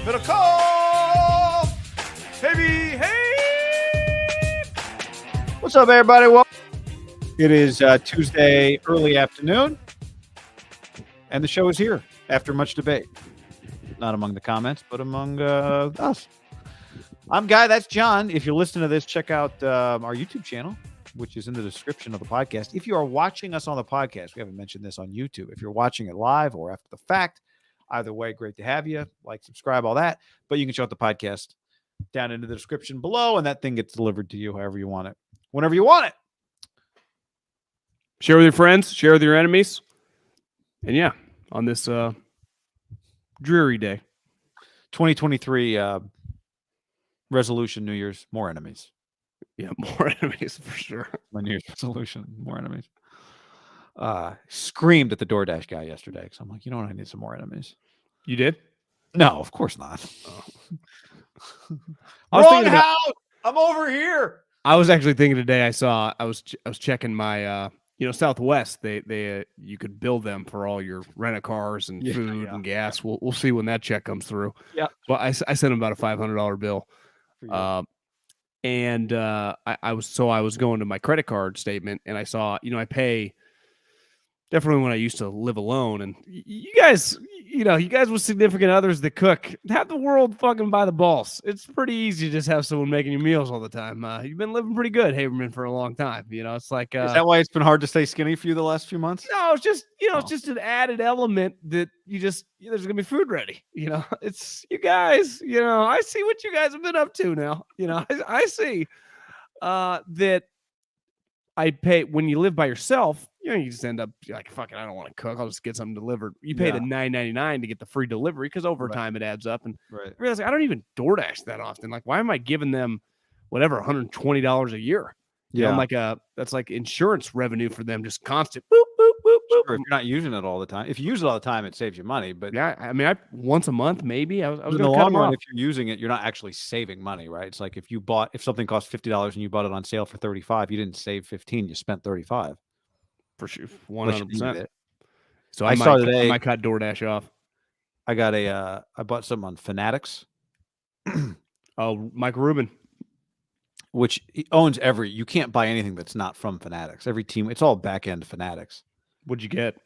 MIDDLEKAUFF, baby, hey! What's up, everybody? Well, it is Tuesday early afternoon, and the show is here after much debate. Not among the comments, but among us. I'm Guy. That's John. If you're listening to this, check out our YouTube channel, which is in the description of the podcast. If you are watching us on the podcast, we haven't mentioned this on YouTube. If you're watching it live or after the fact, either way, great to have you. Like, subscribe, all that. But you can check out the podcast down into the description below, and that thing gets delivered to you however you want it, whenever you want it. Share with your friends, share with your enemies. And yeah, on this dreary day. 2023 resolution, New Year's, more enemies. Yeah, more enemies for sure. My New Year's resolution, more enemies. Screamed at the DoorDash guy yesterday because I'm like, you know what? I need some more enemies. You did? No, of course not. Oh. Wrong house. I'm over here. I was actually thinking today. I was checking my Southwest. They you could bill them for all your rent rentals and food and gas. We'll see when that check comes through. Yeah. Well, I sent them about a $500 bill. And I was going to my credit card statement, and I saw, I pay definitely when I used to live alone. And you guys with significant others that cook, have the world fucking by the balls. It's pretty easy to just have someone making your meals all the time. You've been living pretge good, Haberman, for a long time. It's like, is that why it's been hard to stay skinny for you the last few months? No, it's just, it's just an added element that there's going to be food ready. It's you guys, I see what you guys have been up to now. I see that I pay when you live by yourself. You just end up like, fuck it, I don't want to cook. I'll just get something delivered. You pay the $9.99 to get the free delivery because over time it adds up. And I realize I don't even DoorDash that often. Like, why am I giving them whatever $120 a year? I'm like that's like insurance revenue for them, just constant. Boop, boop, boop, boop. Sure, if you're not using it all the time. If you use it all the time, it saves you money. But yeah, I mean, once a month maybe. I was in the long run, if you're using it, you're not actually saving money, right? It's like if something costs $50 and you bought it on sale for $35, you didn't save $15, you spent $35. For sure, 100%. So I saw today. I might cut DoorDash off. I got I bought something on Fanatics. Oh, Michael Rubin, which he owns you can't buy anything that's not from Fanatics. Every team, it's all back end Fanatics. What'd you get?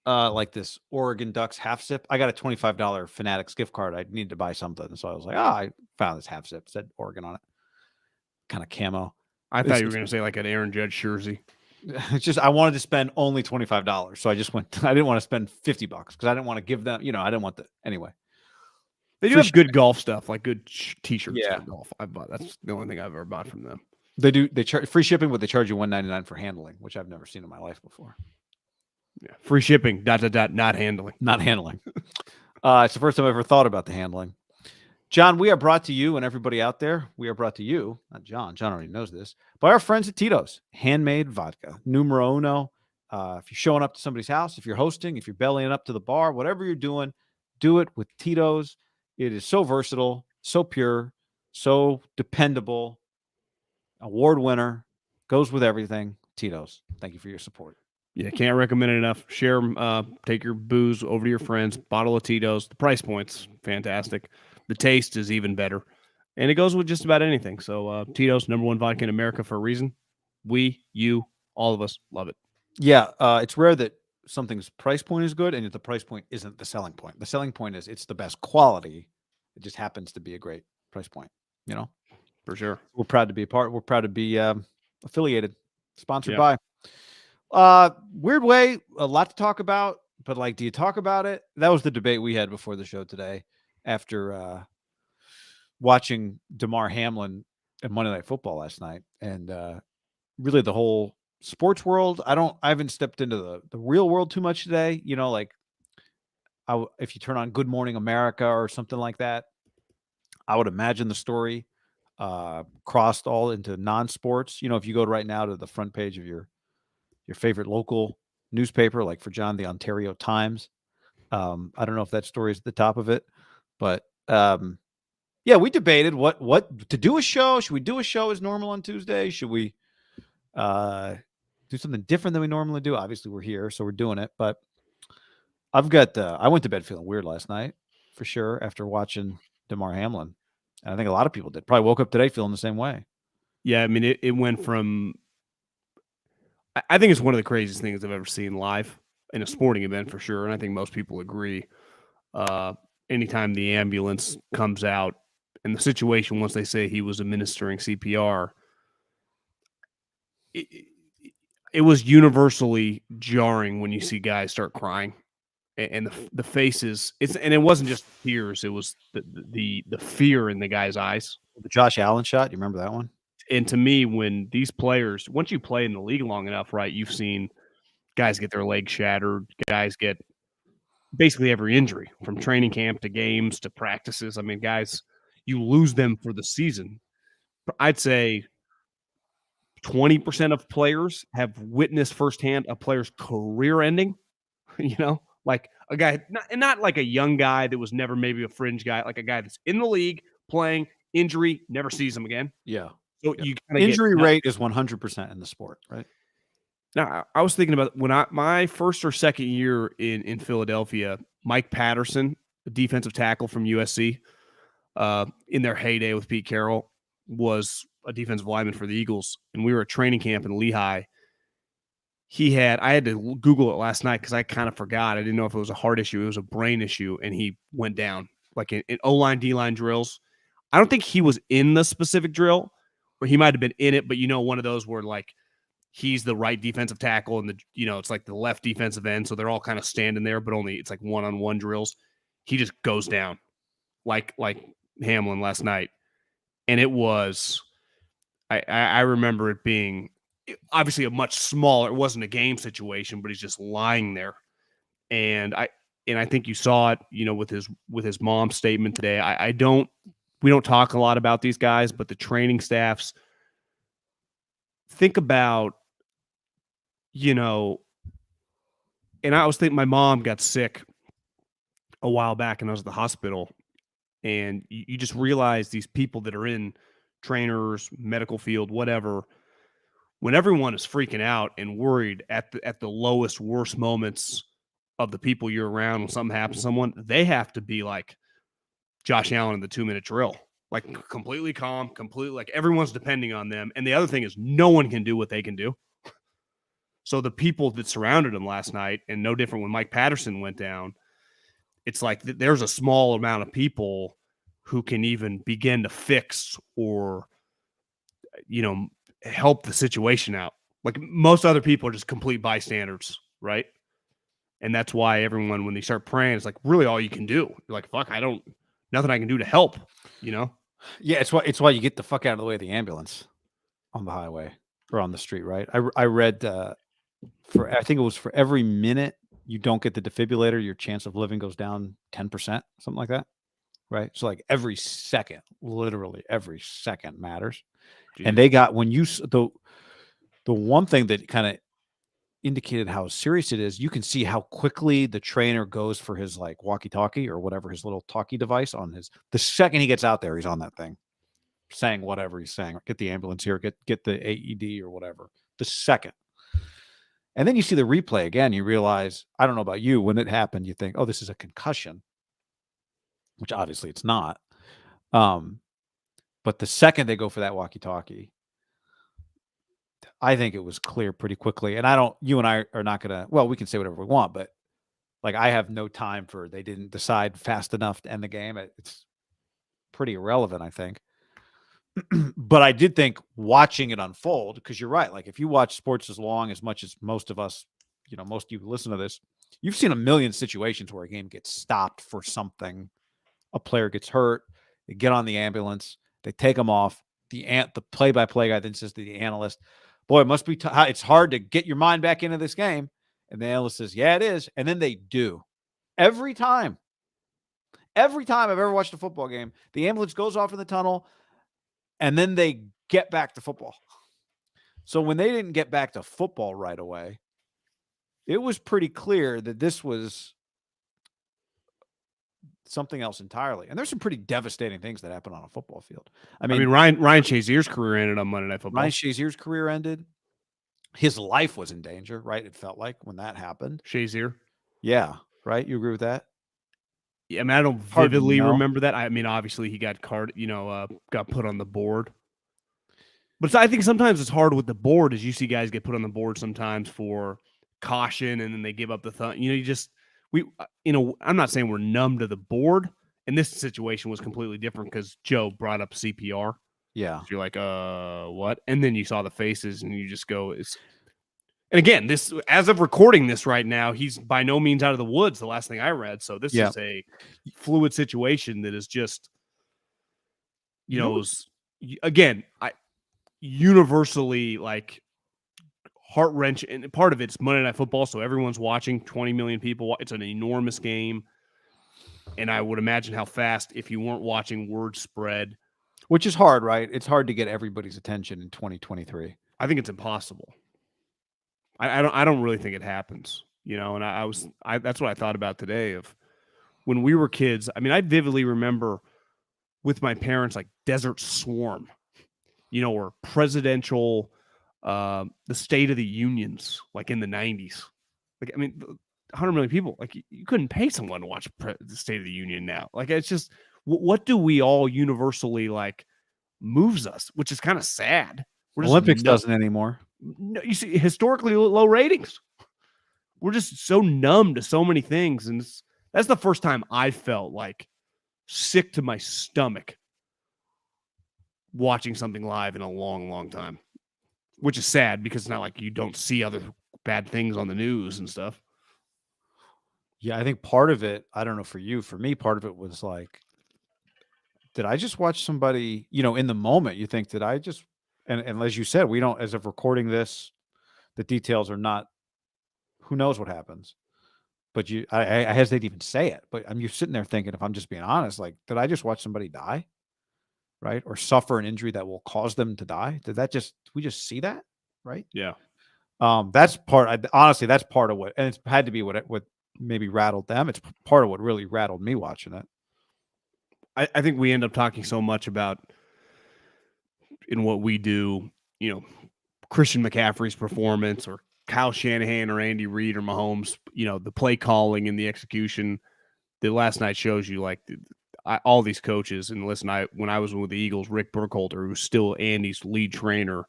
Like this Oregon Ducks half sip. I got a $25 Fanatics gift card. I needed to buy something, so I was like, I found this half sip. It said Oregon on it, kind of camo. I thought you were going to say like an Aaron Judge jersey. It's just I wanted to spend only $25, so I just went. I didn't want to spend $50 because I didn't want to give them. I didn't want anyway. They do have good golf stuff, like good T-shirts for golf. I bought. That's the only thing I've ever bought from them. They do. They charge free shipping, but they charge you $199 for handling, which I've never seen in my life before. Yeah, free shipping. ... Not handling. Not handling. It's the first time I ever thought about the handling. John, we are brought to you, and everybody out there, we are brought to you, not John. John already knows this, by our friends at Tito's. Handmade vodka. Numero uno. If you're showing up to somebody's house, if you're hosting, if you're bellying up to the bar, whatever you're doing, do it with Tito's. It is so versatile, so pure, so dependable. Award winner. Goes with everything. Tito's. Thank you for your support. Yeah, can't recommend it enough. Share them. Take your booze over to your friends. Bottle of Tito's. The price point's fantastic. The taste is even better. And it goes with just about anything. So Tito's, #1 vodka in America for a reason. You, all of us love it. Yeah, it's rare that something's price point is good and yet the price point isn't the selling point. The selling point is it's the best quality. It just happens to be a great price point, For sure. We're proud to be a part. We're proud to be affiliated, sponsored by. Weird way, a lot to talk about, but like, do you talk about it? That was the debate we had before the show today after watching Damar Hamlin at Monday Night Football last night. And really the whole sports world. I haven't stepped into the real world too much today. If you turn on Good Morning America or something like that, I would imagine the story crossed all into non-sports. If you go right now to the front page of your favorite local newspaper, like for John, the Ontario Times. I don't know if that story is at the top of it, but yeah, we debated what to do a show. Should we do a show as normal on Tuesday? Should we do something different than we normally do? Obviously, we're here, so we're doing it. But I've got I went to bed feeling weird last night for sure after watching Damar Hamlin. And I think a lot of people did. Probably woke up today feeling the same way. Yeah, I mean, it went from – I think it's one of the craziest things I've ever seen live in a sporting event for sure, and I think most people agree. Anytime the ambulance comes out and the situation, once they say he was administering CPR, it was universally jarring when you see guys start crying. And the faces, and it wasn't just tears; it was the fear in the guy's eyes. The Josh Allen shot, you remember that one? And to me, when these players, once you play in the league long enough, right, you've seen guys get their legs shattered, guys get basically every injury from training camp to games to practices. I mean, guys, you lose them for the season. I'd say 20% of players have witnessed firsthand a player's career ending, you know? Like a guy, not like a young guy that was never maybe a fringe guy, like a guy that's in the league playing, injury, never sees him again. Yeah. So yeah. you kind of injury rate is 100% in the sport, right? Now, I was thinking about when my first or second year in Philadelphia, Mike Patterson, a defensive tackle from USC, in their heyday with Pete Carroll, was a defensive lineman for the Eagles, and we were at training camp in Lehigh. I had to Google it last night because I kind of forgot. I didn't know if it was a heart issue. It was a brain issue, and he went down like in O-line, D-line drills. I don't think he was in the specific drill, or he might have been in it, but one of those where like he's the right defensive tackle and it's like the left defensive end, so they're all kind of standing there, but only it's like one-on-one drills. He just goes down like Hamlin last night, and it was I remember it being obviously a much smaller. It wasn't a game situation, but he's just lying there, and I think you saw it, with his mom's statement today. We don't talk a lot about these guys, but the training staffs think about, and I was thinking my mom got sick a while back and I was at the hospital, and you just realize these people that are in trainers, medical field, whatever, when everyone is freaking out and worried at the lowest, worst moments of the people you're around, when something happens to someone, they have to be like Josh Allen in the 2-minute drill, like completely calm, completely like everyone's depending on them. And the other thing is no one can do what they can do. So the people that surrounded him last night, and no different when Mike Patterson went down, it's like there's a small amount of people who can even begin to fix or, help the situation out. Like most other people are just complete bystanders, right? And that's why everyone, when they start praying, it's like really all you can do. You're like, fuck, nothing I can do to help, Yeah, it's why you get the fuck out of the way of the ambulance on the highway or on the street, right? I read I think it was for every minute you don't get the defibrillator, your chance of living goes down 10%, something like that, right? So like every second, literally every second matters. Jeez. And they got the one thing that kind of indicated how serious it is, you can see how quickly the trainer goes for his like walkie-talkie or whatever, his little talkie device the second he gets out there, he's on that thing saying whatever he's saying, get the ambulance here, get the AED or whatever, the second. And then you see the replay again, you realize, I don't know about you, when it happened, you think, oh, this is a concussion, which obviously it's not. But the second they go for that walkie-talkie, I think it was clear pretty quickly. And you and I are not going to, well, we can say whatever we want, but like I have no time for, they didn't decide fast enough to end the game. It's pretty irrelevant, I think. But I did think watching it unfold, because you're right. Like if you watch sports as much as most of us, most of you who listen to this, you've seen a million situations where a game gets stopped for something. A player gets hurt, they get on the ambulance, they take them off. The play-by-play guy then says to the analyst, boy, it must be it's hard to get your mind back into this game. And the analyst says, yeah, it is. And then they do. Every time I've ever watched a football game, the ambulance goes off in the tunnel, and then they get back to football. So when they didn't get back to football right away, it was pretty clear that this was something else entirely. And there's some pretty devastating things that happen on a football field. I mean Ryan Shazier's career ended on Monday Night Football. Ryan Shazier's career ended. His life was in danger, right? It felt like when that happened. Shazier. Yeah, right? You agree with that? Yeah, I mean, I don't Hard to vividly know. remember that. I mean, obviously he got got put on the board. But I think sometimes it's hard with the board, as you see guys get put on the board sometimes for caution, and then they give up the thumb. I'm not saying we're numb to the board, and this situation was completely different because Joe brought up CPR. Yeah. So you're like, what? And then you saw the faces, and you just go, it's. And again, this, as of recording this right now, he's by no means out of the woods. The last thing I read, so this is a fluid situation that is just, again, universally like heart wrenching, and part of it's Monday Night Football, so everyone's watching. 20 million people. It's an enormous game, and I would imagine how fast, if you weren't watching, word spread. Which is hard, right? It's hard to get everybody's attention in 2023. I think it's impossible. I don't really think it happens, And that's what I thought about today. Of when we were kids. I mean, I vividly remember with my parents like Desert Swarm, or presidential, the State of the Unions, like in the 90s. Like, I mean, 100 million people. Like, you couldn't pay someone to watch the State of the Union now. Like, it's just, what do we all universally like moves us, which is kind of sad. Olympics doesn't anymore. No, you see, historically low ratings. We're just so numb to so many things, and that's the first time I felt like sick to my stomach watching something live in a long, long time, which is sad because it's not like you don't see other bad things on the news and stuff. Yeah, I think part of it, I don't know for you, for me, part of it was like, did I just watch somebody, in the moment, you think, did I just, and as you said, we don't, as of recording this, the details are not, who knows what happens. But I hesitate to even say it, but you're sitting there thinking, if I'm just being honest, like, did I just watch somebody die? Right? Or suffer an injury that will cause them to die? We just see that? Right? Yeah. That's honestly, that's part of what, and it's had to be what maybe rattled them. It's part of what really rattled me watching it. I think we end up talking so much about in what we do, Christian McCaffrey's performance or Kyle Shanahan or Andy Reid or Mahomes, the play calling and the execution. The last night shows you like all these coaches. And listen, when I was with the Eagles, Rick Burkholder, who's still Andy's lead trainer,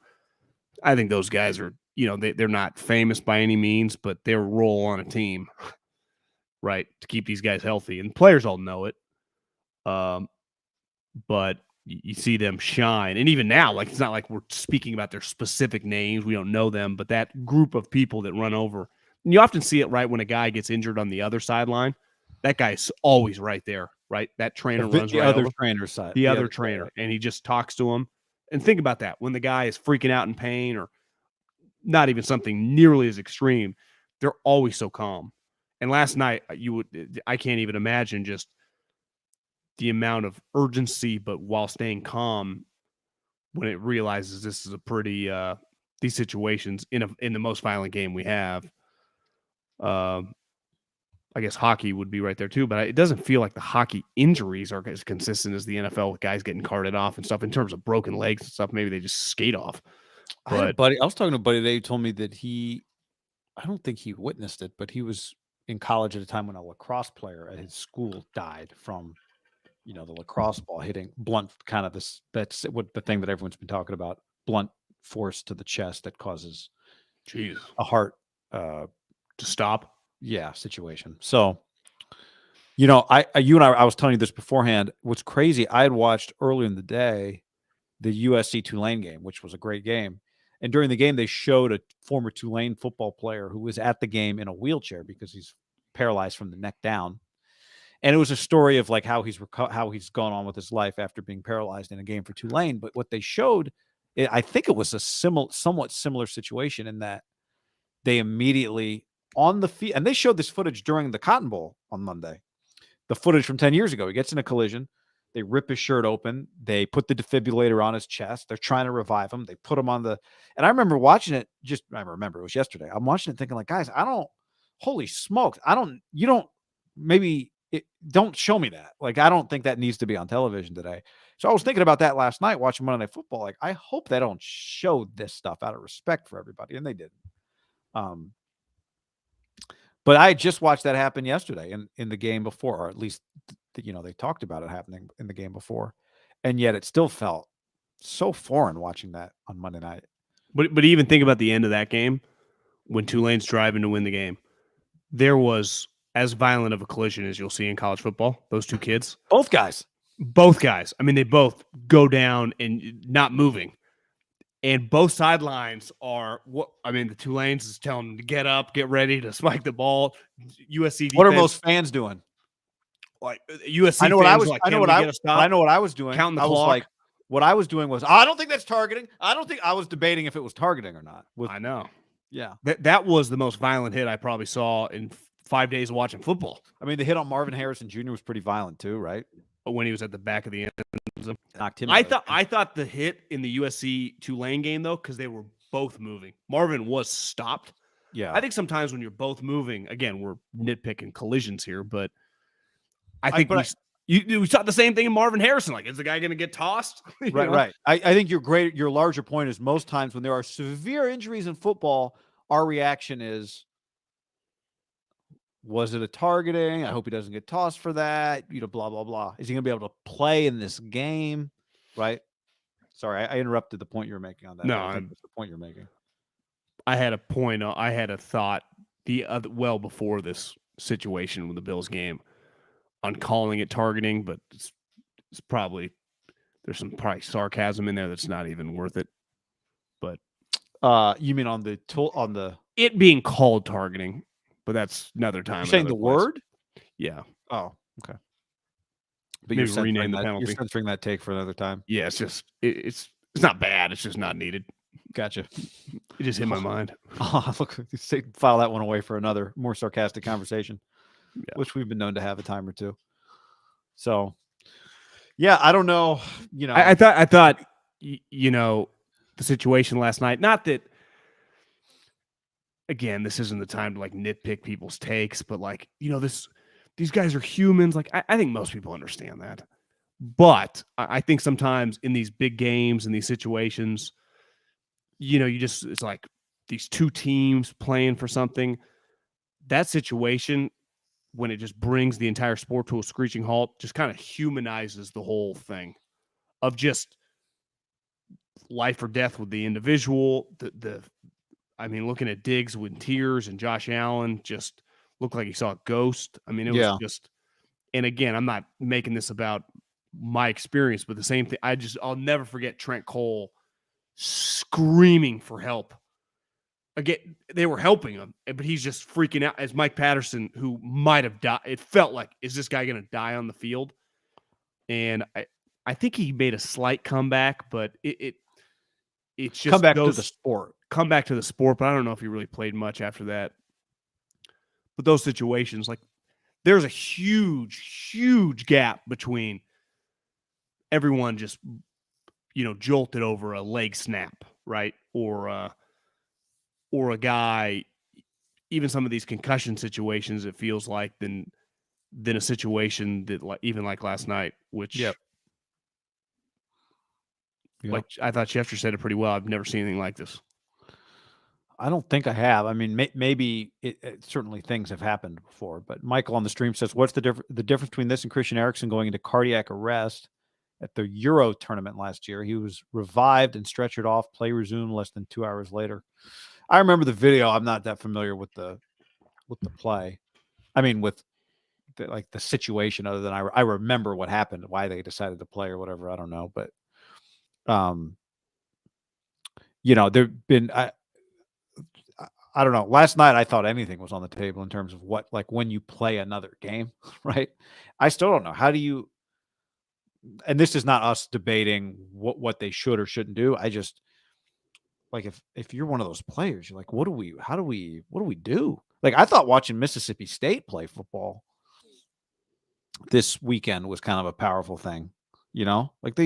I think those guys are, they're not famous by any means, but their role on a team, right, to keep these guys healthy. And players all know it. But you see them shine. And even now, like, it's not like we're speaking about their specific names. We don't know them, but that group of people that run over. And you often see it, right, when a guy gets injured on the other sideline. That guy's always right there, right? That trainer runs the right other over. trainer side. The other trainer. And he just talks to him. And think about that. When the guy is freaking out in pain or not even something nearly as extreme, they're always so calm. And last night, I can't even imagine just the amount of urgency, but while staying calm when it realizes this is a pretty these situations in the most violent game we have. I guess hockey would be right there too, but it doesn't feel like the hockey injuries are as consistent as the NFL with guys getting carted off and stuff in terms of broken legs and stuff. Maybe they just skate off. But I was talking to a buddy today who told me that I don't think he witnessed it, but he was in college at a time when a lacrosse player at his school died from, the lacrosse ball hitting blunt, kind of that's what the thing that everyone's been talking about, blunt force to the chest that causes a heart to stop. Yeah, situation. So, you and I was telling you this beforehand. What's crazy, I had watched earlier in the day the USC Tulane game, which was a great game. And during the game, they showed a former Tulane football player who was at the game in a wheelchair because he's paralyzed from the neck down. And it was a story of like how he's gone on with his life after being paralyzed in a game for Tulane. But what they showed, I think it was a somewhat similar situation in that they immediately on the field, and they showed this footage during the Cotton Bowl on Monday, the footage from 10 years ago. He gets in a collision. They rip his shirt open. They put the defibrillator on his chest. They're trying to revive him. They put him on and I remember watching it. I remember it was yesterday. I'm watching it thinking like, guys, holy smokes. Don't show me that. Like, I don't think that needs to be on television today. So I was thinking about that last night watching Monday Night Football. Like, I hope they don't show this stuff out of respect for everybody. And they didn't. But I just watched that happen yesterday in the game before, or at least, they talked about it happening in the game before. And yet it still felt so foreign watching that on Monday night. But even think about the end of that game when Tulane's driving to win the game. There was as violent of a collision as you'll see in college football. Those two kids. Both guys. I mean, they both go down and not moving. And both sidelines are the Tulane's is telling them to get up, get ready to spike the ball. USC defense, what are most fans doing? Like USC I know what I was. like, I know what I was doing. Counting the I clock. was like, what I was doing was, I don't think that's targeting. I don't think I was debating if it was targeting or not. I know. Yeah, that was the most violent hit I probably saw in 5 days of watching football. I mean, the hit on Marvin Harrison Jr. was pretty violent too, right? When he was at the back of the end zone. Knocked him out. I thought the hit in the USC Tulane game, though, because they were both moving. Marvin was stopped. Yeah. I think sometimes when you're both moving, again, we're nitpicking collisions here, but I think we saw the same thing in Marvin Harrison. Like, is the guy going to get tossed? Right. I think your larger point is most times when there are severe injuries in football, our reaction is, was it a targeting? I hope he doesn't get tossed for that. Blah, blah, blah. Is he going to be able to play in this game? Right. Sorry, I interrupted the point you were making on that. No, I think that's the point you're making. I had a point. I had a thought well before this situation with the Bills game on calling it targeting, but it's probably there's some sarcasm in there that's not even worth it. But you mean on the it being called targeting? But that's another time. You're saying the word? Yeah. Oh, okay. But maybe rename the penalty. You're censoring that take for another time. Yeah, it's just it's not bad. It's just not needed. Gotcha. It just hit my mind. Oh, look, file that one away for another more sarcastic conversation, which we've been known to have a time or two. So, yeah, I don't know. I thought the situation last night. Not that. Again, this isn't the time to like nitpick people's takes, but like, these guys are humans. Like, I think most people understand that. But I think sometimes in these big games and these situations, it's like these two teams playing for something. That situation, when it just brings the entire sport to a screeching halt, just kind of humanizes the whole thing of just life or death with the individual, looking at Diggs with tears and Josh Allen just looked like he saw a ghost. I mean, it was just, and again, I'm not making this about my experience, but the same thing. I'll never forget Trent Cole screaming for help. Again, they were helping him, but he's just freaking out as Mike Patterson, who might have died. It felt like, is this guy going to die on the field? And I think he made a slight comeback, but it's just come back to the sport. Come back to the sport, but I don't know if he really played much after that. But those situations, like, there's a huge, huge gap between everyone just, jolted over a leg snap, right? Or a guy, even some of these concussion situations, it feels like than a situation that, like, even like last night, which like I thought Schefter said it pretty well. I've never seen anything like this. I don't think I have. I mean, maybe certainly things have happened before, but Michael on the stream says, what's the difference between this and Christian Eriksen going into cardiac arrest at the Euro tournament last year? He was revived and stretchered off, play resumed less than 2 hours later. I remember the video. I'm not that familiar with the play. I mean, with the situation, other than I remember what happened, why they decided to play or whatever. I don't know, but there've been, I don't know. Last night, I thought anything was on the table in terms of what, like, when you play another game, right? I still don't know. How do you, and this is not us debating what they should or shouldn't do. I just, like, if you're one of those players, you're like, what do we do? Like, I thought watching Mississippi State play football this weekend was kind of a powerful thing, like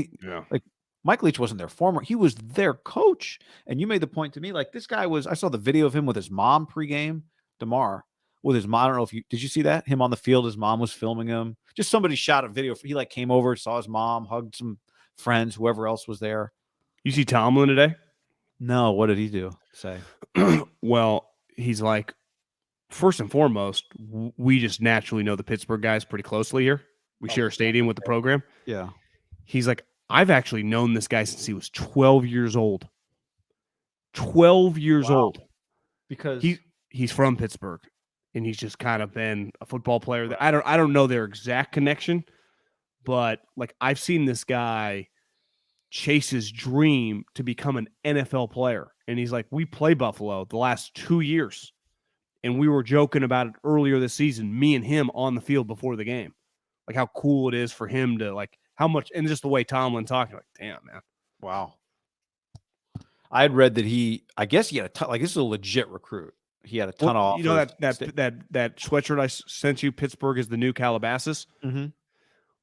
like Mike Leach wasn't their former, he was their coach. And you made the point to me, like, this guy I saw the video of him with his mom pregame, Damar, with his mom. I don't know did you see that? Him on the field, his mom was filming him. Just somebody shot a video. He like came over, saw his mom, hugged some friends, whoever else was there. You see Tomlin today? No, what did he say? Well, he's like, first and foremost, we just naturally know the Pittsburgh guys pretty closely here. We share a stadium with the program. Yeah. He's like, I've actually known this guy since he was 12 years old. 12 years old. Because he's from Pittsburgh, and he's just kind of been a football player. That I don't know their exact connection, but like I've seen this guy chase his dream to become an NFL player. And he's like, we play Buffalo the last 2 years. And we were joking about it earlier this season, me and him on the field before the game. Like how cool it is for him to like how much, and just the way Tomlin talking, like, damn, man. Wow. I had read that I guess he had a ton, like this is a legit recruit. He had a ton of offers. You know that sweatshirt I sent you, Pittsburgh is the new Calabasas. Mm-hmm.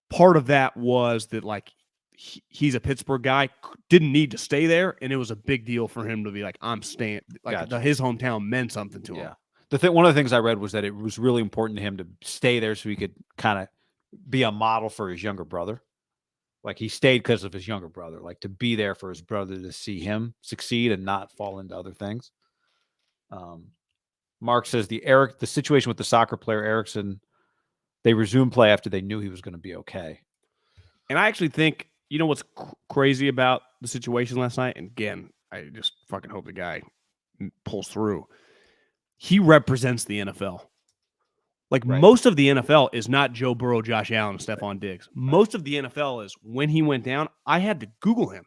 Part of that was that like he's a Pittsburgh guy, didn't need to stay there, and it was a big deal for him to be like, I'm staying. Like his hometown meant something to him. One of the things I read was that it was really important to him to stay there so he could kind of be a model for his younger brother. Like he stayed because of his younger brother, like to be there for his brother to see him succeed and not fall into other things. Mark says the situation with the soccer player Erickson, they resumed play after they knew he was going to be okay. And I actually think, you know what's crazy about the situation last night? And again, I just fucking hope the guy pulls through. He represents the NFL. Like most of the NFL is not Joe Burrow, Josh Allen, and Stephon Diggs. Most of the NFL is when he went down, I had to Google him.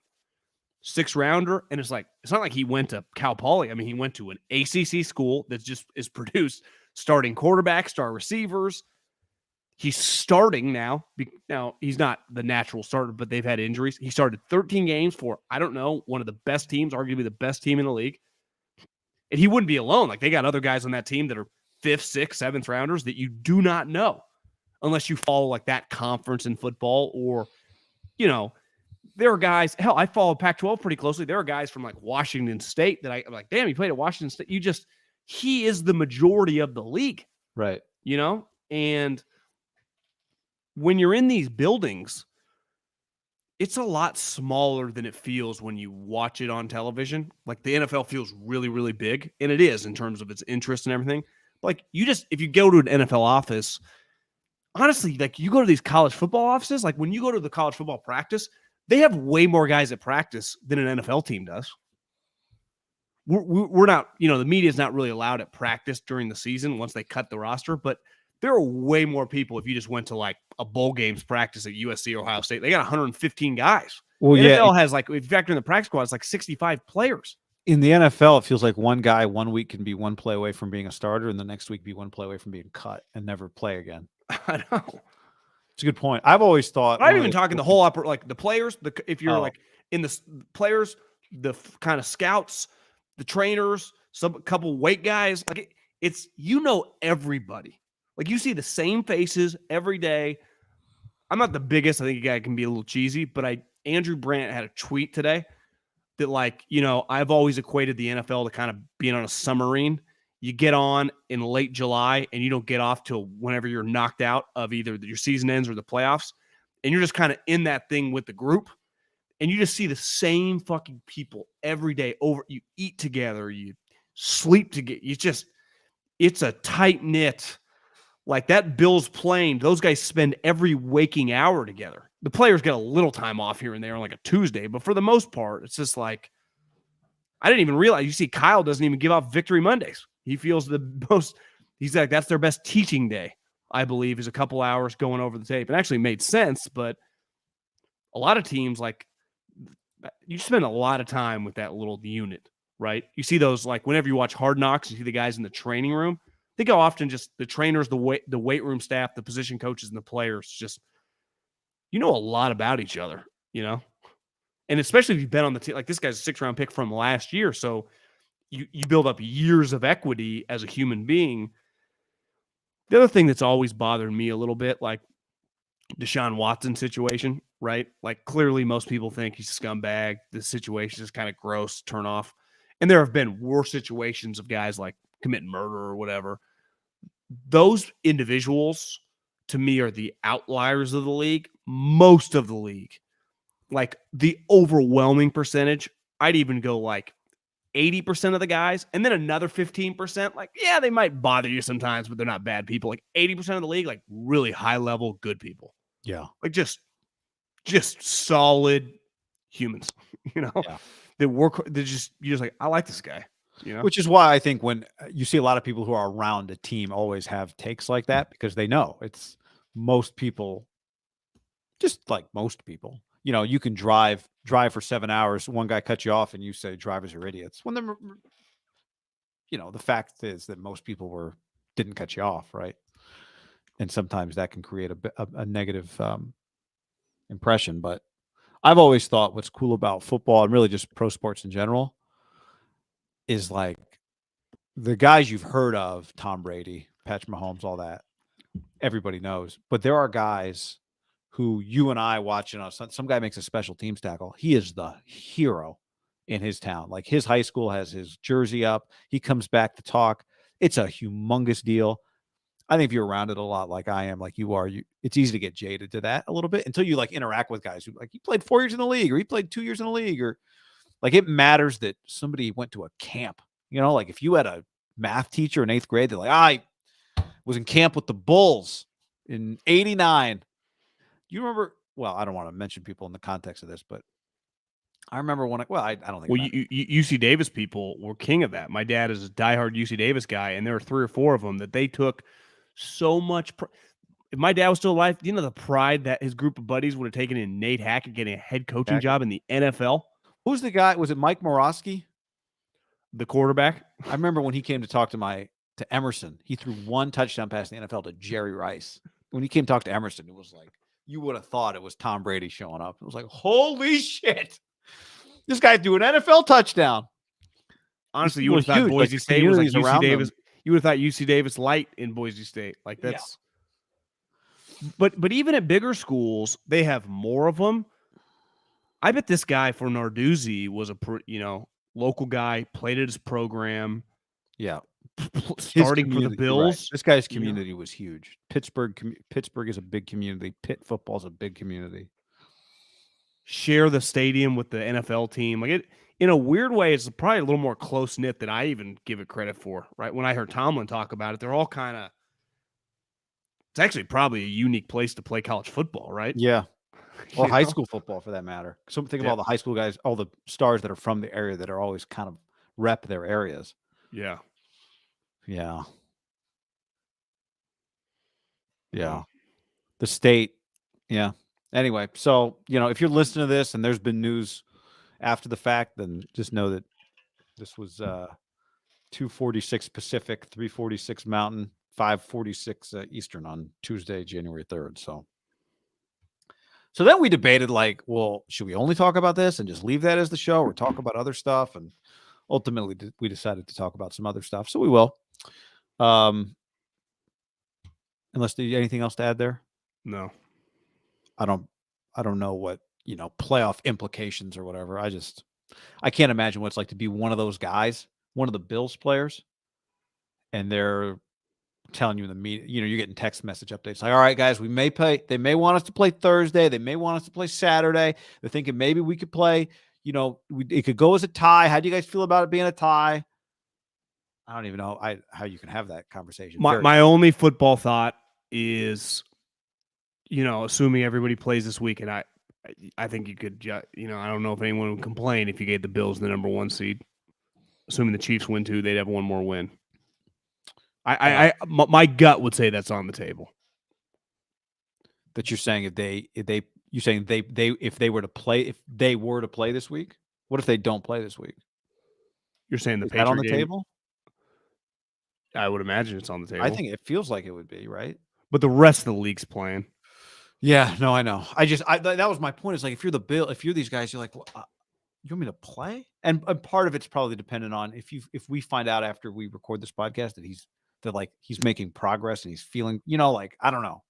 6th rounder, and it's not like he went to Cal Poly. I mean, he went to an ACC school that just is produced starting quarterbacks, star receivers. He's starting now. Now, he's not the natural starter, but they've had injuries. He started 13 games for, I don't know, one of the best teams, arguably the best team in the league. And he wouldn't be alone. Like, they got other guys on that team that are 5th, 6th, 7th rounders that you do not know unless you follow, like, that conference in football or, you know, there are guys, hell, I follow Pac-12 pretty closely. There are guys from, like, Washington State that I'm like, damn, he played at Washington State. He is the majority of the league. Right. You know? And when you're in these buildings, it's a lot smaller than it feels when you watch it on television. Like the NFL feels really, really big, and it is in terms of its interest and everything. But like if you go to an NFL office, honestly, like you go to these college football offices, like when you go to the college football practice, they have way more guys at practice than an NFL team does. We're not, you know, the media is not really allowed at practice during the season once they cut the roster, but there are way more people if you just went to like a bowl games practice at USC or Ohio State. They got 115 guys. Well, the NFL has like, if you factor in the practice squad, it's like 65 players. In the NFL, it feels like one guy 1 week can be one play away from being a starter, and the next week be one play away from being cut and never play again. I know. It's a good point. I've always thought. I'm even talking the whole like the players. If you're like in the players, the kind of scouts, the trainers, a couple weight guys, like it's everybody. Like you see the same faces every day. I'm not the biggest. I think a guy can be a little cheesy, but Andrew Brandt had a tweet today that like, you know, I've always equated the NFL to kind of being on a submarine. You get on in late July and you don't get off till whenever you're knocked out of either your season ends or the playoffs. And you're just kind of in that thing with the group. And you just see the same fucking people every day over. You eat together, you sleep together. It's a tight knit. Like that Bills plane, those guys spend every waking hour together. The players get a little time off here and there on like a Tuesday, but for the most part, it's just like, I didn't even realize. You see, Kyle doesn't even give out Victory Mondays. He feels he's like, that's their best teaching day, I believe, is a couple hours going over the tape. It actually made sense, but a lot of teams, like, you spend a lot of time with that little unit, right? You see those, like, whenever you watch Hard Knocks, you see the guys in the training room. I think how often just the trainers, the weight room staff, the position coaches, and the players just, you know a lot about each other, you know? And especially if you've been on the team, like this guy's a 6th-round pick from last year, so you build up years of equity as a human being. The other thing that's always bothered me a little bit, like Deshaun Watson situation, right? Like clearly most people think he's a scumbag. This situation is kind of gross, turn off. And there have been worse situations of guys like committing murder or whatever. Those individuals, to me, are the outliers of the league. Most of the league, like the overwhelming percentage, I'd even go like 80% of the guys, and then another 15%, like, yeah, they might bother you sometimes, but they're not bad people. Like 80% of the league, like really high level, good people. Yeah. Like just solid humans, Yeah. that work. You're just like, I like this guy, Which is why I think when you see a lot of people who are around a team always have takes like that, because they know it's most people, just like most people, you can drive for 7 hours. One guy cuts you off and you say drivers are idiots. When the fact is that most people didn't cut you off. Right. And sometimes that can create a negative impression. But I've always thought what's cool about football and really just pro sports in general is like the guys you've heard of, Tom Brady, Patrick Mahomes, all that, everybody knows. But there are guys who you and I watching on some guy makes a special teams tackle. He is the hero in his town. Like his high school has his jersey up. He comes back to talk. It's a humongous deal. I think if you're around it a lot, like I am, like you are, it's easy to get jaded to that a little bit until you like interact with guys who like he played 4 years in the league or he played 2 years in the league, or like it matters that somebody went to a camp. Like if you had a math teacher in 8th grade, they're like, I was in camp with the Bulls in '89. You remember? Well, I don't want to mention people in the context of this, but I remember when I don't think. Well, UC Davis people were king of that. My dad is a diehard UC Davis guy, and there were 3 or 4 of them that they took so much. If my dad was still alive, the pride that his group of buddies would have taken in Nate Hackett getting a head coaching job in the NFL. Who's the guy? Was it Mike Morosky? The quarterback? I remember when he came to talk to Emerson, he threw 1 touchdown pass in the NFL to Jerry Rice. When he came to talk to Emerson, it was like, you would have thought it was Tom Brady showing up. It was like, holy shit. This guy threw an NFL touchdown. Honestly, you would have thought Boise State was like UC Davis. You would have thought UC Davis light in Boise State. Like that's But even at bigger schools, they have more of them. I bet this guy for Narduzzi was a local guy, played at his program. Yeah. Starting for the Bills. Right. This guy's community was huge. Pittsburgh is a big community. Pitt football is a big community. Share the stadium with the NFL team. Like it, in a weird way, it's probably a little more close-knit than I even give it credit for, right? When I heard Tomlin talk about it, they're all kind of – it's actually probably a unique place to play college football, right? Yeah. Or high school football, for that matter. So think of all the high school guys, all the stars that are from the area that are always kind of rep their areas. Yeah. Yeah. Yeah. The state. Yeah. Anyway, so, if you're listening to this and there's been news after the fact, then just know that this was 2:46 Pacific, 3:46 Mountain, 5:46 Eastern on Tuesday, January 3rd. So then we debated, like, well, should we only talk about this and just leave that as the show, or talk about other stuff? And ultimately, we decided to talk about some other stuff. So we will. Unless there's anything else to add there? No. I don't know what, playoff implications or whatever. I can't imagine what it's like to be one of those guys, one of the Bills players, and they're telling you in the media, you're getting text message updates like, all right, guys, we may play. They may want us to play Thursday. They may want us to play Saturday. They're thinking maybe we could play, it could go as a tie. How do you guys feel about it being a tie? I don't even know how you can have that conversation. My only football thought is, assuming everybody plays this week, and I think you could, I don't know if anyone would complain if you gave the Bills the number 1 seed. Assuming the Chiefs win 2, they'd have 1 more win. My gut would say that's on the table. That you're saying if they were to play this week, what if they don't play this week? You're saying the Patriot on the table? I would imagine it's on the table. I think it feels like it would be, right? But the rest of the league's playing. Yeah, no, I know. That was my point. Is like if you're these guys, you're like, well, you want me to play? And part of it's probably dependent on if we find out after we record this podcast that he's making progress and he's feeling, I don't know.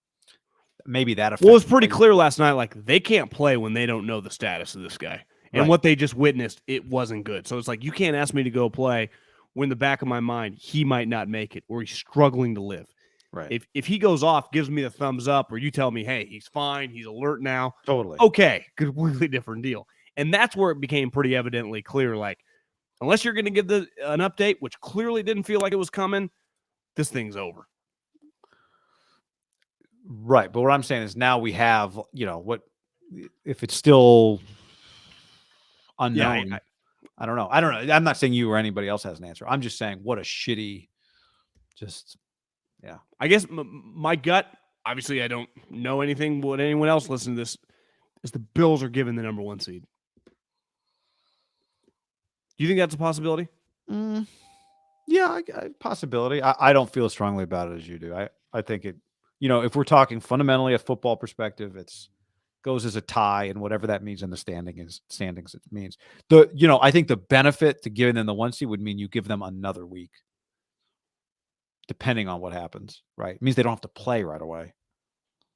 Maybe that affects. Well, it's pretty clear last night, like they can't play when they don't know the status of this guy. And what they just witnessed, it wasn't good. So it's like, you can't ask me to go play when in the back of my mind, he might not make it or he's struggling to live. Right. If he goes off, gives me the thumbs up, or you tell me, hey, he's fine, he's alert now. Totally. Okay, completely different deal. And that's where it became pretty evidently clear, like, unless you're going to give an update, which clearly didn't feel like it was coming, this thing's over. Right. But what I'm saying is now we have, what if it's still unknown? Yeah, I don't know. I'm not saying you or anybody else has an answer. I'm just saying what a shitty, yeah. I guess my gut, obviously I don't know anything, what anyone else listening to this, is the Bills are given the number 1 seed. Do you think that's a possibility? Yeah, possibility. I don't feel as strongly about it as you do. I think it, if we're talking fundamentally a football perspective, it's goes as a tie, and whatever that means in the standings it means. I think the benefit to giving them the 1 seed would mean you give them another week, depending on what happens, right? It means they don't have to play right away.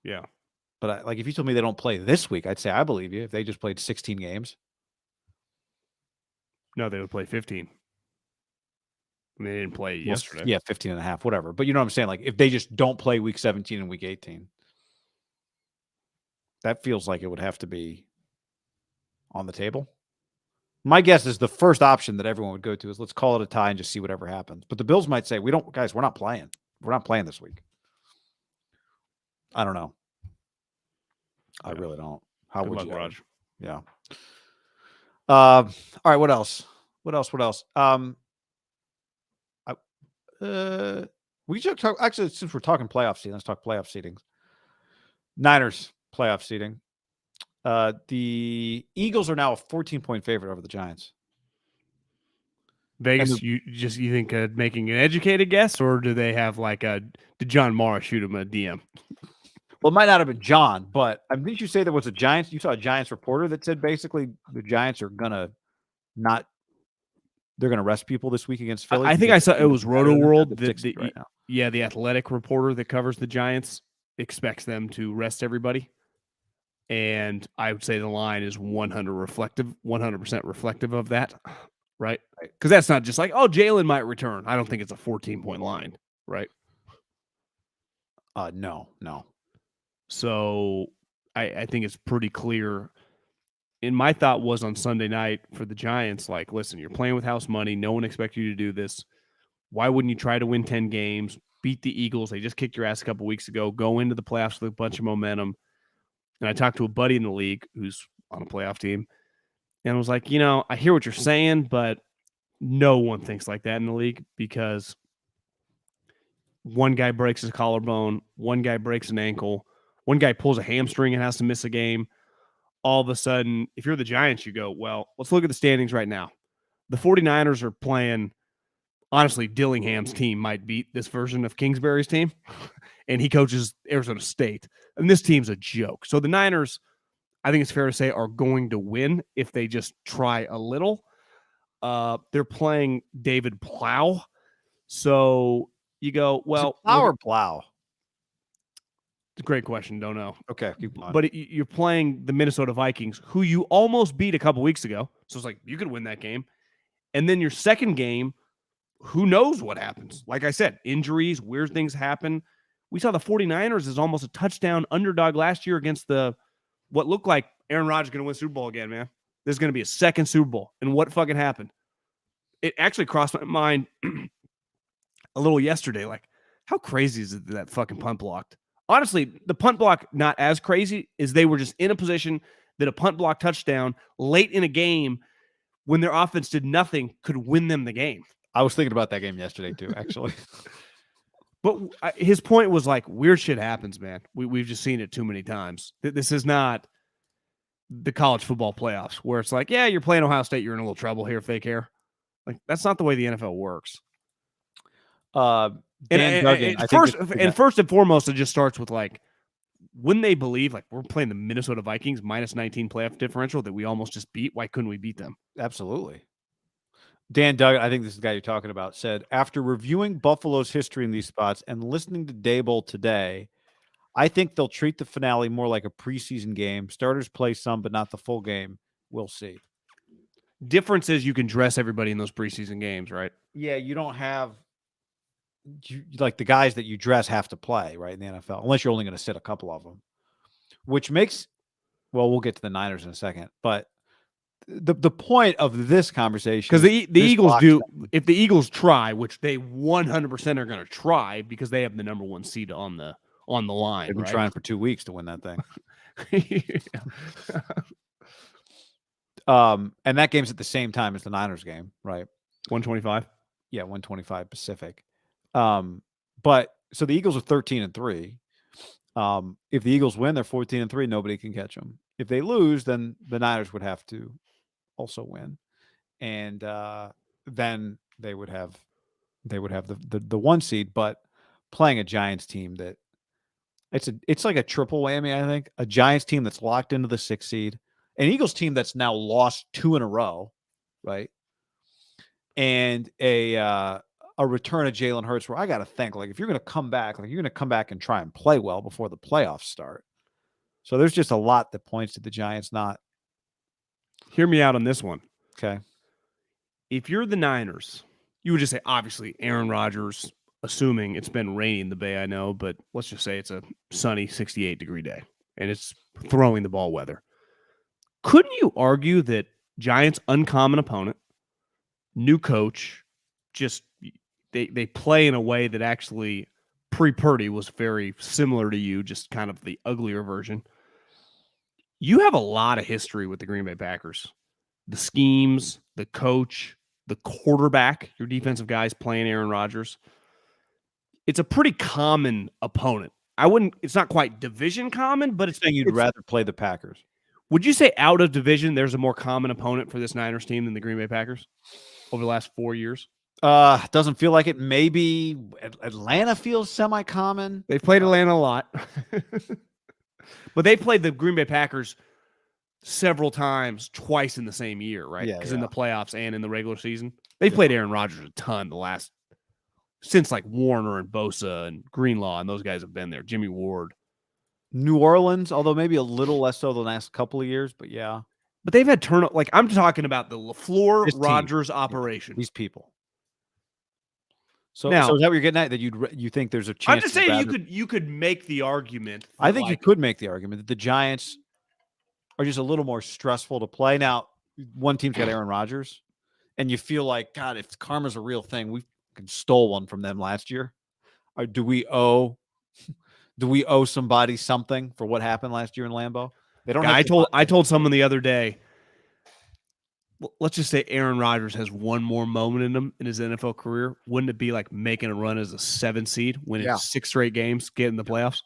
Yeah. But if you told me they don't play this week, I'd say I believe you if they just played 16 games. No, they would play 15. And they didn't play yesterday. Yeah, 15 and a half, whatever. But you know what I'm saying? Like if they just don't play week 17 and week 18, that feels like it would have to be on the table. My guess is the first option that everyone would go to is let's call it a tie and just see whatever happens. But the Bills might say, we're not playing. We're not playing this week. I don't know. I really don't. How would you? Raj? Yeah. All right. What else? We should talk. Actually, since we're talking playoff seeding, let's talk playoff seedings. Niners playoff seeding. The Eagles are now a 14-point favorite over the Giants. Vegas, you think making an educated guess, or do they have did John Mara shoot him a DM? Well, it might not have been John, but I think you say there was a Giants. You saw a Giants reporter that said basically the Giants are gonna they're gonna rest people this week against Philly. I think I saw it was Roto World. The athletic reporter that covers the Giants expects them to rest everybody. And I would say the line is 100% reflective of that, right? Because that's not just like, oh, Jalen might return. I don't think it's a 14-point line, right? No. So I think it's pretty clear. And my thought was on Sunday night for the Giants, like, listen, you're playing with house money. No one expects you to do this. Why wouldn't you try to win 10 games, beat the Eagles? They just kicked your ass a couple weeks ago, go into the playoffs with a bunch of momentum. And I talked to a buddy in the league who's on a playoff team, and I was like, I hear what you're saying, but no one thinks like that in the league because one guy breaks his collarbone, one guy breaks an ankle, one guy pulls a hamstring and has to miss a game. All of a sudden, if you're the Giants, you go, well, let's look at the standings right now. The 49ers are playing, honestly, Dillingham's team might beat this version of Kingsbury's team, and he coaches Arizona State. And this team's a joke. So the Niners, I think it's fair to say, are going to win if they just try a little. They're playing David Plow. So you go, well. Plow or Plow? It's a great question. Don't know. Okay. Keep on. But you're playing the Minnesota Vikings, who you almost beat a couple weeks ago. So it's like, you could win that game. And then your second game, who knows what happens? Like I said, injuries, weird things happen. We saw the 49ers as almost a touchdown underdog last year against what looked like Aaron Rodgers is going to win Super Bowl again, man. There's going to be a second Super Bowl. And what fucking happened? It actually crossed my mind a little yesterday. Like, how crazy is it that fucking punt blocked? Honestly, the punt block, not as crazy, is they were just in a position that a punt block touchdown late in a game when their offense did nothing could win them the game. I was thinking about that game yesterday too, actually. But his point was like, weird shit happens, man. We've just seen it too many times. This is not the college football playoffs where it's like, yeah, you're playing Ohio State, you're in a little trouble here if they care. Like, that's not the way the NFL works. First and foremost, it just starts with like, wouldn't they believe like we're playing the Minnesota Vikings minus 19 playoff differential that we almost just beat? Why couldn't we beat them? Absolutely. Dan Duggan, I think this is the guy you're talking about, said, after reviewing Buffalo's history in these spots and listening to Dable today, I think they'll treat the finale more like a preseason game. Starters play some, but not the full game. We'll see. Difference is you can dress everybody in those preseason games, right? Yeah, you don't have like the guys that you dress have to play, right, in the NFL, unless you're only going to sit a couple of them, which makes, well, we'll get to the Niners in a second, but the point of this conversation, because the Eagles do, if the Eagles try, which they 100% are going to try because they have the number 1 seed on the line. They've been trying for 2 weeks to win that thing. And that game's at the same time as the Niners game, right? 125. Yeah, 125 Pacific. But so the Eagles are 13-3. If the Eagles win, they're 14-3. Nobody can catch them. If they lose, then the Niners would have to also win, and then they would have the 1 seed. But playing a Giants team that it's like a triple whammy. I think a Giants team that's locked into the 6th seed, an Eagles team that's now lost 2 in a row, right? And a return of Jalen Hurts, where I got to think, like, if you're going to come back, like, you're going to come back and try and play well before the playoffs start. So there's just a lot that points to the Giants not. Hear me out on this one. Okay. If you're the Niners, you would just say, obviously, Aaron Rodgers, assuming it's been raining the Bay, I know, but let's just say it's a sunny 68-degree day and it's throwing the ball weather. Couldn't you argue that Giants' uncommon opponent, new coach, just they play in a way that actually pre-Purdy was very similar to you, just kind of the uglier version. You have a lot of history with the Green Bay Packers. The schemes, the coach, the quarterback, your defensive guys playing Aaron Rodgers. It's a pretty common opponent. It's not quite division common, but it's saying you'd rather play the Packers. Would you say out of division, there's a more common opponent for this Niners team than the Green Bay Packers over the last 4 years? Doesn't feel like it. Maybe Atlanta feels semi-common. They've played Atlanta a lot. But they played the Green Bay Packers several times, twice in the same year, right? Because in the playoffs and in the regular season, they played Aaron Rodgers a ton since like Warner and Bosa and Greenlaw, and those guys have been there. Jimmy Ward. New Orleans, although maybe a little less so the last couple of years, but yeah. But they've had turnover. Like, I'm talking about the LaFleur Rodgers operation. These people. So is that what you're getting at? That you think there's a chance? I'm just saying you could make the argument. I think you could make the argument that the Giants are just a little more stressful to play. Now, one team's got Aaron Rodgers, and you feel like, God, if karma's a real thing, we stole one from them last year. Or do we owe somebody something for what happened last year in Lambeau? They don't. I told someone the other day. Let's just say Aaron Rodgers has one more moment in him in his NFL career. Wouldn't it be like making a run as a 7 seed, winning 6 straight games, getting the playoffs?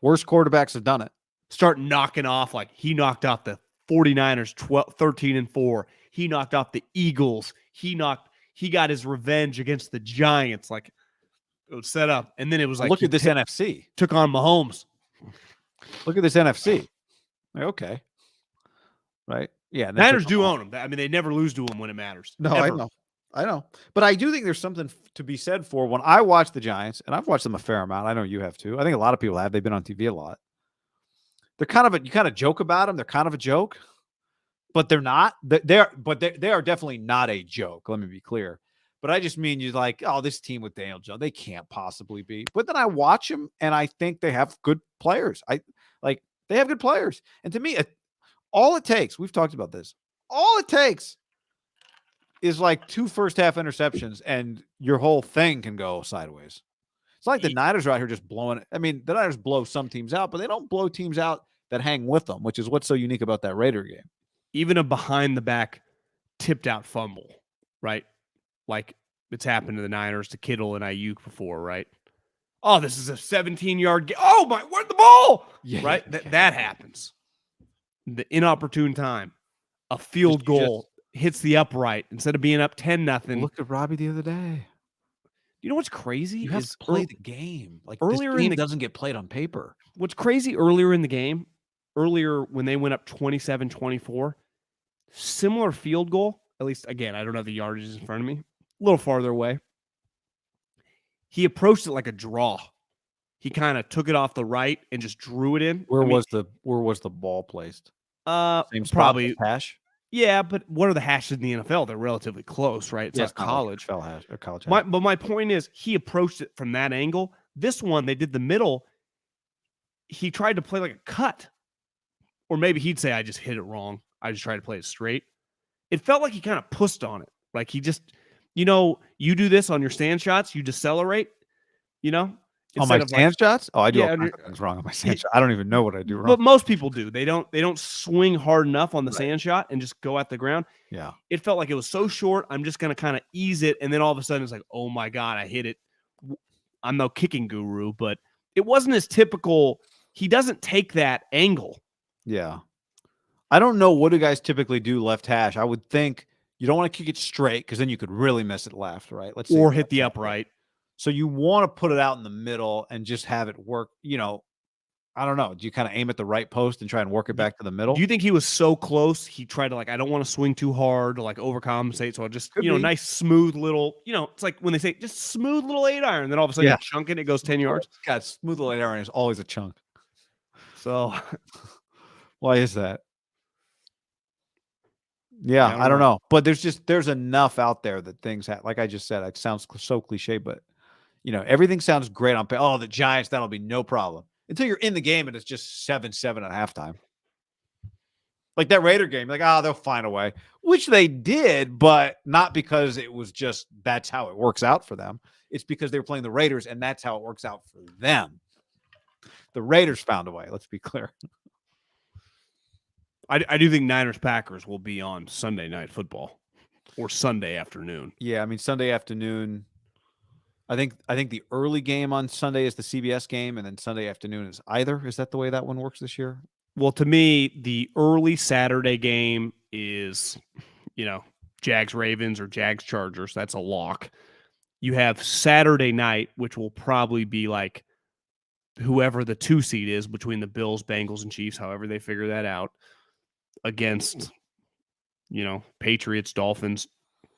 Worst quarterbacks have done it. Start knocking off, like he knocked off the 49ers 13-4. He knocked off the Eagles. He got his revenge against the Giants. Like, it was set up. And then it was like, look at this NFC. Took on Mahomes. Look at this NFC. Like, okay. Right? Yeah. Niners do own them. I mean, they never lose to them when it matters. No, Ever. I know. But I do think there's something to be said for when I watch the Giants, and I've watched them a fair amount. I know you have too. I think a lot of people have. They've been on TV a lot. They're you kind of joke about them. They're kind of a joke, but they're not. They are definitely not a joke. Let me be clear. But I just mean, you're like, oh, this team with Daniel Jones, they can't possibly be. But then I watch them, and I think they have good players. They have good players. And to me, all it takes, we've talked about this, all it takes is like 2 first-half interceptions, and your whole thing can go sideways. It's like the Niners are out here just blowing it. I mean, the Niners blow some teams out, but they don't blow teams out that hang with them, which is what's so unique about that Raider game. Even a behind-the-back tipped-out fumble, right? Like it's happened to the Niners, to Kittle and Ayuk before, right? Oh, this is a 17-yard game. Oh, my, where'd the ball? Yeah. Right? That happens. The inopportune time. A field goal hits the upright instead of being up 10-0. Look at Robbie the other day. You know what's crazy? You have to play the game. Like, earlier this game doesn't get played on paper. What's crazy earlier in the game, when they went up 27-24, similar field goal, at least, again, I don't have the yardages in front of me, a little farther away. He approached it like a draw. He kind of took it off the right and just drew it in. Where was the ball placed? Same probably hash. Yeah, but what are the hashes in the NFL? They're relatively close, right? It's not college. Hash or college hash. But my point is, he approached it from that angle. This one, they did the middle. He tried to play like a cut. Or maybe he'd say, I just hit it wrong. I just tried to play it straight. it felt like he kind of pushed on it. Like he just, you do this on your stand shots, you decelerate, On instead my of stand shots? Oh, I do yeah, all kinds of things wrong on my stand shot. I don't even know what I do wrong. But most people do. They don't swing hard enough on the Right. sand shot and just go at the ground. Yeah. It felt like it was so short. I'm just going to kind of ease it. And then all of a sudden it's like, oh my God, I hit it. I'm no kicking guru, but it wasn't as typical. He doesn't take that angle. Yeah. I don't know what do guys typically do left hash. I would think you don't want to kick it straight because then you could really miss it left, right? Or hit the upright. So you want to put it out in the middle and just have it work, I don't know. Do you kind of aim at the right post and try and work it back to the middle? Do you think he was so close? He tried to I don't want to swing too hard to overcompensate. So I just, nice smooth little, it's like when they say just smooth little 8-iron, then all of a sudden you chunk it, it goes 10 yards. God, smooth little 8-iron is always a chunk. So why is that? Yeah, I don't know. But there's enough out there that things like I just said, it sounds so cliche, but everything sounds great on oh, the Giants, that'll be no problem. Until you're in the game and it's just 7-7 at halftime. Like that Raider game, they'll find a way, which they did, but not because it was just that's how it works out for them. It's because they were playing the Raiders and that's how it works out for them. The Raiders found a way, let's be clear. I do think Niners-Packers will be on Sunday Night Football or Sunday afternoon. Yeah, I mean, Sunday afternoon. I think the early game on Sunday is the CBS game, and then Sunday afternoon is either. Is that the way that one works this year? Well, to me, the early Saturday game is, Jags-Ravens or Jags-Chargers. That's a lock. You have Saturday night, which will probably be whoever the 2 seed is between the Bills, Bengals, and Chiefs, however they figure that out, against, Patriots, Dolphins. I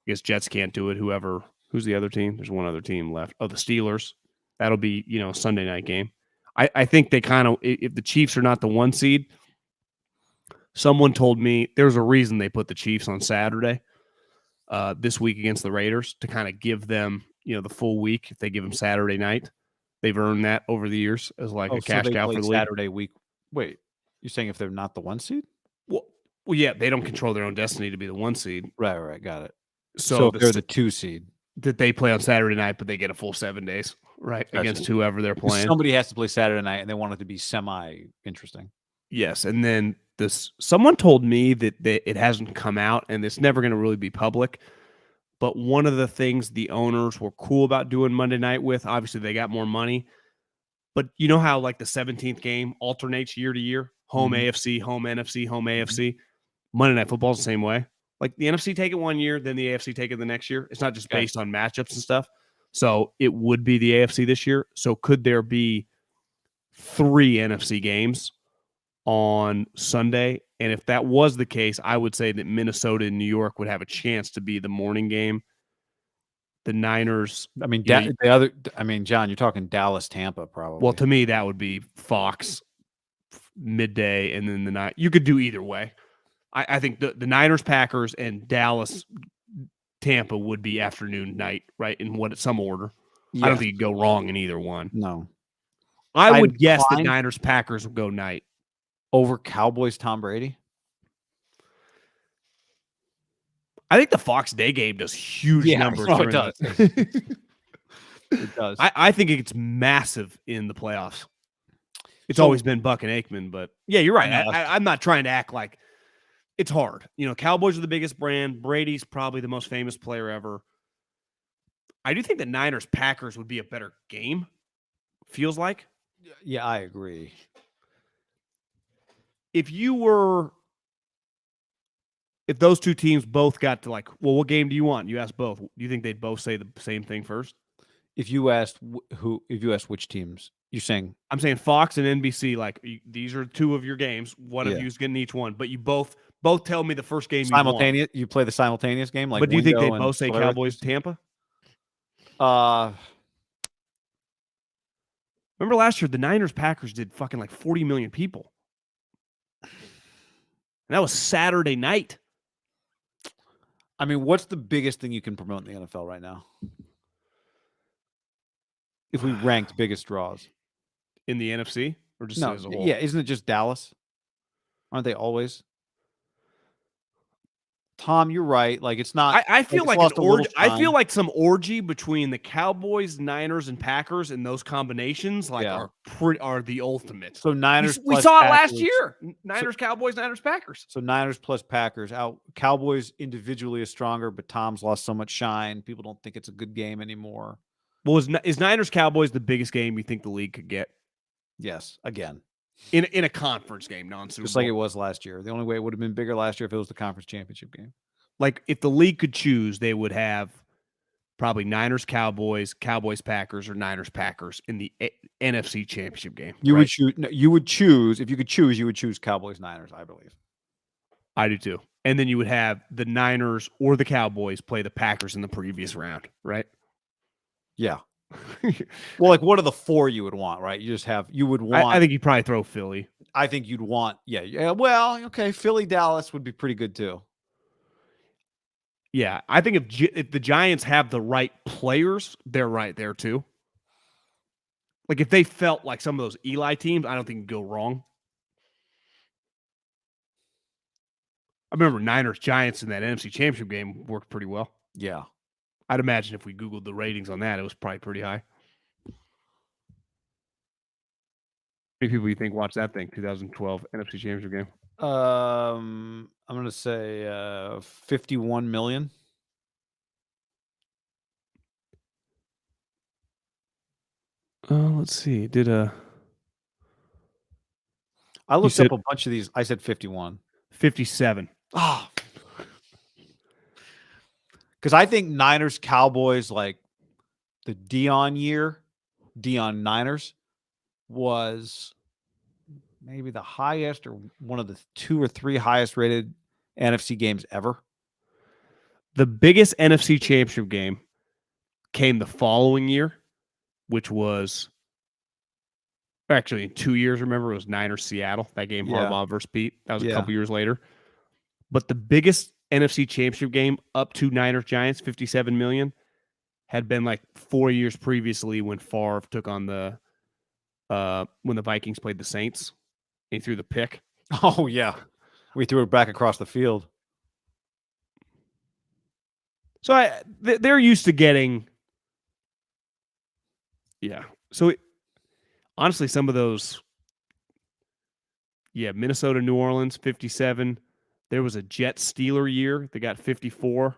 guess Jets can't do it. Who's the other team? There's one other team left. Oh, the Steelers. That'll be, Sunday night game. I think they kind of, if the Chiefs are not the 1 seed, someone told me there's a reason they put the Chiefs on Saturday this week against the Raiders to kind of give them, the full week. If they give them Saturday night, they've earned that over the years as a cash cow for the league. Saturday week. Wait, you're saying if they're not the 1 seed? Well, yeah, they don't control their own destiny to be the 1 seed. Right, got it. So if they're the 2 seed. That they play on Saturday night, but they get a full 7 days, right? Gotcha. Against whoever they're playing. Somebody has to play Saturday night, and they want it to be semi-interesting. Yes, and then someone told me that it hasn't come out, and it's never going to really be public, but one of the things the owners were cool about doing Monday night with, obviously they got more money, but you know how the 17th game alternates year to year? Home AFC, home NFC, home AFC. Monday Night Football is the same way. The NFC take it 1 year, then the AFC take it the next year. It's not just based on matchups and stuff. So it would be the AFC this year. So could there be 3 NFC games on Sunday? And if that was the case, I would say that Minnesota and New York would have a chance to be the morning game. The Niners. I mean, John, you're talking Dallas, Tampa, probably. Well, to me, that would be Fox midday, and then the night. You could do either way. I think the Niners, Packers, and Dallas, Tampa would be afternoon, night, right? In some order. Yeah. I don't think you'd go wrong in either one. No. I would guess that Niners, Packers would go night. Over Cowboys, Tom Brady? I think the Fox Day game does huge numbers. It does. It does. I think it's massive in the playoffs. It's always been Buck and Aikman, but yeah, you're right. I'm not trying to act like it's hard. Cowboys are the biggest brand. Brady's probably the most famous player ever. I do think the Niners Packers would be a better game. Feels like. Yeah, I agree. If those two teams both got to what game do you want? You ask both. Do you think they'd both say the same thing first? If you asked which teams, you're saying? I'm saying Fox and NBC. These are 2 of your games. One of you's getting each one, but you both tell me the first game simultaneous. You play the simultaneous game, but do you think they both say Cowboys Tampa? Remember last year the Niners Packers did fucking 40 million people, and that was Saturday night. I mean, what's the biggest thing you can promote in the NFL right now? If we ranked biggest draws in the NFC, or just as a whole? Yeah, isn't it just Dallas? Aren't they always? Tom, you're right. Like it's not. I feel like it's lost an a little orgy. I shine. feel like some orgy between the Cowboys, Niners, and Packers, and those combinations are the ultimate. So Niners. We plus saw it Packers. last year. Niners, Cowboys, Niners, Packers. So Niners plus Packers. Out. Cowboys individually is stronger, but Tom's lost so much shine. People don't think it's a good game anymore. Well, is Niners Cowboys the biggest game you think the league could get? Yes, again. In a conference game, non-Super Bowl. Just like it was last year. The only way it would have been bigger last year if it was the conference championship game. Like if the league could choose, they would have probably Niners Cowboys, Cowboys Packers, or Niners Packers in the NFC Championship game. You would choose. No, you would choose if you could choose. You would choose Cowboys Niners, I believe. I do too. And then you would have the Niners or the Cowboys play the Packers in the previous round, right? Yeah. Well, like what are the four you would want, right? You would want. I think you'd probably throw Philly. I think you'd want. Yeah. Well, okay. Philly, Dallas would be pretty good too. Yeah, I think if the Giants have the right players, they're right there too. Like if they felt like some of those Eli teams, I don't think it'd go wrong. I remember Niners Giants in that NFC Championship game worked pretty well. Yeah. I'd imagine if we Googled the ratings on that, it was probably pretty high. How many people you think watched that thing, 2012 NFC Championship game? I'm going to say 51 million. Let's see. I looked up a bunch of these. I said 51. 57. Oh. Because I think Niners Cowboys, like the Dion year, Dion Niners, was maybe the highest or one of the 2 or 3 highest rated NFC games ever. The biggest NFC Championship game came the following year, which was actually in 2 years. Remember, it was Niners Seattle. That game, Harbaugh versus Pete. That was a couple years later. But the biggest NFC Championship game up to Niners Giants, 57 million, had been like 4 years previously when Favre took on when the Vikings played the Saints. He threw the pick. Oh yeah, we threw it back across the field. So they're used to getting. Yeah. So honestly, some of those. Yeah, Minnesota, New Orleans, 57. There was a Jets-Steeler year. They got 54.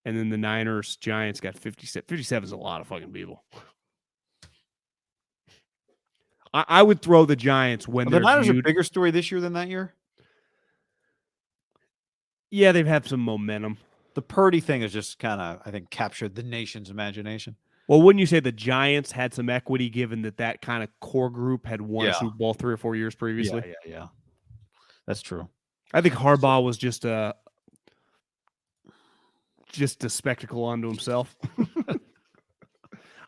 And then the Niners, Giants got 57. 57 is a lot of fucking people. I would throw the Giants when the Niners a bigger story this year than that year? Yeah, they've had some momentum. The Purdy thing has just kind of, I think, captured the nation's imagination. Well, wouldn't you say the Giants had some equity given that kind of core group had won a Super Bowl 3 or 4 years previously? Yeah. That's true. I think Harbaugh was just a spectacle unto himself.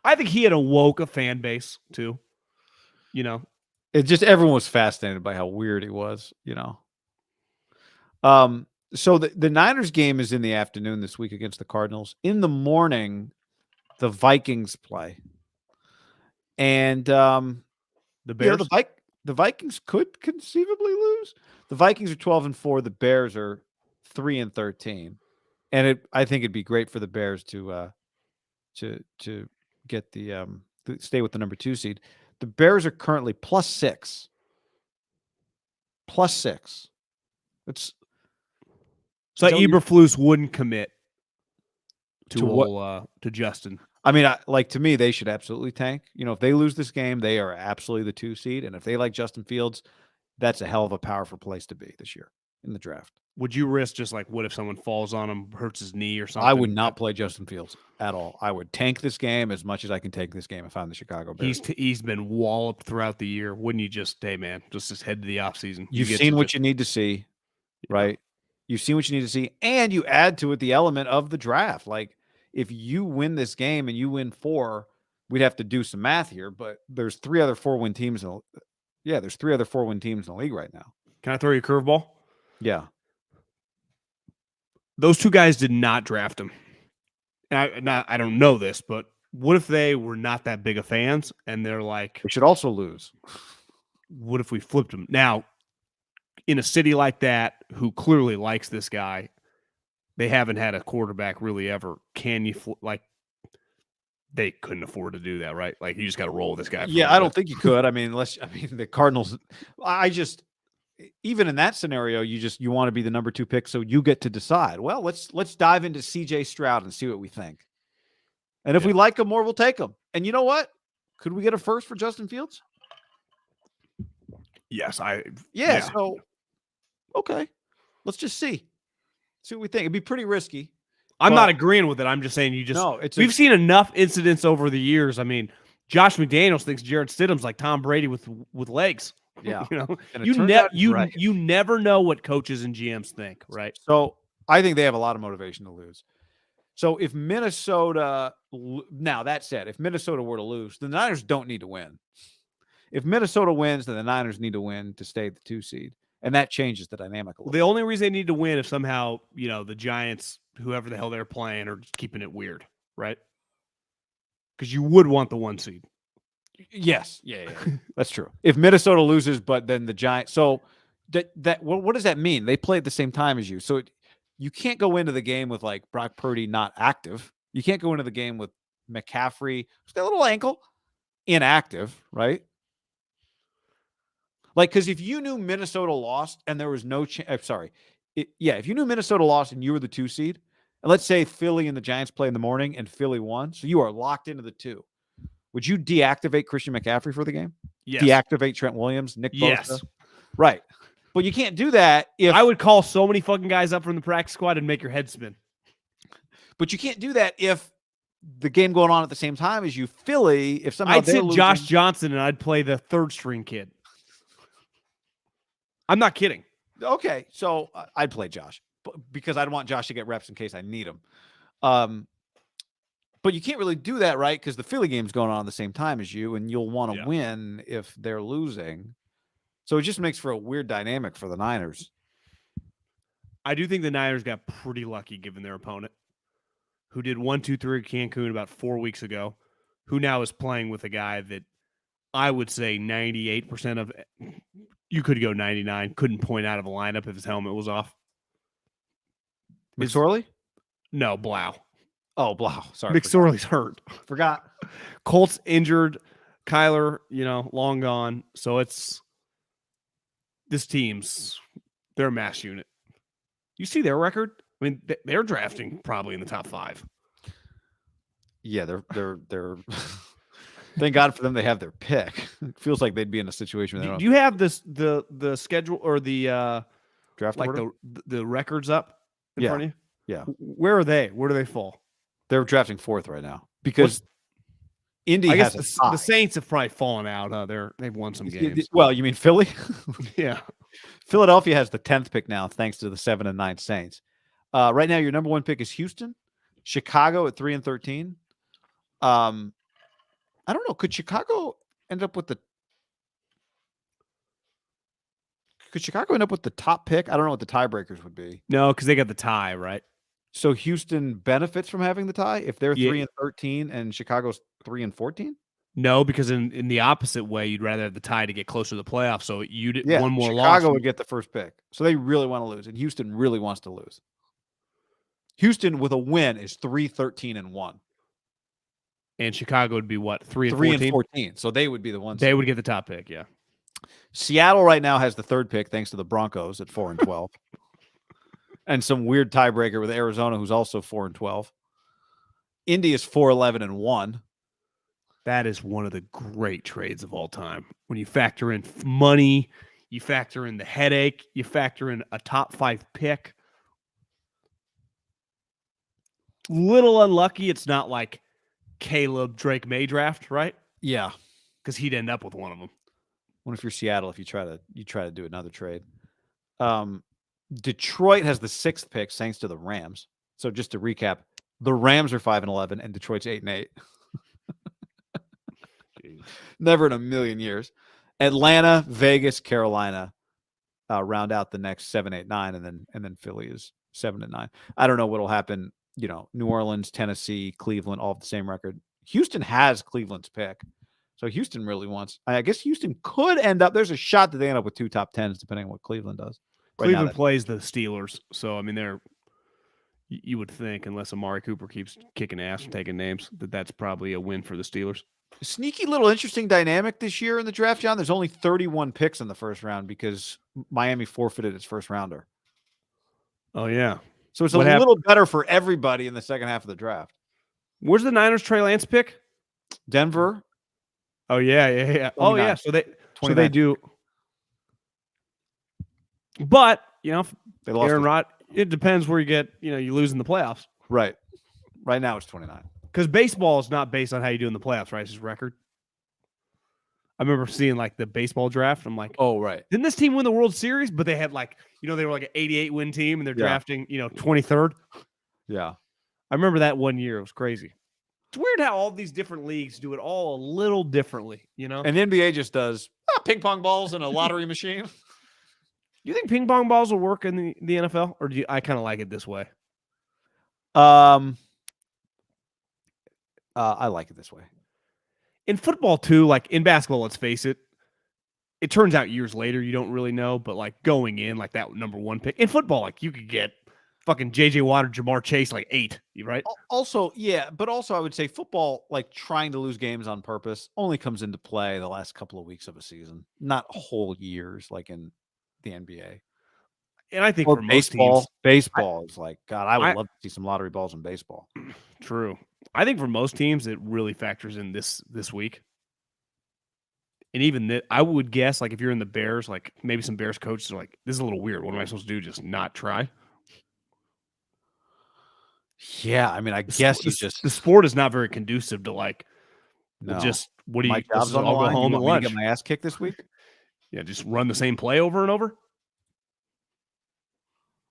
I think he had awoke a fan base too. You know, it just everyone was fascinated by how weird he was. You know, so the Niners game is in the afternoon this week against the Cardinals. In the morning, the Vikings play, and the Bears. The Vikings could conceivably lose. The Vikings are 12-4. The Bears are 3-13, and I think it'd be great for the Bears to get to stay with the number 2 seed. The Bears are currently +6. +6. It's so Eberflus wouldn't commit to Justin. I mean, to me, they should absolutely tank. You know, if they lose this game, they are absolutely the 2 seed. And if they like Justin Fields, that's a hell of a powerful place to be this year in the draft. Would you risk just like, what if someone falls on him, hurts his knee or something? I would not play Justin Fields at all. I would tank this game as much as I can take this game if I'm the Chicago Bears. He's been walloped throughout the year. Wouldn't you just, hey, man, just head to the offseason? You've seen what you need to see, right? You've seen what you need to see, and you add to it the element of the draft. Like, if you win this game and you win 4, we'd have to do some math here, but there's 3 other 4-win teams. There's 3 other 4-win teams in the league right now. Can I throw you a curveball? Yeah. Those 2 guys did not draft him. And I don't know this, but what if they were not that big of fans and they're like, they should also lose. What if we flipped him? Now, in a city like that, who clearly likes this guy, They haven't had a quarterback really ever. Can you they couldn't afford to do that, right? Like you just got to roll with this guy. Yeah, I don't think you could. I mean, the Cardinals. Even in that scenario, you want to be the number 2 pick, so you get to decide. Well, let's dive into C.J. Stroud and see what we think. And if we like him more, we'll take him. And you know what? Could we get a first for Justin Fields? Yes, So, okay, let's just see what we think. It'd be pretty risky. I'm not agreeing with it. I'm just saying we've seen enough incidents over the years. I mean, Josh McDaniels thinks Jarrett Stidham's like Tom Brady with legs. Yeah, you never know what coaches and GMs think, right? So I think they have a lot of motivation to lose. So if Minnesota, now that said, if Minnesota were to lose, the Niners don't need to win. If Minnesota wins, then the Niners need to win to stay the 2 seed. And that changes the dynamic a little. The only reason they need to win is somehow, the Giants, whoever the hell they're playing, are just keeping it weird, right? Because you would want the 1 seed. Yes. Yeah. That's true. If Minnesota loses, but then the Giants. So what does that mean? They play at the same time as you. So you can't go into the game with like Brock Purdy not active. You can't go into the game with McCaffrey, just a little ankle, inactive, right? Like, because if you knew Minnesota lost and there was no chance, if you knew Minnesota lost and you were the 2 seed, and let's say Philly and the Giants play in the morning and Philly won, so you are locked into the 2. Would you deactivate Christian McCaffrey for the game? Yes. Deactivate Trent Williams, Nick Bosa? Yes. Right. But you can't do that if I would call so many fucking guys up from the practice squad and make your head spin. But you can't do that if the game going on at the same time as you. Philly, if somehow I'd sit Josh Johnson and I'd play the 3rd string kid. I'm not kidding. Okay, so I'd play Josh because I'd want Josh to get reps in case I need him. But you can't really do that, right? Because the Philly game's going on at the same time as you, and you'll want to win if they're losing. So it just makes for a weird dynamic for the Niners. I do think the Niners got pretty lucky given their opponent, who did 1-2-3 Cancun about 4 weeks ago, who now is playing with a guy that I would say 98% of – you could go 99, couldn't point out of a lineup if his helmet was off. McSorley? No, Blau. Oh, Blau. Sorry. McSorley's hurt. Forgot. Colts injured. Kyler, long gone. So it's this team's they're a mass unit. You see their record? I mean, they're drafting probably in the top 5. Yeah, they're thank God for them. They have their pick. It feels like they'd be in a situation. Do you have the schedule or the draft like order? the records up in front of you? Yeah. Where are they? Where do they fall? They're drafting 4th right now because Indy has the Saints have probably fallen out. They've won some games. Well, you mean Philly? Yeah. Philadelphia has the 10th pick now, thanks to the 7 and 9 Saints. Right now, your number 1 pick is Houston. Chicago at 3 and 13. I don't know. Could Chicago end up with the top pick? I don't know what the tiebreakers would be. No, because they got the tie, right? So Houston benefits from having the tie if they're 3 and 13 and Chicago's 3 and 14? No, because in the opposite way, you'd rather have the tie to get closer to the playoffs. So one more loss. Chicago would get the first pick. So they really want to lose, and Houston really wants to lose. Houston with a win is 3-13 and 1. And Chicago would be what? 3 and 14. So they would be the ones. They would get the top pick, yeah. Seattle right now has the 3rd pick thanks to the Broncos at 4 and 12. And some weird tiebreaker with Arizona, who's also 4 and 12. Indy is 4-11 and 1. That is one of the great trades of all time. When you factor in money, you factor in the headache, you factor in a top 5 pick. Little unlucky. It's not like Caleb Drake May draft, right? Yeah, because he'd end up with one of them. What if you're Seattle? If you try to do another trade, Detroit has the 6th pick thanks to the Rams. So just to recap, the Rams are 5 and 11, and Detroit's 8 and 8. Never in a million years. Atlanta, Vegas, Carolina round out the next 7, 8, 9, and then Philly is 7 and 9. I don't know what'll happen. New Orleans, Tennessee, Cleveland, all have the same record. Houston has Cleveland's pick. So Houston really wants. I guess Houston could end up. There's a shot that they end up with 2 top 10s, depending on what Cleveland does. Cleveland plays the Steelers, so I mean You would think, unless Amari Cooper keeps kicking ass and taking names, that's probably a win for the Steelers. Sneaky little interesting dynamic this year in the draft, John. There's only 31 picks in the first round because Miami forfeited its first rounder. Oh, yeah. So it's a little better for everybody in the second half of the draft. Where's the Niners Trey Lance pick? Denver. Oh, yeah. 29. Oh, yeah. So they do. But, they lost Aaron Rodgers. It depends where you get, you lose in the playoffs. Right. Right now it's 29. Because baseball is not based on how you do in the playoffs, right? It's just record. I remember seeing the baseball draft. I'm like, oh, right. Didn't this team win the World Series? But they had they were an 88 win team and they're drafting, 23rd. Yeah. I remember that one year. It was crazy. It's weird how all these different leagues do it all a little differently, And the NBA just does ping pong balls and a lottery machine. You think ping pong balls will work in the NFL, or I kind of like it this way? I like it this way. In football too, in basketball, let's face it, it turns out years later you don't really know, but going in that number one pick in football, you could get fucking JJ Watt or Jamar Chase 8, right? Also, yeah, but also I would say football, trying to lose games on purpose, only comes into play the last couple of weeks of a season, not whole years in the NBA. And I think for most teams, baseball is God, I would love to see some lottery balls in baseball. True. I think for most teams, it really factors in this week. And even I would guess, if you're in the Bears, maybe some Bears coaches are this is a little weird. What am I supposed to do? Just not try? Yeah, I mean, I guess the sport is not very conducive to no. Just what do you? My job's on the line. Go home at lunch. Get my ass kicked this week. Yeah, just run the same play over and over.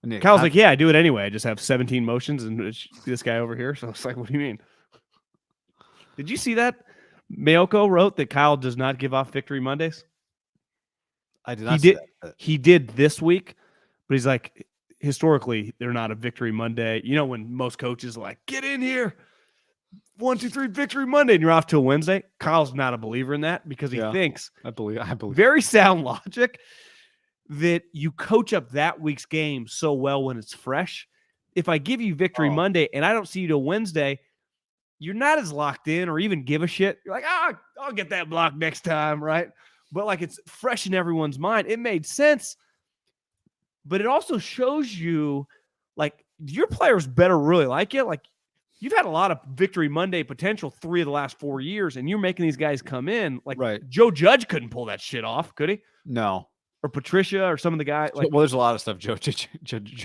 And Kyle's yeah, I do it anyway. I just have 17 motions, and it's this guy over here. So it's what do you mean? Did you see that? Mayoko wrote that Kyle does not give off Victory Mondays. I did not see that. He did this week, but he's historically, they're not a Victory Monday. When most coaches are get in here, 1, 2, 3, Victory Monday, and you're off till Wednesday. Kyle's not a believer in that because he thinks I believe very sound logic that you coach up that week's game so well when it's fresh. If I give you Victory Monday and I don't see you till Wednesday, you're not as locked in or even give a shit. You're I'll get that block next time, right? But it's fresh in everyone's mind. It made sense. But it also shows you, your players better really like it. You've had a lot of Victory Monday potential 3 of the last 4 years, and you're making these guys come in. Right. Joe Judge couldn't pull that shit off, could he? No. Or Patricia or some of the guys. Well, there's a lot of stuff Joe Judge.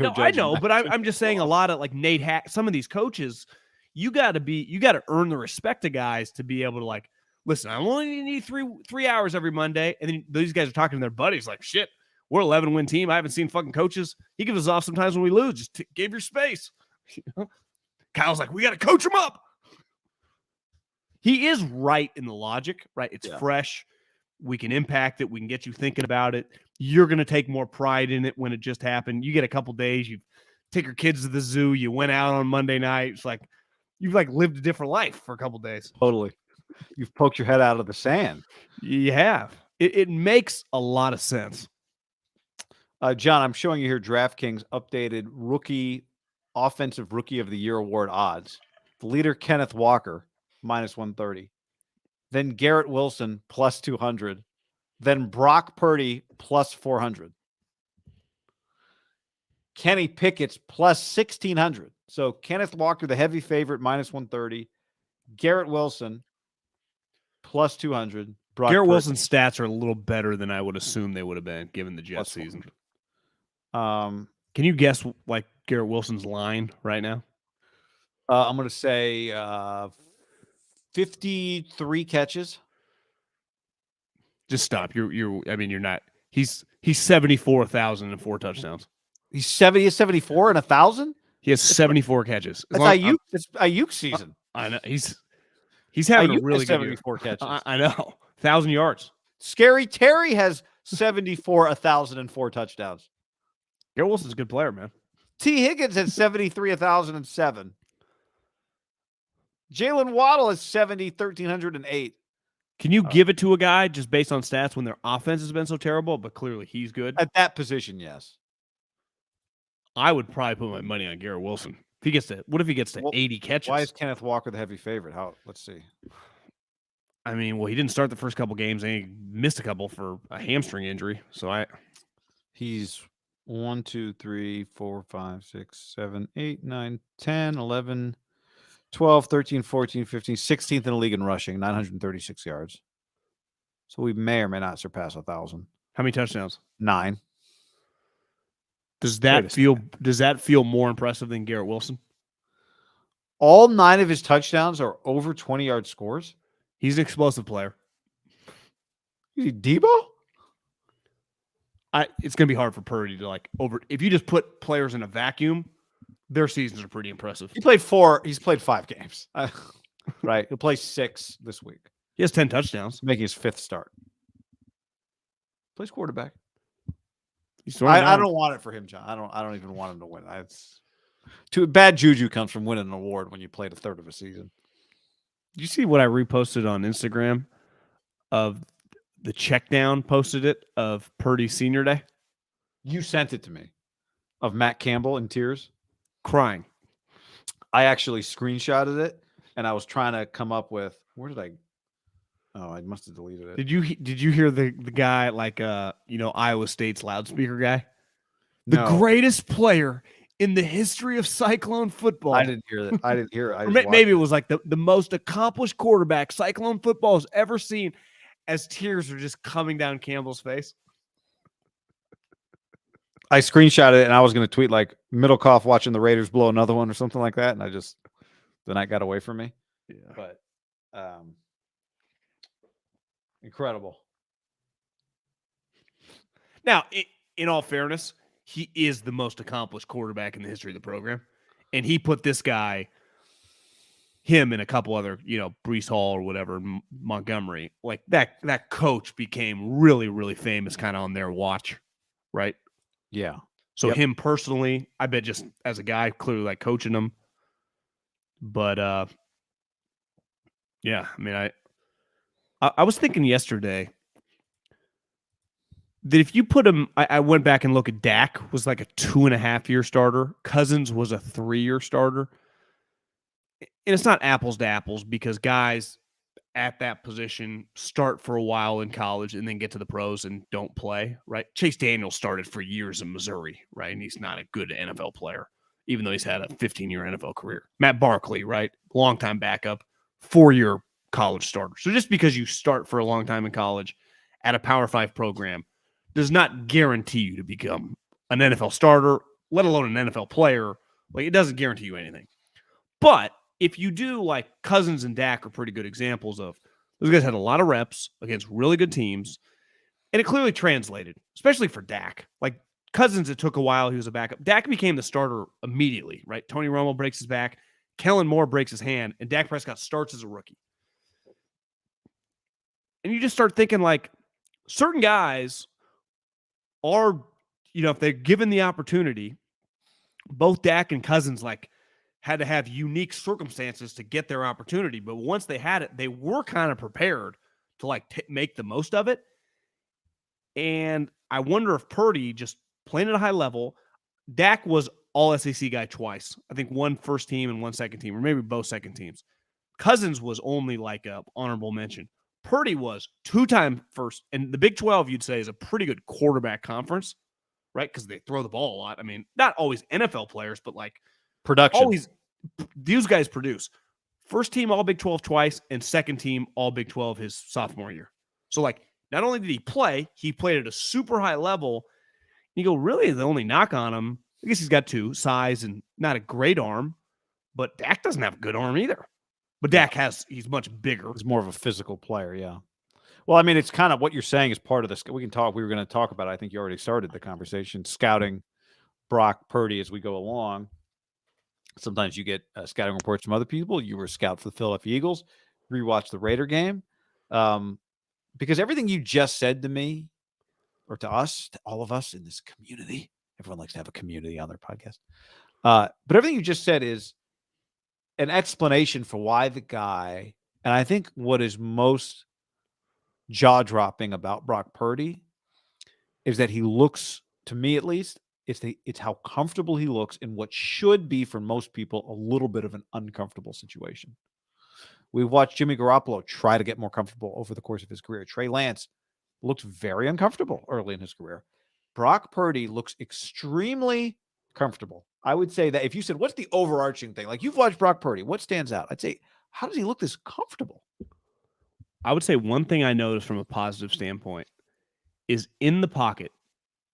No, I know, but I'm just saying a lot of Nate Hack, some of these coaches, you got to earn the respect of guys to be able to listen, I only need 3 hours every Monday. And then these guys are talking to their buddies shit, we're 11-win team. I haven't seen fucking coaches. He gives us off sometimes when we lose. Just give your space. Kyle's we got to coach him up. He is right in the logic, right? It's fresh. We can impact it. We can get you thinking about it. You're going to take more pride in it when it just happened. You get a couple days. You take your kids to the zoo. You went out on Monday night. It's you've lived a different life for a couple days. Totally. You've poked your head out of the sand. You have. It makes a lot of sense. John, I'm showing you here DraftKings updated offensive rookie of the year award odds. The leader, Kenneth Walker, -130. Then Garrett Wilson, +200. Then Brock Purdy, +400. Kenny Pickett's +1,600. So Kenneth Walker, the heavy favorite, -130. Garrett Wilson, +200. Garrett Wilson's stats are a little better than I would assume they would have been given the Jets season. Can you guess Garrett Wilson's line right now? I'm going to say 53 catches. Just stop. You're not. He's 74,000 and 4 touchdowns. He's 74 and 1,000. He has 74 catches. That's Ayuk. It's Ayuk's season. I know. He's having a really good 74 year. catches. I know. 1,000 yards. Scary Terry has 74, 1,004 touchdowns. Garrett Wilson's a good player, man. T. Higgins has 73, 1,007. Jalen Waddle is 70, 1,308. Can you give it to a guy just based on stats when their offense has been so terrible, but clearly he's good? At that position, yes. I would probably put my money on Garrett Wilson. What if he gets to 80 catches? Why is Kenneth Walker the heavy favorite? Let's see. I mean, well, he didn't start the first couple games, and he missed a couple for a hamstring injury. So he's 1, 2, 3, 4, 5, 6, 7, 8, 9, 10, 11, 12, 13, 14, 15, 16th in the league in rushing, 936 yards. So we may or may not surpass 1,000. How many touchdowns? 9. Does that feel more impressive than Garrett Wilson? All 9 of his touchdowns are over 20-yard scores. He's an explosive player. Is he Debo? It's going to be hard for Purdy to if you just put players in a vacuum, their seasons are pretty impressive. He played 4. He's played 5 games. Right. He'll play 6 this week. He has 10 touchdowns. Making his 5th start. Plays quarterback. I don't want it for him, John. I don't even want him to win. It's too bad juju comes from winning an award when you played a third of a season. Did you see what I reposted on Instagram of the check down, posted it, of Purdy's senior day? You sent it to me, of Matt Campbell in tears. Crying. I actually screenshotted it, and I was trying to come up with, where did I? Oh, I must have deleted it. Did you hear the guy, Iowa State's loudspeaker guy? No. The greatest player in the history of Cyclone football. I didn't hear that. I didn't hear it. Maybe it was like the most accomplished quarterback Cyclone football has ever seen, as tears are just coming down Campbell's face. I screenshotted it, and I was going to tweet MIDDLEKAUFF watching the Raiders blow another one or something like that, and the night got away from me. Yeah. But incredible. Now, in all fairness, he is the most accomplished quarterback in the history of the program. And he put this guy, him and a couple other, Breece Hall or whatever, Montgomery, that coach became really, really famous kind of on their watch, right? Yeah. So him personally, I bet just as a guy, clearly coaching him. But, yeah, I mean, I was thinking yesterday that if you put him, I went back and looked at Dak was like a 2.5-year starter. Cousins was a 3-year starter. And it's not apples to apples because guys at that position start for a while in college and then get to the pros and don't play, right? Chase Daniel started for years in Missouri, right? And he's not a good NFL player, even though he's had a 15-year NFL career. Matt Barkley, right? Longtime backup, 4-year college starter. So just because you start for a long time in college at a Power 5 program does not guarantee you to become an NFL starter, let alone an NFL player. It doesn't guarantee you anything. But if you do, Cousins and Dak are pretty good examples of, those guys had a lot of reps against really good teams, and it clearly translated, especially for Dak. Cousins, it took a while. He was a backup. Dak became the starter immediately, right? Tony Romo breaks his back, Kellen Moore breaks his hand, and Dak Prescott starts as a rookie. And you just start thinking, certain guys are, if they're given the opportunity, both Dak and Cousins, had to have unique circumstances to get their opportunity. But once they had it, they were kind of prepared to make the most of it. And I wonder if Purdy just playing at a high level, Dak was all SEC guy twice. I think one first team and one second team, or maybe both second teams. Cousins was only a honorable mention. Purdy was 2-time first, and the Big 12, you'd say, is a pretty good quarterback conference, right? Because they throw the ball a lot. I mean, not always NFL players, but production. Always, these guys produce. First team All Big 12 twice, and second team All Big 12 his sophomore year. So, not only did he played at a super high level. You go, really, the only knock on him, I guess he's got size and not a great arm, but Dak doesn't have a good arm either. But Dak he's much bigger. He's more of a physical player, yeah. Well, I mean, it's kind of what you're saying is part of this. We were going to talk about it. I think you already started the conversation, scouting Brock Purdy as we go along. Sometimes you get scouting reports from other people. You were a scout for the Philadelphia Eagles. Rewatch the Raider game. Because everything you just said to me, or to us, to all of us in this community, everyone likes to have a community on their podcast. But everything you just said is an explanation for why the guy, and I think what is most jaw-dropping about Brock Purdy is that he looks, to me at least, It's how comfortable he looks in what should be for most people a little bit of an uncomfortable situation. We've watched Jimmy Garoppolo try to get more comfortable over the course of his career. Trey Lance looked very uncomfortable early in his career. Brock Purdy looks extremely comfortable. I would say that if you said, what's the overarching thing? Like, you've watched Brock Purdy, what stands out? I'd say, how does he look this comfortable? I would say one thing I noticed from a positive standpoint is in the pocket,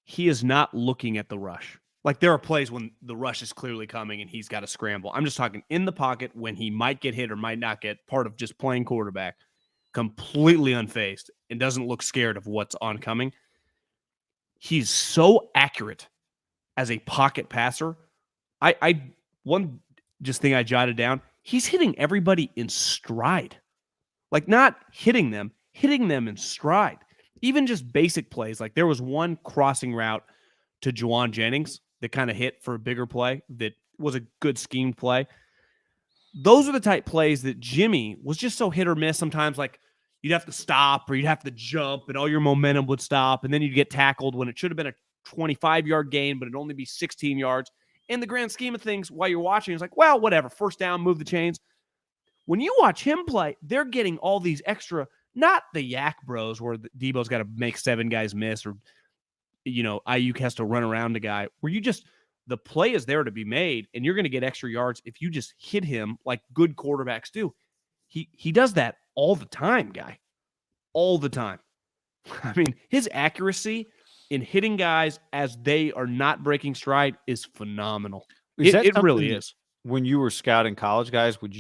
he is not looking at the rush. Like, there are plays when the rush is clearly coming and he's got to scramble. I'm just talking in the pocket when he might get hit or might not get, part of just playing quarterback, completely unfazed and doesn't look scared of what's oncoming. He's so accurate as a pocket passer. One just thing I jotted down, he's hitting everybody in stride. Like, not hitting them in stride. Even just basic plays. Like, there was one crossing route to Juwan Jennings that kind of hit for a bigger play that was a good schemed play. Those are the type plays that Jimmy was just so hit or miss sometimes. Like, you'd have to stop or you'd have to jump and all your momentum would stop, and then you'd get tackled when it should have been a 25-yard gain, but it'd only be 16 yards. In the grand scheme of things, while you're watching, it's like, well, whatever. First down, move the chains. When you watch him play, they're getting all these extra, not the yak bros where Debo's got to make 7 guys miss or, Ayuk has to run around a guy, where the play is there to be made and you're going to get extra yards if you just hit him like good quarterbacks do. He does that all the time, guy. All the time. I mean, his accuracy in hitting guys as they are not breaking stride is phenomenal. It really is. When you were scouting college guys, was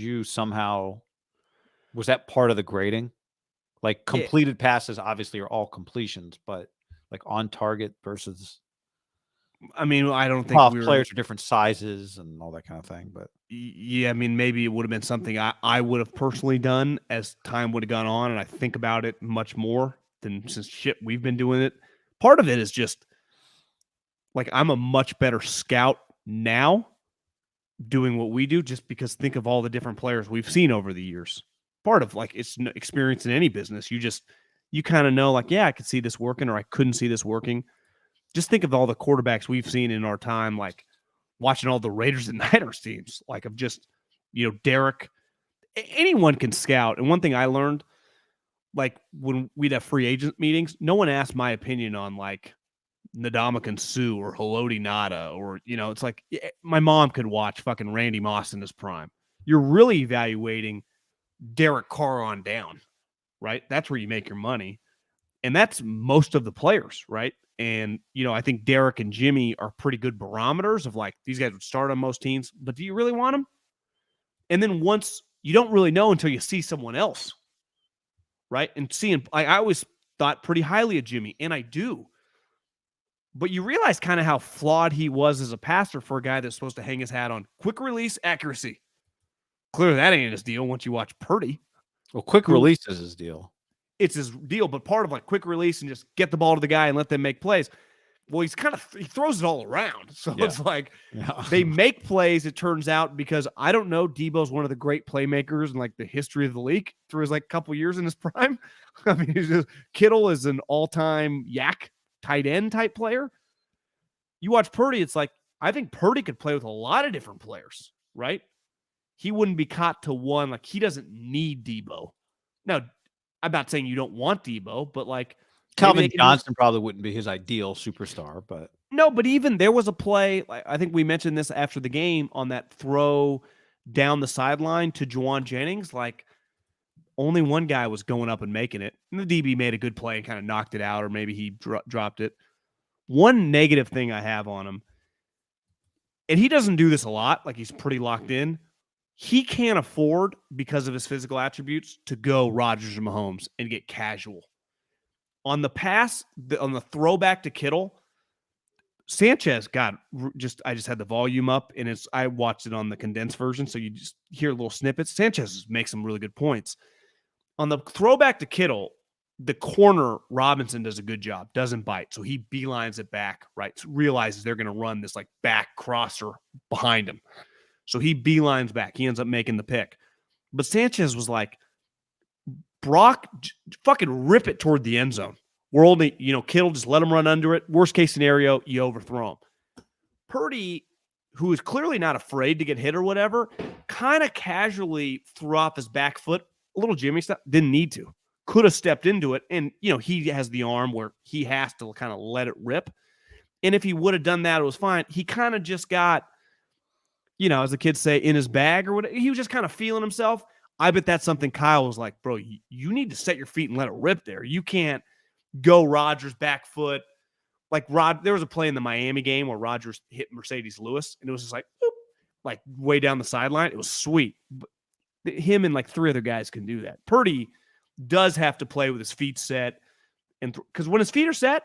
that part of the grading? Like, completed passes obviously are all completions, but like on target versus, I mean, I don't think players are different sizes and all that kind of thing. But yeah, I mean, maybe it would have been something I would have personally done as time would have gone on, and I think about it much more than since we've been doing it. Part of it is just like, I'm a much better scout now doing what we do, just because think of all the different players we've seen over the years. Part of like, it's experience in any business. You kind of know, like, yeah, I could see this working or I couldn't see this working. Just think of all the quarterbacks we've seen in our time, like watching all the Raiders and Niners teams, like of just, Derek. Anyone can scout. And one thing I learned, like when we'd have free agent meetings, no one asked my opinion on like Ndamukong Suh or Haloti Ngata or, it's like my mom could watch fucking Randy Moss in his prime. You're really evaluating Derek Carr on down, right? That's where you make your money. And that's most of the players, right? And, I think Derek and Jimmy are pretty good barometers of like, these guys would start on most teams, but do you really want them? And then once you don't really know until you see someone else, right? And I always thought pretty highly of Jimmy, and I do. But you realize kind of how flawed he was as a passer for a guy that's supposed to hang his hat on quick release accuracy. Clearly that ain't his deal once you watch Purdy. Well, quick release is his deal. It's his deal, but part of like quick release and just get the ball to the guy and let them make plays. Well, he throws it all around. So it's like they make plays, it turns out, because I don't know, Debo's one of the great playmakers in like the history of the league through his like couple years in his prime. I mean, Kittle is an all-time yak tight end type player. You watch Purdy, it's like, I think Purdy could play with a lot of different players, right? He wouldn't be caught to one. Like, he doesn't need Debo. Now, I'm not saying you don't want Debo, but like Calvin Johnson probably wouldn't be his ideal superstar, but no, but even there was a play, I think we mentioned this after the game, on that throw down the sideline to Juwan Jennings. Like, only one guy was going up and making it. And the DB made a good play and kind of knocked it out, or maybe he dropped it. One negative thing I have on him, and he doesn't do this a lot, like he's pretty locked in. He can't afford, because of his physical attributes, to go Rodgers or Mahomes and get casual. On the pass, on the throwback to Kittle, Sanchez I just had the volume up, and I watched it on the condensed version, so you just hear little snippets. Sanchez makes some really good points. On the throwback to Kittle, the corner, Robinson, does a good job, doesn't bite, so he beelines it back, right? So realizes they're going to run this like back crosser behind him. So he beelines back. He ends up making the pick. But Sanchez was like, Brock, fucking rip it toward the end zone. We're only, Kittle, just let him run under it. Worst case scenario, you overthrow him. Purdy, who is clearly not afraid to get hit or whatever, kind of casually threw off his back foot, a little Jimmy stuff, didn't need to. Could have stepped into it. And, he has the arm where he has to kind of let it rip. And if he would have done that, it was fine. He kind of just got, as the kids say, in his bag or whatever. He was just kind of feeling himself. I bet that's something Kyle was like, bro, you need to set your feet and let it rip there. You can't go Rodgers back foot. Like there was a play in the Miami game where Rodgers hit Mercedes Lewis, and it was just like, boop, like way down the sideline. It was sweet. But him and like 3 other guys can do that. Purdy does have to play with his feet set, and because when his feet are set,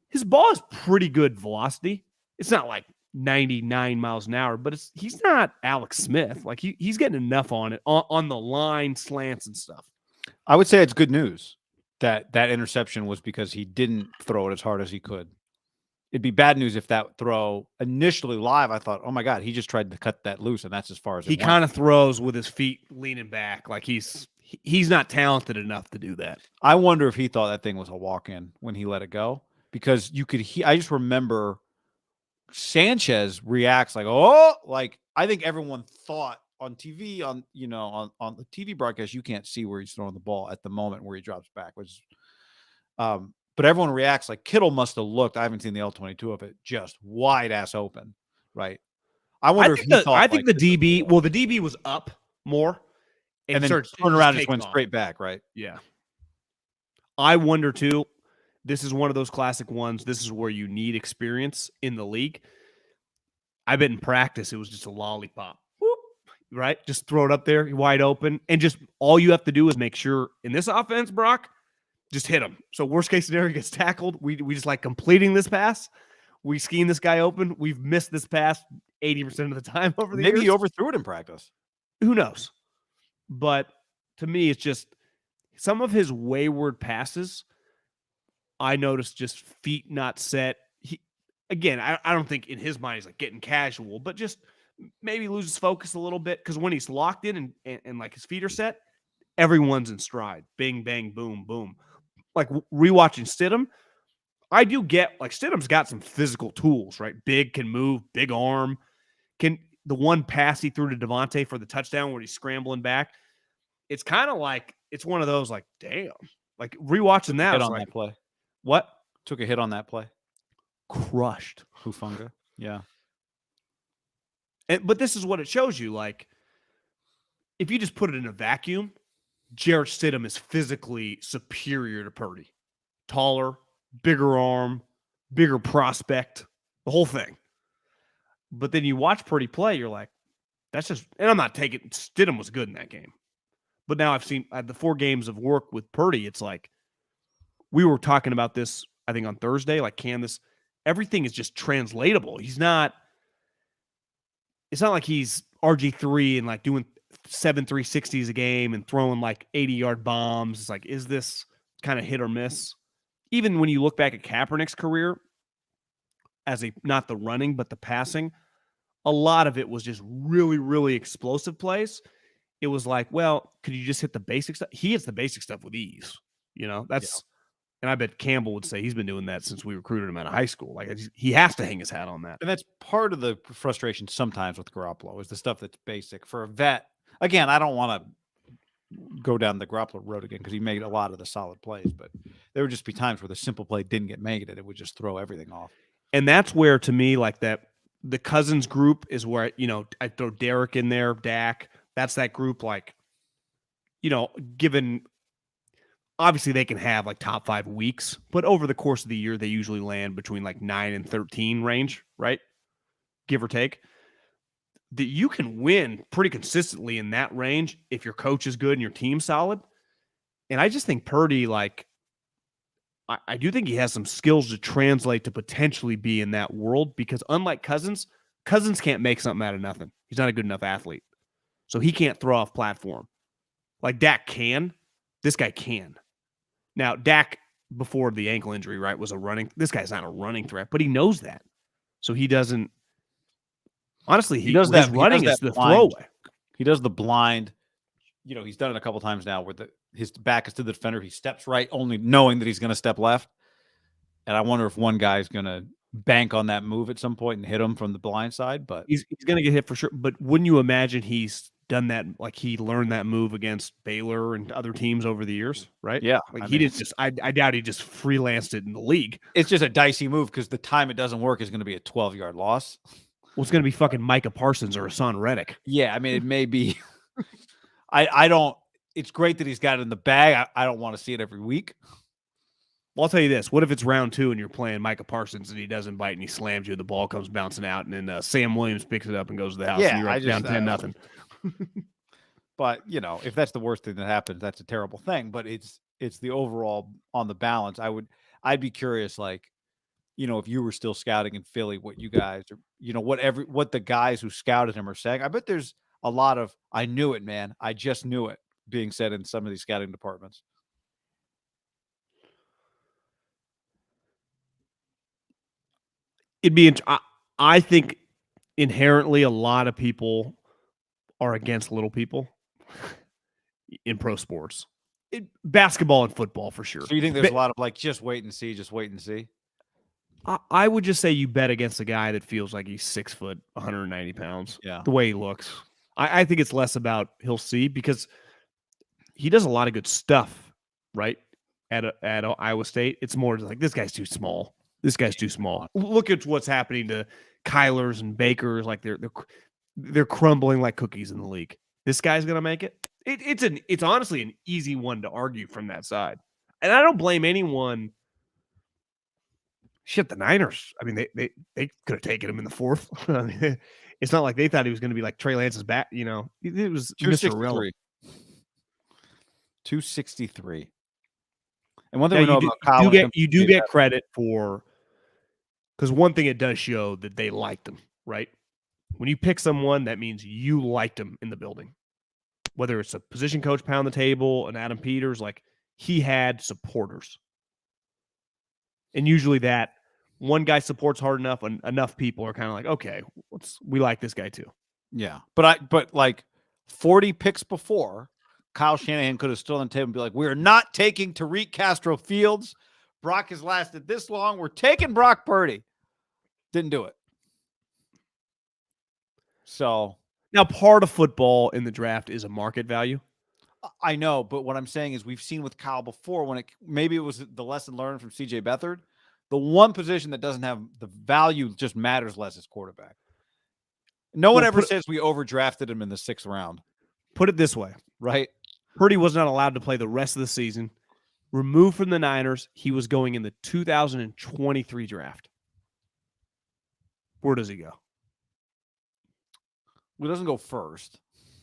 his ball is pretty good velocity. It's not like 99 miles an hour, but he's not Alex Smith. Like he's getting enough on it on the line, slants and stuff. I would say it's good news that interception was because he didn't throw it as hard as he could. It'd be bad news if that throw initially live, I thought, oh my God, he just tried to cut that loose, and that's as far as he kind of throws with his feet leaning back. Like he's not talented enough to do that. I wonder if he thought that thing was a walk-in when he let it go, because you could I just remember Sanchez reacts like, oh, like I think everyone thought on TV, on the TV broadcast, you can't see where he's throwing the ball at the moment where he drops back, which but everyone reacts like Kittle must have looked. I haven't seen the L22 of it, just wide ass open, right? I wonder if he thought. I think the DB. Well, the DB was up more, and then turned around and just went straight back, right? Yeah. I wonder too. This is one of those classic ones. This is where you need experience in the league. I bet in practice it was just a lollipop. Whoop, right? Just throw it up there, wide open. And just all you have to do is make sure in this offense, Brock, just hit him. So worst case scenario, gets tackled. We just like completing this pass. We scheme this guy open. We've missed this pass 80% of the time over the years. Maybe he overthrew it in practice. Who knows? But to me, it's just some of his wayward passes, I noticed just feet not set. I don't think in his mind he's like getting casual, but just maybe loses focus a little bit, because when he's locked in and like his feet are set, everyone's in stride. Bing, bang, boom, boom. Like rewatching Stidham, I do get like Stidham's got some physical tools, right? Big, can move, big arm. The one pass he threw to Devontae for the touchdown where he's scrambling back, it's kind of like it's one of those like, damn. Like rewatching that, on that play. What? Took a hit on that play. Crushed. Hufanga. Yeah. But this is what it shows you. Like, if you just put it in a vacuum, Jarrett Stidham is physically superior to Purdy. Taller, bigger arm, bigger prospect, the whole thing. But then you watch Purdy play, you're like, that's just, and I'm not taking, Stidham was good in that game. But now I've seen the 4 games of work with Purdy, it's like, we were talking about this, I think, on Thursday, like, everything is just translatable. It's not like he's RG3 and like doing 7 360s a game and throwing like 80-yard bombs. It's like, is this kind of hit or miss? Even when you look back at Kaepernick's career as not the running, but the passing, a lot of it was just really, really explosive plays. It was like, well, could you just hit the basic stuff? He hits the basic stuff with ease. That's, and I bet Campbell would say he's been doing that since we recruited him out of high school. Like, he has to hang his hat on that. And that's part of the frustration sometimes with Garoppolo, is the stuff that's basic. For a vet, again, I don't want to go down the Garoppolo road again because he made a lot of the solid plays, but there would just be times where the simple play didn't get made and it would just throw everything off. And that's where, to me, like that, the Cousins group is where, I throw Derek in there, Dak. That's that group, like, given, obviously they can have like top 5 weeks, but over the course of the year, they usually land between like 9 and 13 range, right? Give or take. That you can win pretty consistently in that range if your coach is good and your team's solid. And I just think Purdy, like, I do think he has some skills to translate to potentially be in that world, because unlike Cousins can't make something out of nothing. He's not a good enough athlete. So he can't throw off platform. Like Dak can. This guy can. Now, Dak, before the ankle injury, right, was this guy's not a running threat, but he knows that. So he doesn't. Honestly, he does that. Running is the throwaway. He does the blind. He's done it a couple times now where his back is to the defender. He steps right, only knowing that he's going to step left. And I wonder if one guy's going to bank on that move at some point and hit him from the blind side, but he's going to get hit for sure. But wouldn't you imagine he's done that? Like he learned that move against Baylor and other teams over the years, right? Yeah, like he didn't just. I doubt he just freelanced it in the league. It's just a dicey move because the time it doesn't work is going to be a 12-yard loss. Well, it's going to be fucking Micah Parsons or Hassan Reddick. Yeah, I mean it may be. I don't. It's great that he's got it in the bag. I don't want to see it every week. Well, I'll tell you this. What if it's round 2 and you're playing Micah Parsons and he doesn't bite and he slams you, the ball comes bouncing out, and then Sam Williams picks it up and goes to the house and you're down 10-0. But, if that's the worst thing that happens, that's a terrible thing. But it's the overall on the balance. I'd be curious, like, if you were still scouting in Philly, what you guys or, what the guys who scouted him are saying. I bet there's a lot of, I knew it, man. I just knew it being said in some of these scouting departments. I think inherently a lot of people are against little people in pro sports. Basketball and football for sure. So you think there's a lot of like, just wait and see. I would just say you bet against a guy that feels like he's 6 foot, 190 pounds. Yeah. The way he looks. I think it's less about he'll see because he does a lot of good stuff, right? At Iowa State. It's more like this guy's too small. Look at what's happening to Kylers and Bakers. Like they're crumbling like cookies in the league. This guy's gonna make it. It's honestly an easy one to argue from that side, and I don't blame anyone. Shit, the Niners. I mean, they could have taken him in the 4th. I mean, it's not like they thought he was going to be like Trey Lance's back. It was Mr. Relevant. 263. And one thing we know about Kyle, you do get credit for, because one thing it does show that they liked him, right? When you pick someone, that means you liked him in the building. Whether it's a position coach pound the table, an Adam Peters, like he had supporters. And usually that one guy supports hard enough, and enough people are kind of like, okay, we like this guy too. Yeah. But like 40 picks before, Kyle Shanahan could have stood on the table and be like, we're not taking Tariq Castro-Fields. Brock has lasted this long. We're taking Brock Purdy. Didn't do it. So now part of football in the draft is a market value. I know, but what I'm saying is we've seen with Kyle before when maybe it was the lesson learned from CJ Beathard. The one position that doesn't have the value just matters less is quarterback. No one ever says we overdrafted him in the 6th round. Put it this way, right? Purdy was not allowed to play the rest of the season. Removed from the Niners, he was going in the 2023 draft. Where does he go? Well, he doesn't go first.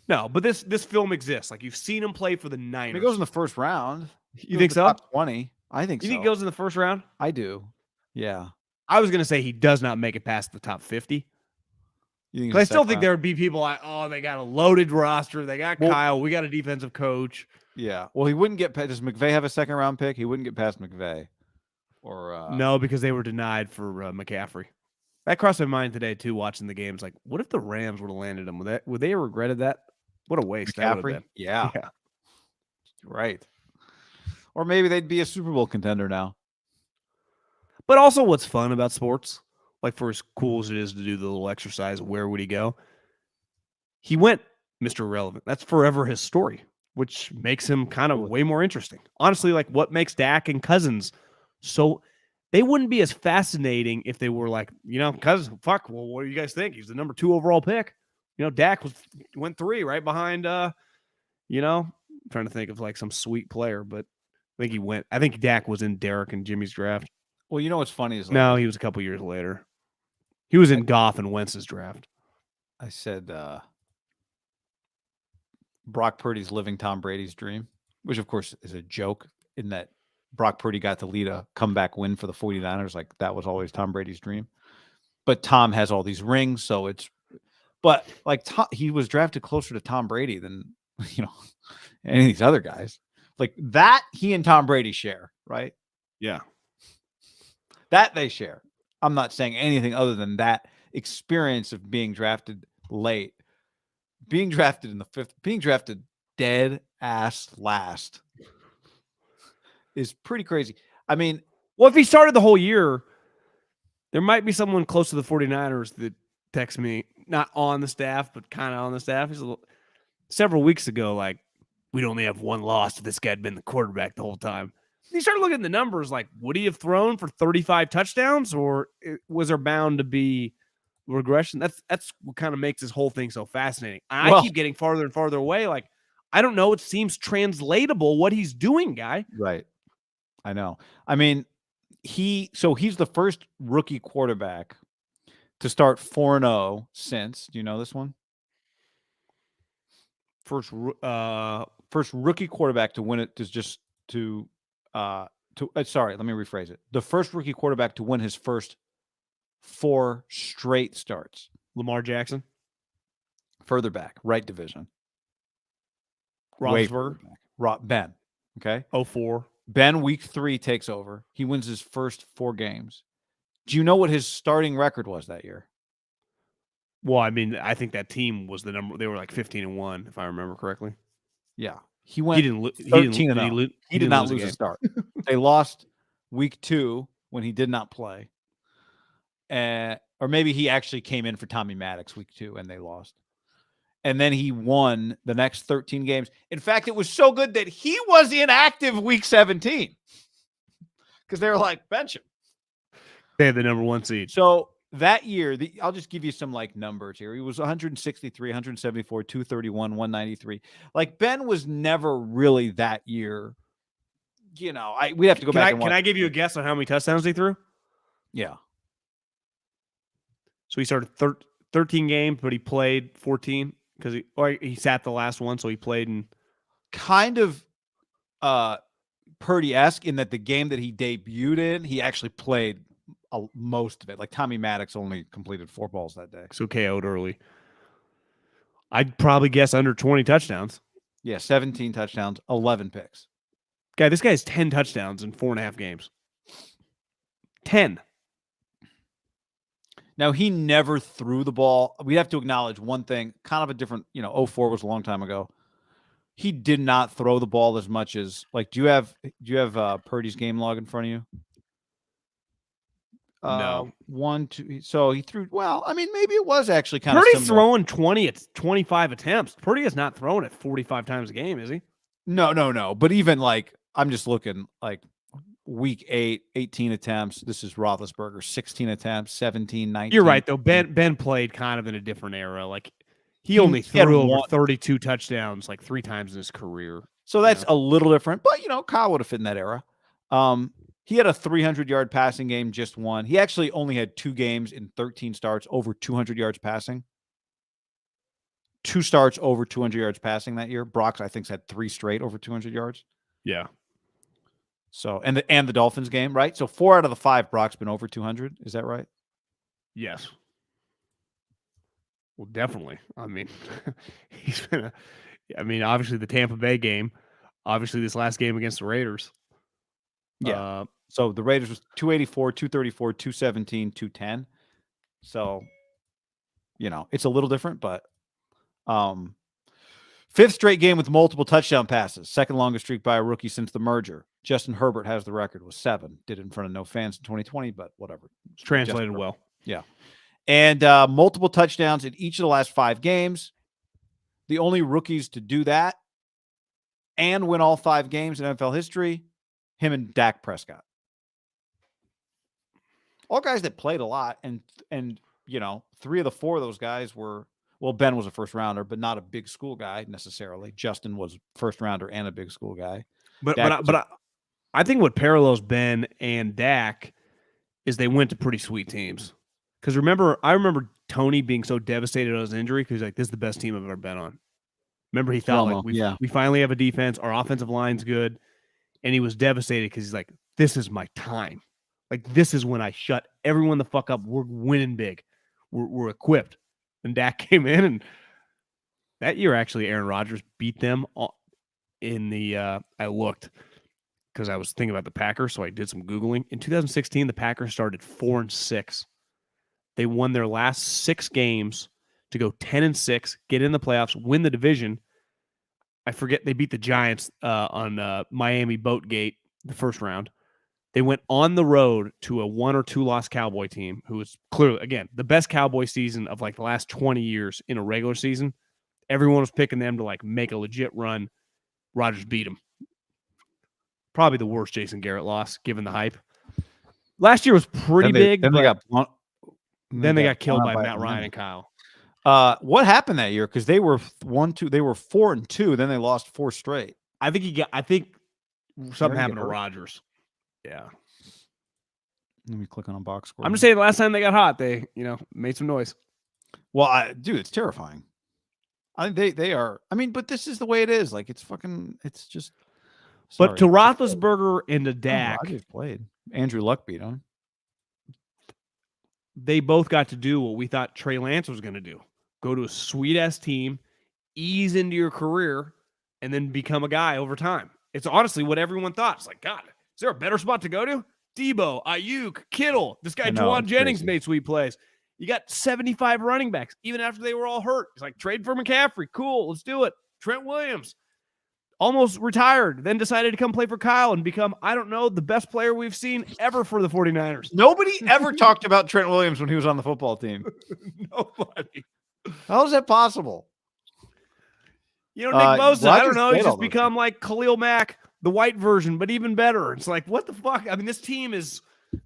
No, but this film exists. Like you've seen him play for the Niners. He goes in the 1st round. You think so? Top 20. I think so. You think he goes in the 1st round? I do. Yeah. I was going to say he does not make it past the top 50. Because I still think there would be people like, oh, they got a loaded roster. They got Kyle. We got a defensive coach. Yeah. Well, he wouldn't get past. Does McVay have a 2nd round pick? He wouldn't get past McVay. Or no, because they were denied for McCaffrey. That crossed my mind today, too, watching the games. Like, what if the Rams would have landed him? Would they have regretted that? What a waste that would have been. Yeah. Right. Or maybe they'd be a Super Bowl contender now. But also what's fun about sports, like for as cool as it is to do the little exercise, where would he go? He went Mr. Irrelevant. That's forever his story, which makes him kind of way more interesting. Honestly, like what makes Dak and Cousins so they wouldn't be as fascinating if they were like, Cousins, fuck, well, what do you guys think? He's the number 2 overall pick. Dak went 3 right behind, I'm trying to think of like some sweet player, but I think Dak was in Derek and Jimmy's draft. Well, what's funny is no, he was a couple years later. He was in Goff and Wentz's draft. I said Brock Purdy's living Tom Brady's dream, which of course is a joke in that Brock Purdy got to lead a comeback win for the 49ers. Like that was always Tom Brady's dream. But Tom has all these rings, so but like he was drafted closer to Tom Brady than any of these other guys. Like that he and Tom Brady share, right? Yeah. That they share. I'm not saying anything other than that experience of being drafted late, being drafted in the 5th, being drafted dead ass last is pretty crazy. I mean, well, if he started the whole year, There might be someone close to the 49ers that texts me, not on the staff, but kind of on the staff. Several weeks ago, like, we'd only have one loss if this guy had been the quarterback the whole time. You start looking at the numbers, like, would he have thrown for 35 touchdowns, or was there bound to be regression? That's what kind of makes this whole thing so fascinating. I keep getting farther and farther away. Like, I don't know. It seems translatable what he's doing, guy. Right. I know. I mean, he's the first rookie quarterback to start 4-0 since. Do you know this one? First rookie quarterback to win it sorry, let me rephrase it. The first rookie quarterback to win his first 4 straight starts. Lamar Jackson. Further back, right division. Roethlisberger. Ben. Okay. 04. Ben, week 3, takes over. He wins his first 4 games. Do you know what his starting record was that year? Well, I mean, I think that team was the number. They were like 15-1, if I remember correctly. Yeah. He went 13-0. He did not lose a start. They lost week 2 when he did not play. Or maybe he actually came in for Tommy Maddox week 2 and they lost. And then he won the next 13 games. In fact, it was so good that he was inactive week 17 because they were like, bench him. They had the number 1 seed. So that year, I'll just give you some like numbers here. He was 163, 174, 231, 193. Like, Ben was never really that year. You know, we have to go back. Can I give you a guess on how many touchdowns he threw? Yeah. So he started 13 games, but he played 14 because he sat the last one, so he played in kind of Purdy-esque in that the game that he debuted in, he actually played most of it. Like, Tommy Maddox only completed 4 balls that day. So KO'd early. I'd probably guess under 20 touchdowns. Yeah, 17 touchdowns, 11 picks. Guy, this guy has 10 touchdowns in 4.5 games. 10. Now, he never threw the ball. We have to acknowledge one thing, kind of a different, 04 was a long time ago. He did not throw the ball as much as, like, do you have Purdy's game log in front of you? No. 1, 2. So he threw, maybe it was actually kind of Purdy's throwing 25 attempts. Purdy is not throwing it 45 times a game, is he? No. But even, like, I'm just looking, like, week 8, 18 attempts. This is Roethlisberger, 16 attempts, 17, 19. You're right, though. Ben played kind of in a different era. Like, he only threw over 32 touchdowns like 3 times in his career. So that's a little different. But, Kyle would have fit in that era. He had a 300-yard passing game, just one. He actually only had 2 games in 13 starts over 200 yards passing. 2 starts over 200 yards passing that year. Brock's, I think, had 3 straight over 200 yards. Yeah. So, and the Dolphins game, right? So 4 out of the 5, Brock's been over 200. Is that right? Yes. Well, definitely. I mean, he's been obviously the Tampa Bay game, obviously this last game against the Raiders. Yeah. So the Raiders was 284, 234, 217, 210. So, it's a little different, but 5th straight game with multiple touchdown passes. Second longest streak by a rookie since the merger. Justin Herbert has the record with 7. Did it in front of no fans in 2020, but whatever. It's translated well. Yeah. And multiple touchdowns in each of the last 5 games. The only rookies to do that and win all 5 games in NFL history, him and Dak Prescott. All guys that played a lot, and 3 of the 4 of those guys were, Ben was a first rounder, but not a big school guy necessarily. Justin was first rounder and a big school guy. But I think what parallels Ben and Dak is they went to pretty sweet teams. Because I remember Tony being so devastated on his injury because he's like, this is the best team I've ever been on. Remember, he thought we finally have a defense. Our offensive line's good. And he was devastated because he's like, this is my time. Like, this is when I shut everyone the fuck up. We're winning big. We're equipped. And Dak came in, and that year, actually, Aaron Rodgers beat them in the I looked because I was thinking about the Packers, so I did some Googling. In 2016, the Packers started 4-6. They won their last 6 games to go 10-6, get in the playoffs, win the division. I forget, they beat the Giants on Miami Boatgate the first round. They went on the road to a 1 or 2 loss Cowboy team who was clearly, again, the best Cowboy season of like the last 20 years in a regular season. Everyone was picking them to like make a legit run. Rodgers beat them. Probably the worst Jason Garrett loss, given the hype. Last year was pretty big. Then they got blunt. Then they got killed by Matt Ryan and Kyle. What happened that year? Because they were 1-2. They were 4-2. Then they lost 4 straight. I think something happened to Rodgers. Yeah. Let me click on a box score. I'm just saying the last time they got hot, they, made some noise. Well, dude, it's terrifying. I think they are. I mean, but this is the way it is. Like, it's just. Sorry. But to Roethlisberger and to Dak. Rodgers played. Andrew Luck beat him. They both got to do what we thought Trey Lance was going to do. Go to a sweet-ass team, ease into your career, and then become a guy over time. It's honestly what everyone thought. It's like, God, is there a better spot to go to? Debo, Ayuk, Kittle. This guy, Juwan Jennings, made sweet plays. You got 75 running backs, even after they were all hurt. It's like, trade for McCaffrey. Cool, let's do it. Trent Williams, almost retired, then decided to come play for Kyle and become, I don't know, the best player we've seen ever for the 49ers. Nobody ever talked about Trent Williams when he was on the football team. Nobody. How is that possible? Nick Bosa, I don't know, he's just become like Khalil Mack, the white version, but even better. It's like, what the fuck? I mean, this team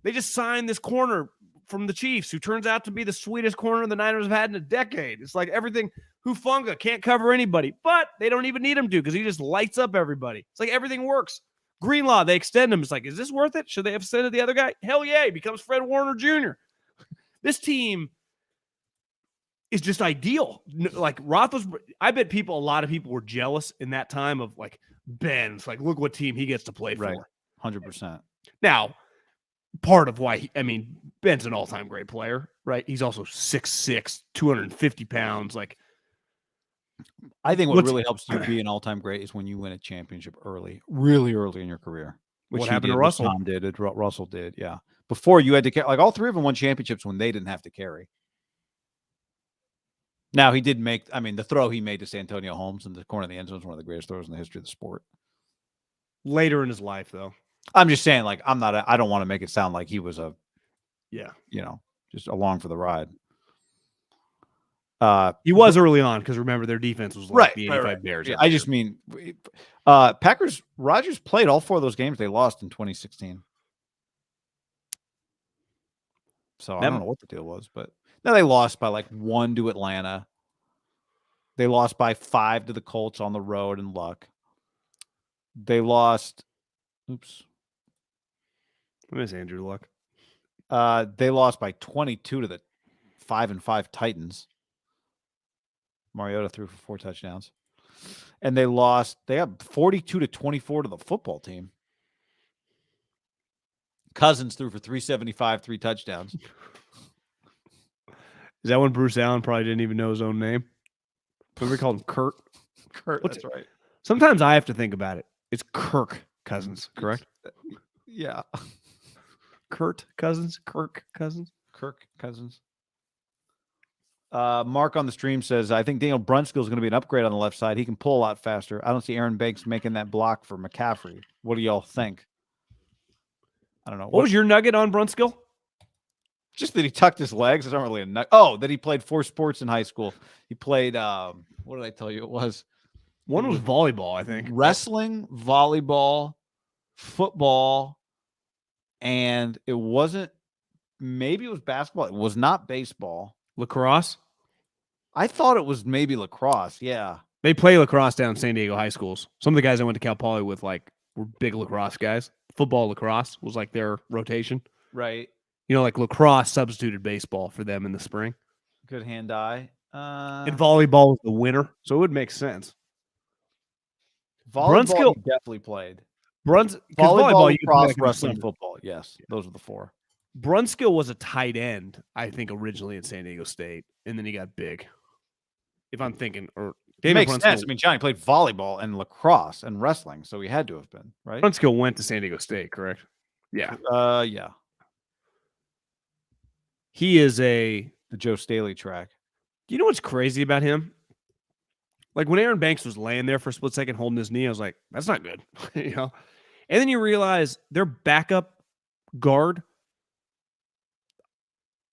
they just signed this corner from the Chiefs, who turns out to be the sweetest corner the Niners have had in a decade. It's like everything. Hufanga can't cover anybody, but they don't even need him to because he just lights up everybody. It's like everything works. Greenlaw, they extend him. It's like, is this worth it? Should they have extended the other guy? Hell yeah, he becomes Fred Warner Jr. This team is just ideal. Like Roethlisberger, I bet a lot of people were jealous in that time of like Ben's. Like, look what team he gets to play for. 100%. Now, part of why Ben's an all-time great player, right? He's also 6'6", 250 pounds. Like, I think what really helps you be an all-time great is when you win a championship really early in your career. Which what happened to Russell? Tom did. Russell did, yeah. Before you had to carry, like all three of them won championships when they didn't have to carry. Now he did make, the throw he made to Santonio Holmes in the corner of the end zone is one of the greatest throws in the history of the sport. Later in his life, though. I'm just saying, like, I don't want to make it sound like he was just along for the ride. He was early on because remember their defense was like the 85 Bears. Yeah, I just mean, Rodgers played all 4 of those games. They lost in 2016. So I don't know what the deal was, but no, they lost by like 1 to Atlanta. They lost by 5 to the Colts on the road in Luck. They lost. Oops. I miss Andrew Luck. They lost by 22 to the 5-5 Titans. Mariota threw for 4 touchdowns. And they got 42-24 to the football team. Cousins threw for 375, 3 touchdowns. Is that when Bruce Allen probably didn't even know his own name? What we called him Kurt? That's right. Sometimes I have to think about it. It's Kirk Cousins, correct? Yeah. Kirk Cousins. Kirk Cousins. Mark on the stream says, I think Daniel Brunskill is going to be an upgrade on the left side. He can pull a lot faster. I don't see Aaron Banks making that block for McCaffrey. What do y'all think? I don't know. What was your nugget on Brunskill? Just that he tucked his legs. It's not really a nugget. Oh, that he played 4 sports in high school. He played, what did I tell you it was? One was volleyball, I think. Wrestling, volleyball, football, and it wasn't, maybe it was basketball. It was not baseball. Lacrosse? I thought it was maybe lacrosse, yeah. They play lacrosse down in San Diego high schools. Some of the guys I went to Cal Poly with were big lacrosse guys. Football, lacrosse was like their rotation. Right. Like lacrosse substituted baseball for them in the spring. Good hand-eye. And volleyball was the winner, so it would make sense. Volleyball he definitely played. Volleyball, lacrosse, wrestling, football. Yes, those are the 4. Brunskill was a tight end, I think, originally at San Diego State, and then he got big. If I'm thinking, or it makes sense. Johnny played volleyball and lacrosse and wrestling, so he had to have been, right? Brunskill went to San Diego State, correct? Yeah. Yeah. He is the Joe Staley track. You know what's crazy about him? Like when Aaron Banks was laying there for a split second holding his knee, I was like, that's not good. And then you realize their backup guard,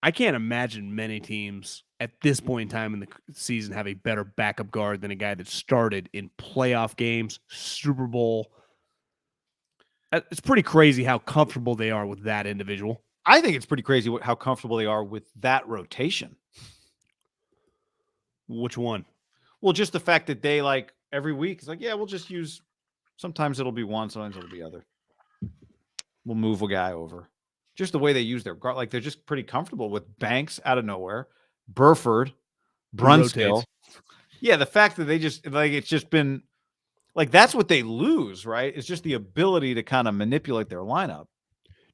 I can't imagine many teams at this point in time in the season have a better backup guard than a guy that started in playoff games, Super Bowl. It's pretty crazy how comfortable they are with that individual. I think it's pretty crazy how comfortable they are with that rotation. Which one? Well, just the fact that they like every week, it's like, yeah, we'll just use, sometimes it'll be one, sometimes it'll be other. We'll move a guy over. Just the way they use their guard, like they're just pretty comfortable with Banks out of nowhere, Burford, Brunskill. Yeah, the fact that they just, like, it's just been, like, that's what they lose, right? It's just the ability to kind of manipulate their lineup.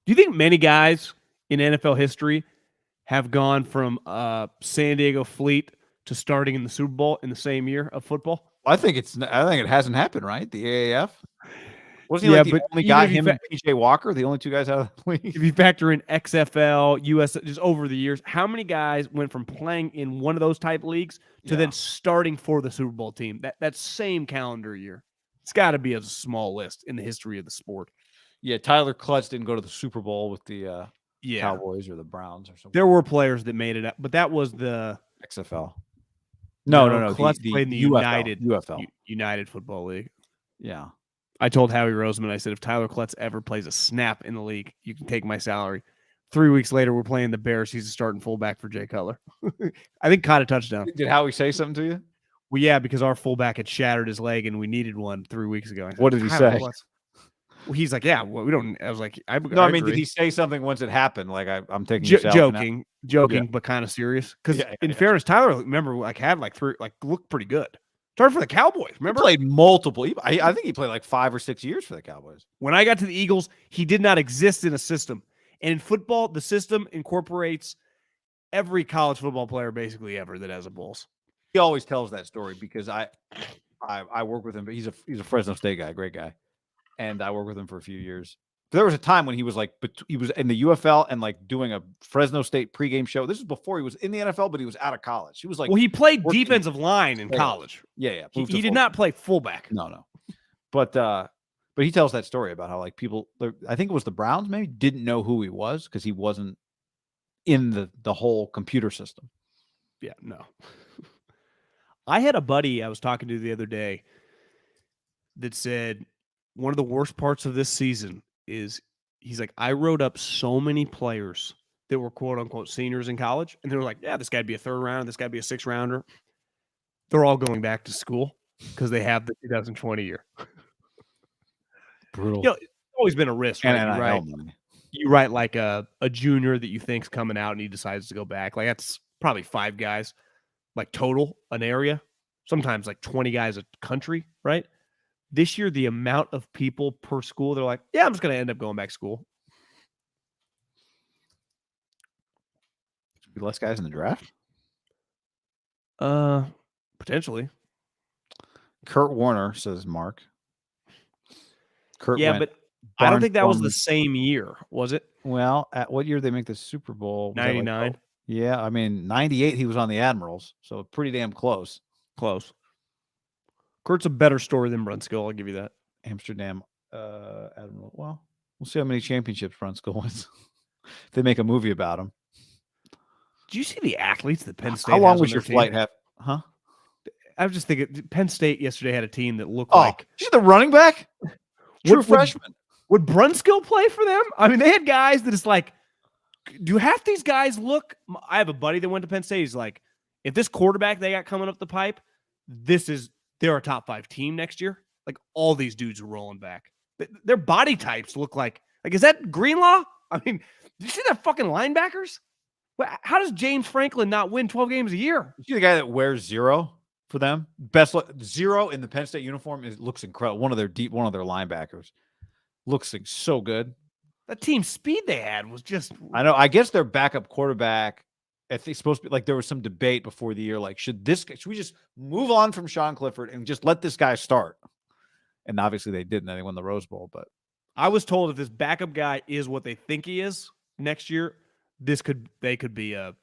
Do you think many guys in NFL history have gone from San Diego Fleet to starting in the Super Bowl in the same year of football? I think it hasn't happened, right? The AAF. Wasn't he like the only guy, him and PJ Walker, the only two guys out of the league? If you factor in XFL, US, just over the years, how many guys went from playing in one of those type leagues to then starting for the Super Bowl team that same calendar year? It's got to be a small list in the history of the sport. Yeah, Tyler Klutz didn't go to the Super Bowl with the Cowboys or the Browns or something. There were players that made it up, but that was the XFL. No. Klutz played in the UFL. United Football League. Yeah. I told Howie Roseman, I said, if Tyler Klutz ever plays a snap in the league, you can take my salary. 3 weeks later, we're playing the Bears. He's a starting fullback for Jay Cutler. I think caught a touchdown. Did Howie say something to you? Well, yeah, because our fullback had shattered his leg and we needed one 3 weeks ago. Said, what did he say? Well, he's like, yeah, well, we don't. I was like, I mean, did he say something once it happened? Like, I'm taking joking, but kind of serious. Because in fairness, Tyler, remember, like had like three, like looked pretty good. Started for the Cowboys. Remember, he played multiple. I think he played like 5 or 6 years for the Cowboys. When I got to the Eagles, he did not exist in a system. And in football, the system incorporates every college football player basically ever that has a Bulls. He always tells that story because I work with him, but he's a Fresno State guy, great guy, and I worked with him for a few years. There was a time when he was like, he was in the UFL and like doing a Fresno State pregame show. This is before he was in the NFL, but he was out of college. He was like, well, he played defensive line in college. Yeah. He did not play fullback. No. But he tells that story about how like people, I think it was the Browns maybe, didn't know who he was because he wasn't in the whole computer system. Yeah, no. I had a buddy I was talking to the other day that said one of the worst parts of this season is he's like, I wrote up so many players that were quote unquote seniors in college. And they were like, yeah, this guy'd be a 3rd rounder. This guy'd be a 6th rounder. They're all going back to school because they have the 2020 year. Brutal. You know, it's always been a risk, right? You write like a junior that you think's coming out and he decides to go back. Like that's probably 5 guys, like total an area, sometimes like 20 guys a country, right? This year, the amount of people per school, they're like, yeah, I'm just going to end up going back to school. Be less guys in the draft? Potentially. Kurt Warner, says Mark. But I don't think that was the same year, was it? Well, at what year did they make the Super Bowl? 99. Like, yeah, I mean, 98, he was on the Admirals, so pretty damn close. Close. Kurt's a better story than Brunskill. I'll give you that. Amsterdam Admiral. Well, we'll see how many championships Brunskill wins. If they make a movie about him. Did you see the athletes that Penn State? How long was your flight? Huh? I was just thinking, Penn State yesterday had a team that looked like. She's the running back? True freshman. Would Brunskill play for them? I mean, they had guys that is like, do half these guys look? I have a buddy that went to Penn State. He's like, if this quarterback they got coming up the pipe, they're a top 5 team next year. Like all these dudes are rolling back. Their body types look like is that Greenlaw? I mean, did you see that fucking linebackers? How does James Franklin not win 12 games a year? You see the guy that wears 0 for them? Best 0 in the Penn State uniform looks incredible. One of their linebackers looks like so good. That team speed they had was just. I know. I guess their backup quarterback. I think supposed to be like there was some debate before the year, like should we just move on from Sean Clifford and just let this guy start? And obviously they didn't. They won the Rose Bowl, but I was told if this backup guy is what they think he is next year, they could be a,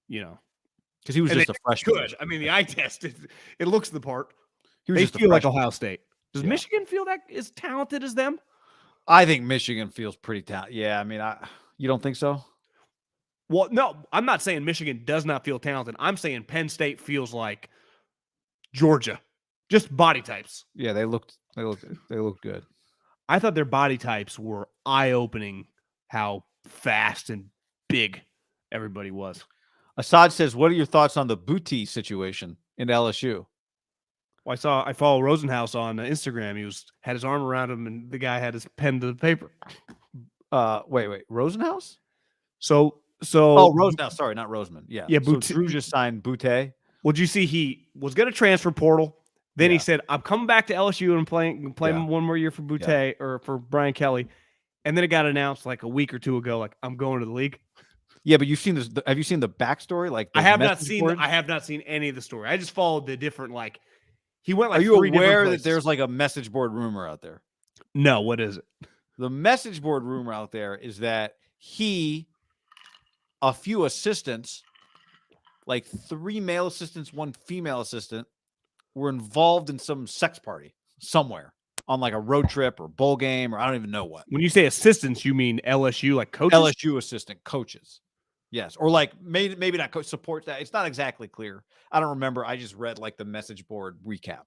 because he was just a freshman. Good. I mean, the eye test it looks the part. They feel like Ohio State. Does Michigan feel that as talented as them? I think Michigan feels pretty talented. Yeah, I mean, you don't think so? Well, no, I'm not saying Michigan does not feel talented. I'm saying Penn State feels like Georgia, just body types. Yeah, they looked good. I thought their body types were eye-opening. How fast and big everybody was. Assad says, "What are your thoughts on the Booty situation in LSU?" Well, I follow Rosenhaus on Instagram. He had his arm around him, and the guy had his pen to the paper. Wait, Rosenhaus? So Rosenhaus. Sorry, not Roseman. Yeah. So Drew just signed Boutte. Well, did you see he was going to transfer portal? Then he said, "I'm coming back to LSU and playing one more year for Boutte or for Brian Kelly." And then it got announced like a week or two ago, like, I'm going to the league. Yeah, but you've seen this. Have you seen the backstory? Like, I have not seen any of the story. I just followed the different, like, he went like. Are you aware that there's like a message board rumor out there? No, what is it? The message board rumor out there is that a few assistants, like 3 male assistants, 1 female assistant, were involved in some sex party somewhere on like a road trip or bowl game or I don't even know what. When you say assistants, you mean LSU, like coaches? LSU assistant coaches. Yes. Or like maybe not coach support that. It's not exactly clear. I don't remember. I just read like the message board recap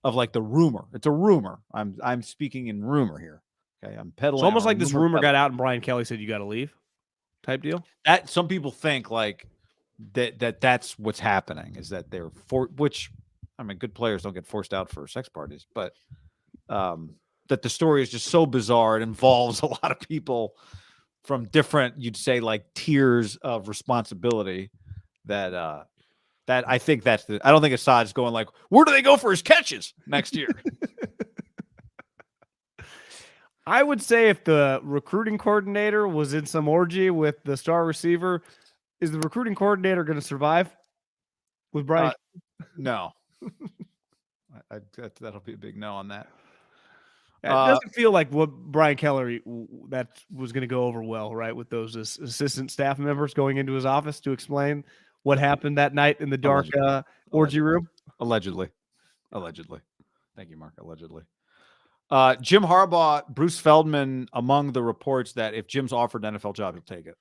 of like the rumor. It's a rumor. I'm speaking in rumor here. Okay. I'm peddling. It's almost like this rumor got out and Brian Kelly said, "You got to leave," type deal. That some people think like that's what's happening is that they're which I mean, good players don't get forced out for sex parties, but that the story is just so bizarre. It involves a lot of people from different, you'd say, like tiers of responsibility. That I think I don't think Assad's going like, where do they go for his catches next year? I would say if the recruiting coordinator was in some orgy with the star receiver, is the recruiting coordinator going to survive with Brian? No. That'll be a big no on that. It doesn't feel like what Brian Kelly that was going to go over well, right? With those assistant staff members going into his office to explain what happened that night in the dark orgy room. Allegedly. Thank you, Mark. Allegedly. Jim Harbaugh, Bruce Feldman, among the reports that if Jim's offered an NFL job, he'll take it.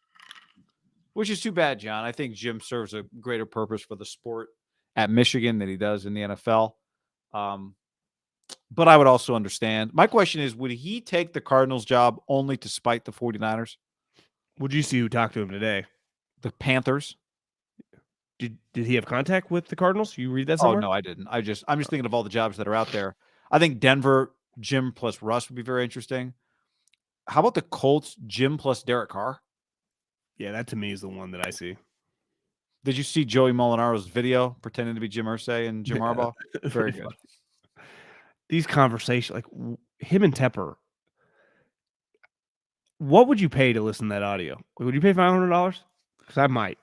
Which is too bad, John. I think Jim serves a greater purpose for the sport at Michigan than he does in the NFL. But I would also understand. My question is, would he take the Cardinals job only to spite the 49ers? Would you see who talked to him today? The Panthers. Did he have contact with the Cardinals? You read that somewhere? Oh, no, I didn't. I'm just thinking of all the jobs that are out there. I think Denver, Jim plus Russ would be very interesting. How about the Colts, Jim plus Derek Carr? Yeah, that to me is the one that I see. Did you see Joey Molinaro's video pretending to be Jim Irsay and Jim Harbaugh? Very good. These conversations, like him and Tepper, what would you pay to listen to that audio? Would you pay $500? Because I might.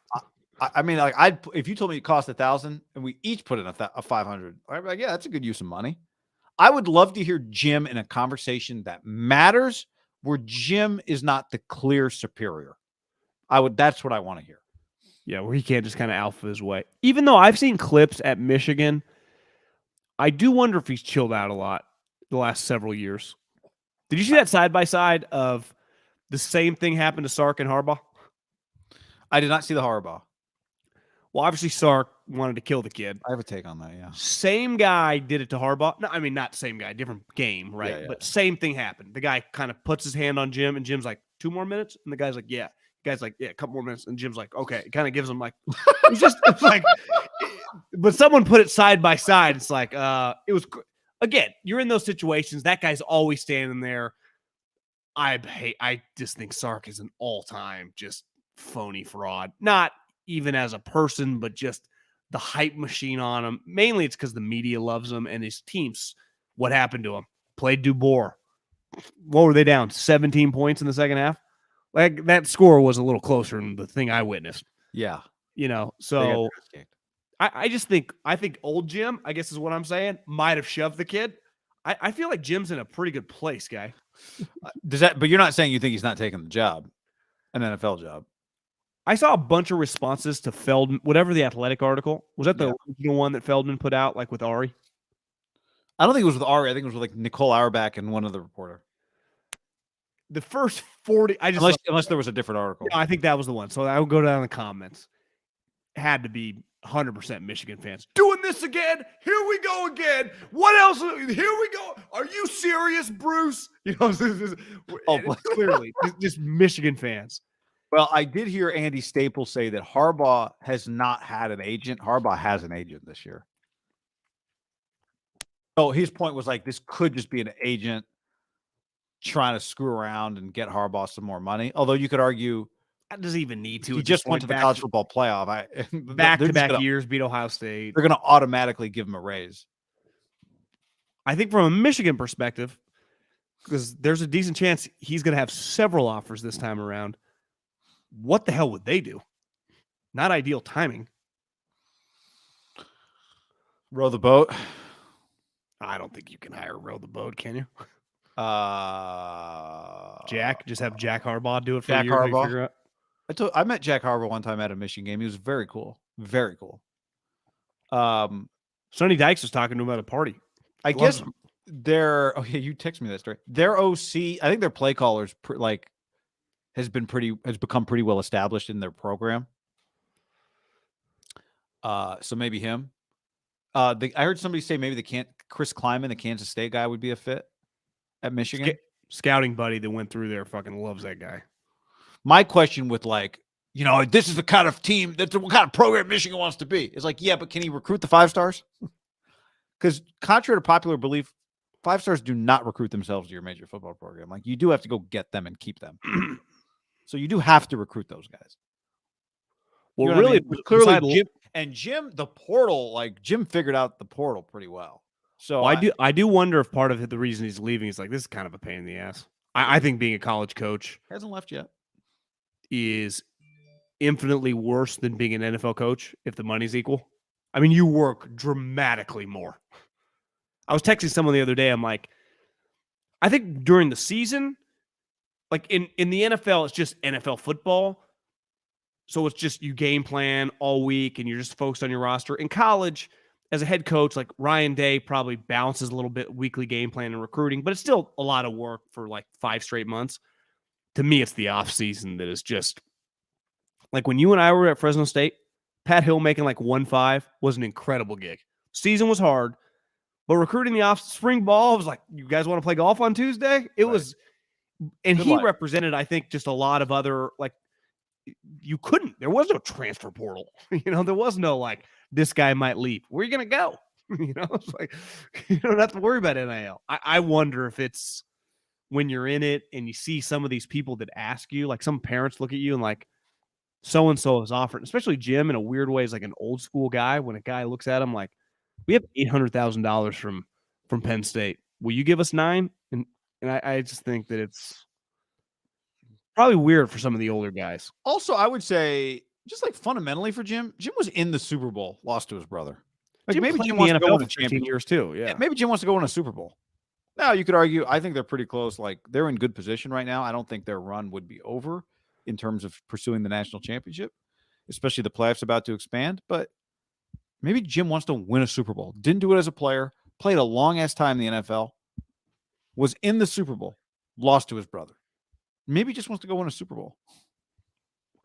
I mean, like if you told me it cost $1,000 and we each put in a $500, I'd be like, yeah, that's a good use of money. I would love to hear Jim in a conversation that matters, where Jim is not the clear superior. That's what I want to hear. Yeah, where he can't just kind of alpha his way. Even though I've seen clips at Michigan, I do wonder if he's chilled out a lot the last several years. Did you see that side-by-side of the same thing happened to Sark and Harbaugh? I did not see the Harbaugh. Well, obviously Sark wanted to kill the kid. I have a take on that, yeah. Same guy did it to Harbaugh. No, I mean, not same guy, different game, right? Yeah. But same thing happened. The guy kind of puts his hand on Jim, and Jim's like, 2 more minutes? And the guy's like, yeah. The guy's like, yeah, a couple more minutes. And Jim's like, okay. It kind of gives him like, it's like, but someone put it side by side. It's like, it was, again, you're in those situations. That guy's always standing there. I just think Sark is an all-time just phony fraud. Not even as a person, but just the hype machine on him. Mainly it's because the media loves him and his teams. What happened to him? Played DuBois. What were they down? 17 points in the second half? Like that score was a little closer than the thing I witnessed. Yeah. You know, so I think old Jim, I guess is what I'm saying, might have shoved the kid. I feel like Jim's in a pretty good place, guy. But you're not saying you think he's not taking the job, an NFL job. I saw a bunch of responses to Feldman, whatever the Athletic article. Was that the original one that Feldman put out, like with Ari? I don't think it was with Ari. I think it was with like Nicole Auerbach and one other reporter. the first 40. Unless there was a different article. I think that was the one. So I would go down in the comments. Had to be 100% Michigan fans doing this again. Here we go again. What else? Here we go. Are you serious, Bruce? Clearly just Michigan fans. Well, I did hear Andy Staples say that Harbaugh has not had an agent. Harbaugh has an agent this year. So his point was like, this could just be an agent trying to screw around and get Harbaugh some more money. Although you could argue that doesn't even need to. He just went to the college football playoff. Back-to-back years, beat Ohio State. They're going to automatically give him a raise. I think from a Michigan perspective, because there's a decent chance he's going to have several offers this time around. What the hell would they do? Not ideal timing. Row the boat. I don't think you can hire row the boat, can you? Just have Jack Harbaugh do it for Jack you. Harbaugh. I met Jack Harbaugh one time at a Michigan game. He was very cool. Very cool. Sonny Dykes was talking to him at a party. I guess their you text me that story. Their OC, I think their play callers has become pretty well established in their program. So maybe him. I heard somebody say maybe Chris Kleiman, the Kansas State guy, would be a fit at Michigan. Scouting buddy that went through there fucking loves that guy. My question with this is the kind of team, that's what kind of program Michigan wants to be. It's like, yeah, but can he recruit the 5 stars? Because contrary to popular belief, 5 stars do not recruit themselves to your major football program. Like, you do have to go get them and keep them. So you do have to recruit those guys. Well, really, clearly, Jim, the portal, Jim figured out the portal pretty well. So I do wonder if part of the reason he's leaving is this is kind of a pain in the ass. I think being a college coach hasn't left yet is infinitely worse than being an NFL coach if the money's equal. I mean, you work dramatically more. I was texting someone the other day. I'm like, I think during the season, in the NFL, it's just NFL football. So it's just you game plan all week and you're just focused on your roster. In college, as a head coach, Ryan Day probably balances a little bit weekly game plan and recruiting, but it's still a lot of work for 5 straight months. To me, it's the off season that is just when you and I were at Fresno State, Pat Hill making 1.5 was an incredible gig. Season was hard, but recruiting the off spring ball was you guys want to play golf on Tuesday? It was, and he represented, I think, just a lot of other you couldn't. There was no transfer portal. There was no this guy might leave. Where are you gonna go? It's you don't have to worry about NIL. I wonder if it's when you're in it and you see some of these people that ask you, some parents look at you and so and so is offered, especially Jim in a weird way is an old school guy. When a guy looks at him we have $800,000 from Penn State. Will you give us 9? And I just think that it's probably weird for some of the older guys. Also, I would say, just fundamentally for Jim was in the Super Bowl, lost to his brother. Maybe Jim wants to go win 15 years too. Yeah, maybe Jim wants to go win a Super Bowl. Now, you could argue, I think they're pretty close. They're in good position right now. I don't think their run would be over in terms of pursuing the national championship, especially the playoffs about to expand. But maybe Jim wants to win a Super Bowl. Didn't do it as a player, played a long-ass time in the NFL, was in the Super Bowl, lost to his brother. Maybe he just wants to go win a Super Bowl.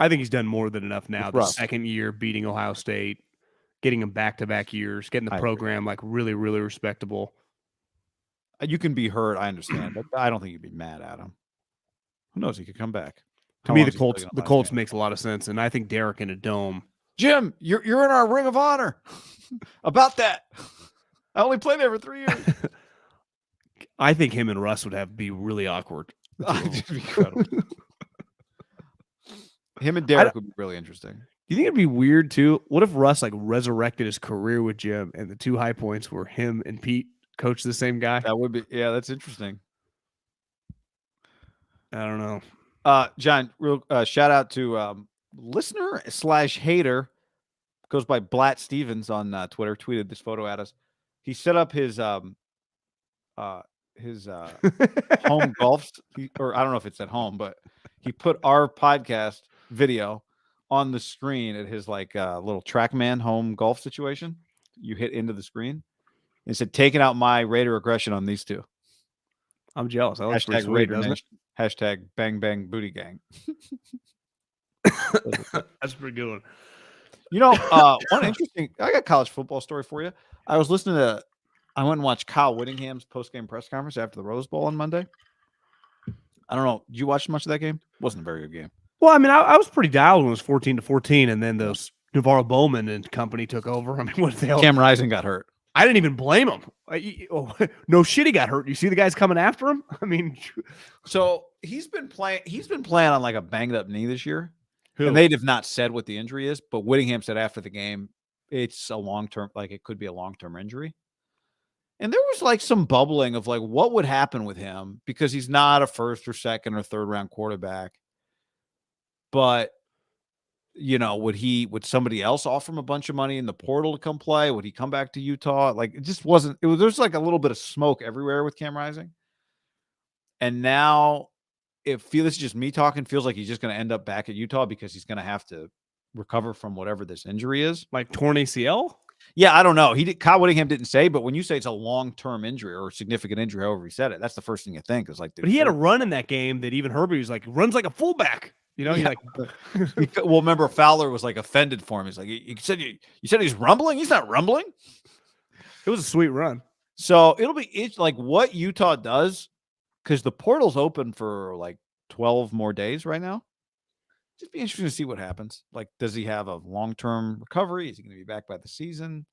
I think he's done more than enough now. The second year beating Ohio State, getting him back-to-back years, getting the program really, really respectable. You can be hurt, I understand, but I don't think you'd be mad at him. Who knows? He could come back. To me, the Colts makes a lot of sense, and I think Derek in a dome. Jim, you're in our Ring of Honor. About that. I only played there for 3 years. I think him and Russ would be really awkward. It'd be incredible. Him and Derek would be really interesting. Do you think it'd be weird too? What if Russ resurrected his career with Jim and the 2 high points were him and Pete coach the same guy? That would be, yeah, that's interesting. I don't know. John, real shout out to listener / hater, goes by Blatt Stevens on Twitter, tweeted this photo at us. He set up his home golf, or I don't know if it's at home, but he put our podcast video on the screen at his little TrackMan home golf situation. You hit into the screen and said, taking out my Raider aggression on these two. I'm jealous. I like Hashtag Raider Nation. Hashtag bang bang booty gang. That's a pretty good one. You know, one interesting. I got a college football story for you. I was listening to. I went and watched Kyle Whittingham's post-game press conference after the Rose Bowl on Monday. I don't know. Did you watch much of that game? It wasn't a very good game. Well, I mean, I was pretty dialed when it was 14-14, and then those Navarro Bowman and company took over. I mean, what the hell? Cam Rising got hurt. I didn't even blame him. No shit, he got hurt. You see the guys coming after him? I mean, so he's been playing on like a banged up knee this year. Who? And they have not said what the injury is, but Whittingham said after the game, it's a long-term, like it could be a long-term injury. And there was like some bubbling of like what would happen with him because he's not a first or second or third round quarterback. But you know, would somebody else offer him a bunch of money in the portal to come play? Would he come back to Utah? Like it just wasn't, there's like a little bit of smoke everywhere with Cam Rising. And now this is just me talking, feels like he's just going to end up back at Utah because he's going to have to recover from whatever this injury is. Like torn ACL? Yeah, I don't know. Kyle Whittingham didn't say, but when you say it's a long-term injury or a significant injury, however he said it, that's the first thing you think is like. But he had a run in that game that even Herbie was like, runs like a fullback. You know, yeah. Well, remember Fowler was like offended for him. He's like, you said he's rumbling. He's not rumbling. It was a sweet run. So it's like what Utah does because the portal's open for like 12 more days right now. Just be interesting to see what happens. Like, does he have a long-term recovery? Is he going to be back by the season?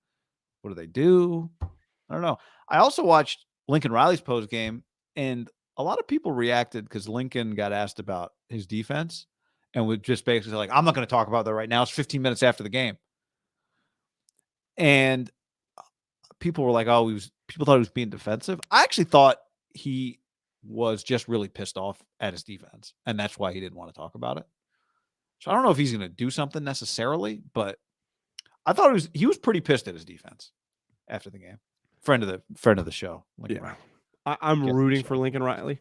What do they do? I don't know. I also watched Lincoln Riley's post game, and a lot of people reacted because Lincoln got asked about his defense and would just basically like, I'm not going to talk about that right now. It's 15 minutes after the game. And people were like, people thought he was being defensive. I actually thought he was just really pissed off at his defense, and that's why he didn't want to talk about it. So I don't know if he's going to do something necessarily, but I thought he was pretty pissed at his defense after the game. Friend of the show. Yeah. I'm rooting for Lincoln Riley.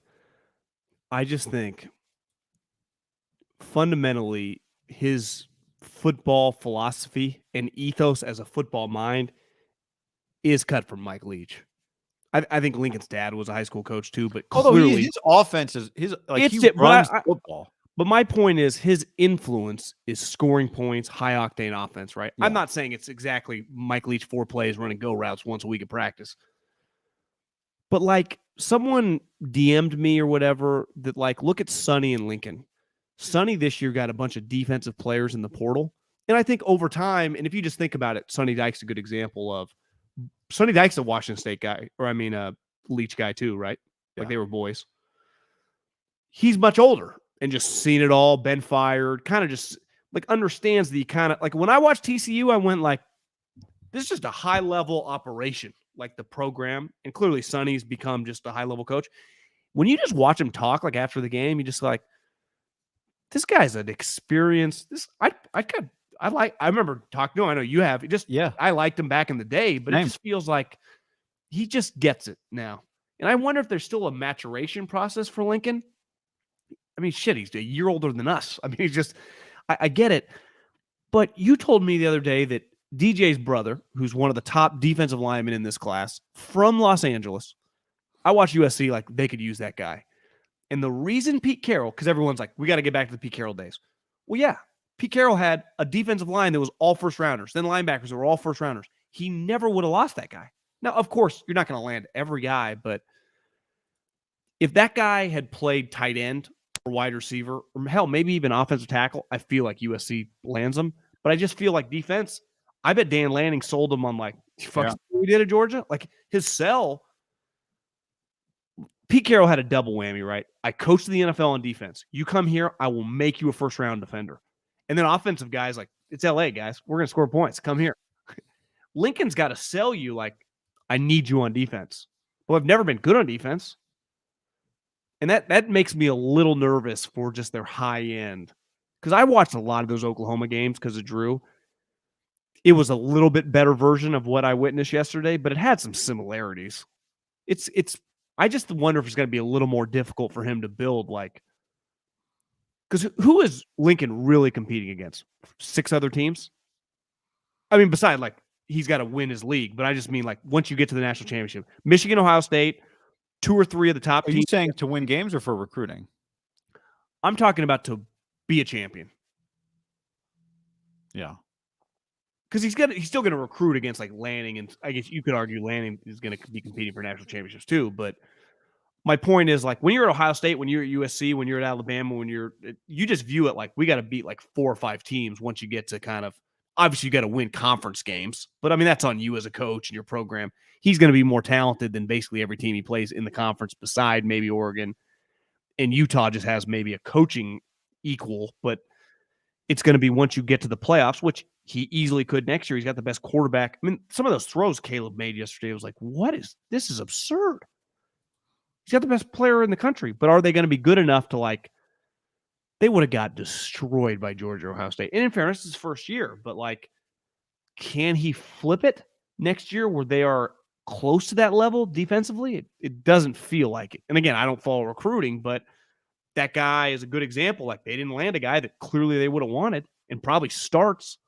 I just think fundamentally his football philosophy and ethos as a football mind is cut from Mike Leach. I think Lincoln's dad was a high school coach too, but clearly his offense is he runs football. But my point is his influence is scoring points, high octane offense, right? Yeah. I'm not saying it's exactly Mike Leach 4 plays running go routes once a week at practice. But like someone DM'd me or whatever that like, look at Sonny and Lincoln. Sonny this year got a bunch of defensive players in the portal. And I think over time, and if you just think about it, Sonny Dykes a good example of Sonny Dykes a Washington State guy, or Leach guy too, right? Like they were boys. He's much older. And just seen it all, been fired, kind of just like understands the kind of like when I watched TCU, I went like, this is just a high level operation, like the program. And clearly Sonny's become just a high level coach. When you just watch him talk like after the game, you just like, this guy's an experience. I remember talking to him. I know you have. I liked him back in the day, but it just feels like he just gets it now. And I wonder if there's still a maturation process for Lincoln. I mean, shit, he's a year older than us. I mean, he's just, I get it. But you told me the other day that DJ's brother, who's one of the top defensive linemen in this class from Los Angeles, I watched USC like they could use that guy. And the reason Pete Carroll, because everyone's like, we got to get back to the Pete Carroll days. Well, yeah, Pete Carroll had a defensive line that was all first rounders, then linebackers that were all first rounders. He never would have lost that guy. Now, of course, you're not going to land every guy, but if that guy had played tight end, or wide receiver, or hell, maybe even offensive tackle, I feel like USC lands them. But I just feel like defense, I bet Dan Lanning sold him on like, what we did at Georgia. Like his sell, Pete Carroll had a double whammy, right? I coached the NFL on defense. You come here, I will make you a first round defender. And then offensive guys, like, it's LA, guys. We're going to score points. Come here. Lincoln's got to sell you like, I need you on defense. Well, I've never been good on defense. And that makes me a little nervous for just their high end. Because I watched a lot of those Oklahoma games because of Drew. It was a little bit better version of what I witnessed yesterday, but it had some similarities. I just wonder if it's going to be a little more difficult for him to build like, because who is Lincoln really competing against? 6 other teams? I mean, besides like he's got to win his league, but I just mean like once you get to the national championship, Michigan, Ohio State, 2 or 3 of the top teams. Are you saying to win games or for recruiting? I'm talking about to be a champion. Yeah. Because he's still going to recruit against like Lanning, and I guess you could argue Lanning is going to be competing for national championships too. But my point is, like, when you're at Ohio State, when you're at USC, when you're at Alabama, you just view it like we got to beat like 4 or 5 teams once you get to kind of, obviously you got to win conference games, but I mean that's on you as a coach and your program. He's going to be more talented than basically every team he plays in the conference, beside maybe Oregon, and Utah just has maybe a coaching equal, but it's going to be once you get to the playoffs, which he easily could next year. He's got the best quarterback. I mean, some of those throws Caleb made yesterday was like, this is absurd. He's got the best player in the country, but are they going to be good enough to, like, they would have got destroyed by Georgia or Ohio State. And in fairness, it's his first year, but like, can he flip it next year where they are close to that level defensively? It doesn't feel like it. And again, I don't follow recruiting, but that guy is a good example. Like, they didn't land a guy that clearly they would have wanted and probably starts.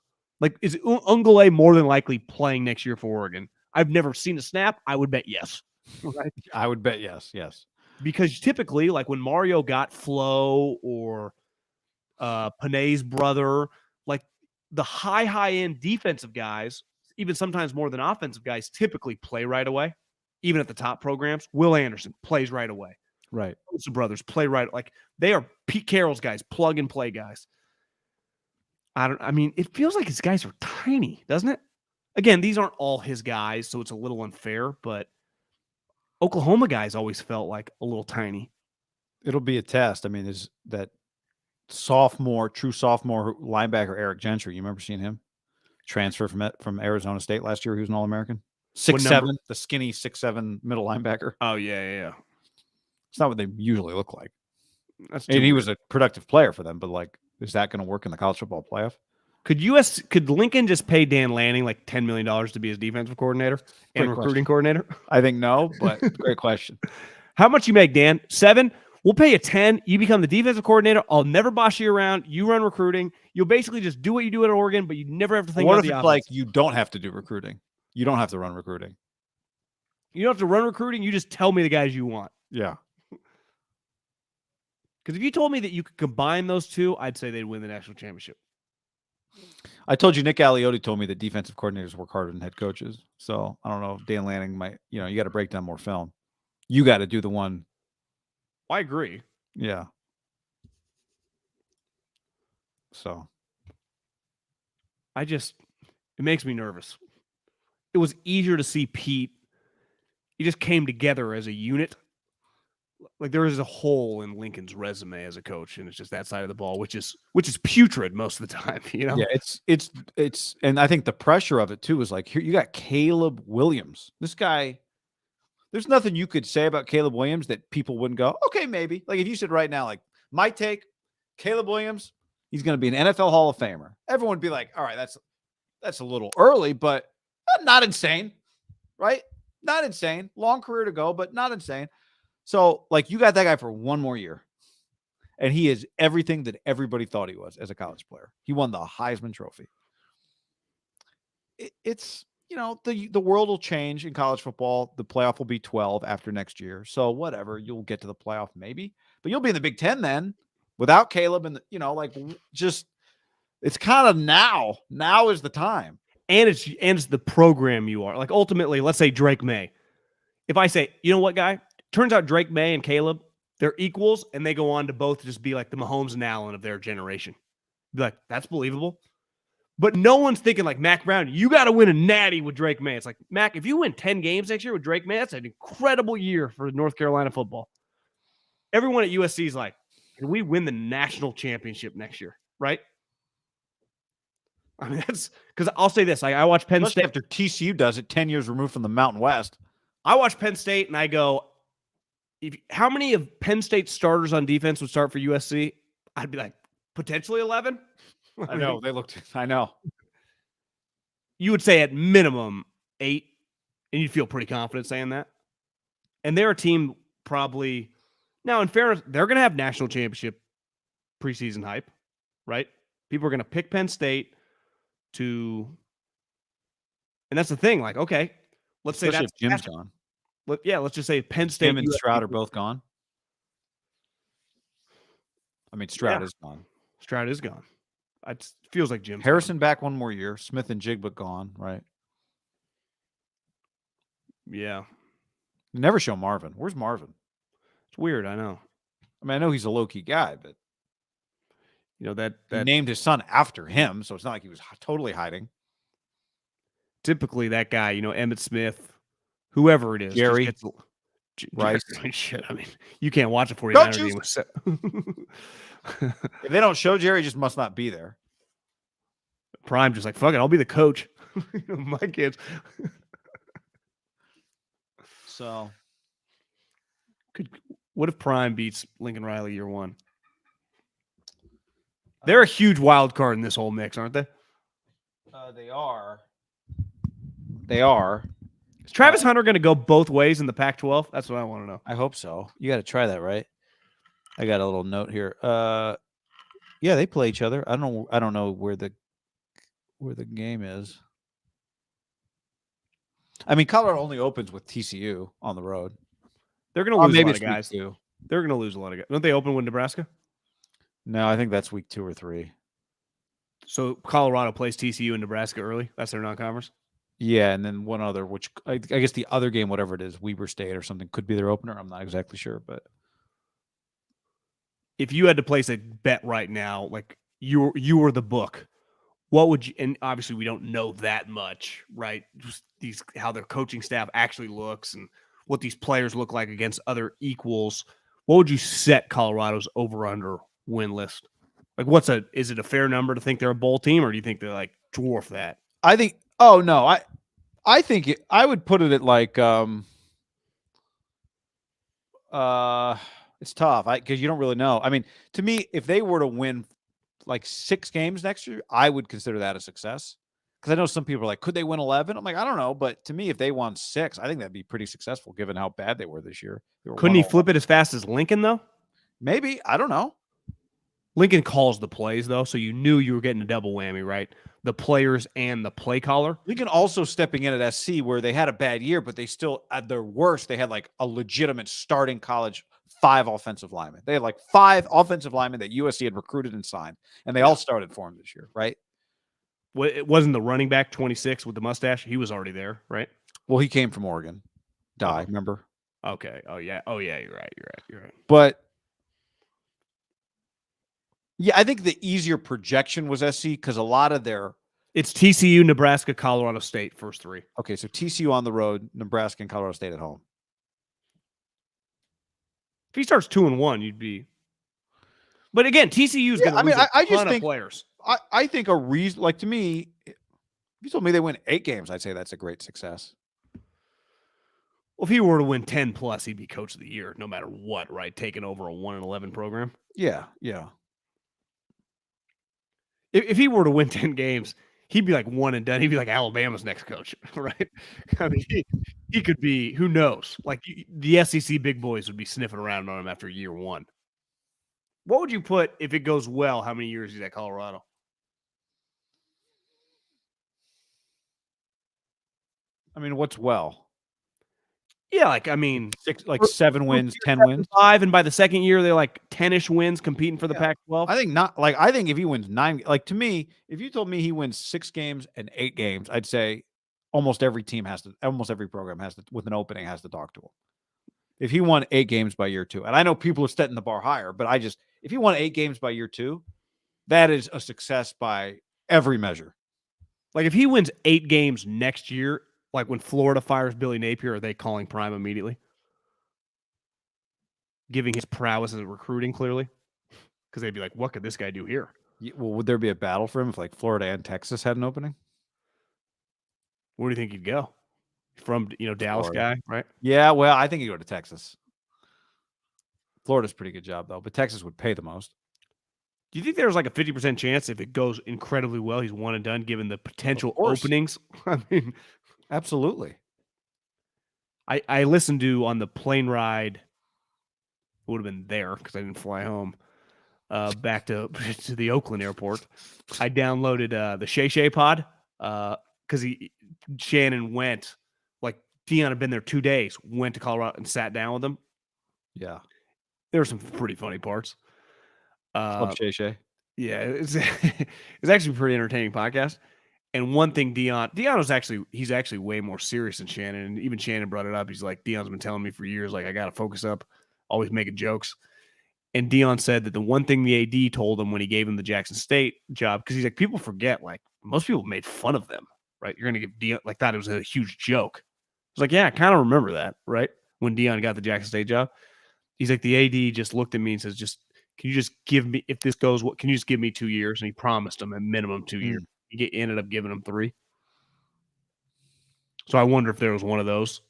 Like, is Ungole more than likely playing next year for Oregon? I've never seen a snap. I would bet yes. Right? I would bet yes. Because typically, like when Mario got Flo or Panay's brother, like the high-end defensive guys, even sometimes more than offensive guys, typically play right away, even at the top programs. Will Anderson plays right away. Right. Those brothers play right. Like, they are Pete Carroll's guys, plug-and-play guys. I mean, it feels like his guys are tiny, doesn't it? Again, these aren't all his guys, so it's a little unfair, but Oklahoma guys always felt like a little tiny. It'll be a test. I mean, is that true sophomore linebacker Eric Gentry? You remember seeing him transfer from Arizona State last year? He was an All-American. 6'7", the skinny 6'7" middle linebacker. Oh, yeah. It's not what they usually look like. And he was a productive player for them, but like, is that going to work in the college football playoff? Could Lincoln just pay Dan Lanning like $10 million to be his defensive coordinator and recruiting coordinator? I think no, but great question. How much you make, Dan? 7? We'll pay you 10. You become the defensive coordinator. I'll never boss you around. You run recruiting. You'll basically just do what you do at Oregon, but you never have to think about the offense. What if it's like you don't have to do recruiting? You don't have to run recruiting. You don't have to run recruiting. You just tell me the guys you want. Yeah. Because if you told me that you could combine those two, I'd say they'd win the national championship. I told you Nick Aliotti told me that defensive coordinators work harder than head coaches. So I don't know if Dan Lanning might, you got to break down more film. You got to do the one. I agree. Yeah. So. It makes me nervous. It was easier to see Pete. He just came together as a unit. Like, there is a hole in Lincoln's resume as a coach, and it's just that side of the ball, which is putrid most of the time. Yeah, it's, and I think the pressure of it too is like, here you got Caleb Williams. This guy, there's nothing you could say about Caleb Williams that people wouldn't go, okay, maybe. Like, if you said right now, like, my take, Caleb Williams, he's going to be an NFL Hall of Famer. Everyone would be like, all right, that's a little early, but not insane, right? Not insane. Long career to go, but not insane. So, like, you got that guy for one more year, and he is everything that everybody thought he was as a college player. He won the Heisman Trophy. It's, the world will change in college football. The playoff will be 12 after next year. So, whatever, you'll get to the playoff maybe, but you'll be in the Big Ten then without Caleb. And, it's kind of now. Now is the time. And it's the program you are. Like, ultimately, let's say Drake May. If I say, you know what, guy? Turns out Drake May and Caleb, they're equals, and they go on to both just be like the Mahomes and Allen of their generation. Be like, that's believable. But no one's thinking like, Mac Brown, you got to win a natty with Drake May. It's like, Mac, if you win 10 games next year with Drake May, that's an incredible year for North Carolina football. Everyone at USC is like, can we win the national championship next year? Right? I mean, that's because I'll say this. I watch Penn State. After TCU does it 10 years removed from the Mountain West. I watch Penn State and I go, how many of Penn State starters on defense would start for USC? I'd be like, potentially 11. I know. I know. You would say at minimum 8, and you'd feel pretty confident saying that. And they're a team probably, now in fairness, they're going to have national championship preseason hype, right? People are going to pick Penn State and that's the thing. Like, okay, let's say that's Jim's gone. Let's just say Penn State. Jim and Stroud are both gone. I mean, Stroud Yeah. is gone. Stroud is gone. It feels like Jim's Harrison gone. back one more year. Smith and Jigba gone, right? Yeah. You never show Marvin. Where's Marvin? It's weird, I know. I mean, I know he's a low-key guy, but that he named his son after him, so it's not like he was totally hiding. Typically that guy, Emmitt Smith, whoever it is, Jerry. just gets Rice. Shit, I mean, you can't watch a 49er game. If they don't show Jerry, he just must not be there. Prime just like, fuck it, I'll be the coach. My kids. So, what if Prime beats Lincoln Riley year one? They're a huge wild card in this whole mix, aren't they? They are. They are. Is Travis Hunter going to go both ways in the Pac-12? That's what I want to know. I hope so. You got to try that, right? I got a little note here. Yeah, they play each other. I don't know where the game is. I mean, Colorado only opens with TCU on the road. They're going to lose maybe a lot of guys. They're going to lose a lot of guys. Don't they open with Nebraska? No, I think that's week 2 or 3. So Colorado plays TCU and Nebraska early. That's their non-conference. Yeah, and then one other, which I guess the other game, whatever it is, Weber State or something, could be their opener. I'm not exactly sure, but if you had to place a bet right now, like you were the book, what would you? And obviously, we don't know that much, right? Just how their coaching staff actually looks and what these players look like against other equals. What would you set Colorado's over/under win list? Like, is it a fair number to think they're a bowl team, or do you think they're like dwarf that? I think. Oh no, I think I would put it at like it's tough because you don't really know. I mean, to me, if they were to win like 6 games next year, I would consider that a success. Because I know some people are like, could they win 11? I'm like, I don't know, but to me, if they won 6, I think that'd be pretty successful given how bad they were this year. Couldn't he flip it as fast as Lincoln though? Maybe, I don't know. Lincoln calls the plays though, so you knew you were getting a double whammy, right? The players and the play caller. Lincoln also stepping in at SC where they had a bad year, but they still, at their worst, they had like a legitimate starting college 5 offensive linemen. They had like 5 offensive linemen that USC had recruited and signed, and they all started for him this year, right? Well, it wasn't the running back 26 with the mustache. He was already there, right? Well, he came from Oregon. Remember? Okay. Oh yeah. You're right. But yeah, I think the easier projection was SC because a lot of it's TCU, Nebraska, Colorado State, first 3. Okay, so TCU on the road, Nebraska and Colorado State at home. If he starts 2-1, you'd be. But again, TCU's going to lose a ton of players. I think a reason, like to me, if you told me they win 8 games, I'd say that's a great success. Well, if he were to win 10 plus, he'd be coach of the year, no matter what, right? Taking over a 1-11 program. Yeah. If he were to win 10 games, he'd be like one and done. He'd be like Alabama's next coach, right? I mean, he could be, who knows? Like the SEC big boys would be sniffing around on him after year 1. What would you put if it goes well? How many years he's at Colorado? I mean, what's well? Yeah, like I mean, 7 wins, 10 wins, 5, and by the second year they're like 10-ish wins, competing for the Pac-12. I think not. Like I think if he wins 9, like to me, if you told me he wins 6 games and 8 games, I'd say almost every program has to, with an opening, has to talk to him. If he won 8 games by year 2, and I know people are setting the bar higher, but if he won 8 games by year 2, that is a success by every measure. Like if he wins 8 games next year. Like when Florida fires Billy Napier, are they calling Prime immediately? Giving his prowess as recruiting, clearly? Because they'd be like, what could this guy do here? Well, would there be a battle for him if like Florida and Texas had an opening? Where do you think he'd go? From, Dallas Florida guy, right? Yeah, well, I think he'd go to Texas. Florida's a pretty good job, though, but Texas would pay the most. Do you think there's like a 50% chance if it goes incredibly well, he's one and done, given the potential openings? I mean... Absolutely. I listened to on the plane ride, would have been there because I didn't fly home, back to the Oakland airport. I downloaded the Shay Shay pod because Shannon went, like Dion had been there 2 days, went to Colorado and sat down with him. Yeah. There were some pretty funny parts. Club Shay Shay. Yeah, it's actually a pretty entertaining podcast. And one thing Dion was he's actually way more serious than Shannon. And even Shannon brought it up. He's like, Dion's been telling me for years, like, I got to focus up, always making jokes. And Dion said that the one thing the AD told him when he gave him the Jackson State job, because he's like, people forget, like, most people made fun of them, right? You're going to give Dion, like, thought it was a huge joke. It's like, yeah, I kind of remember that, right? When Dion got the Jackson State job. He's like, the AD just looked at me and says, can you just give me, if this goes, can you just give me 2 years? And he promised him a minimum 2 years. He ended up giving him 3. So I wonder if there was one of those.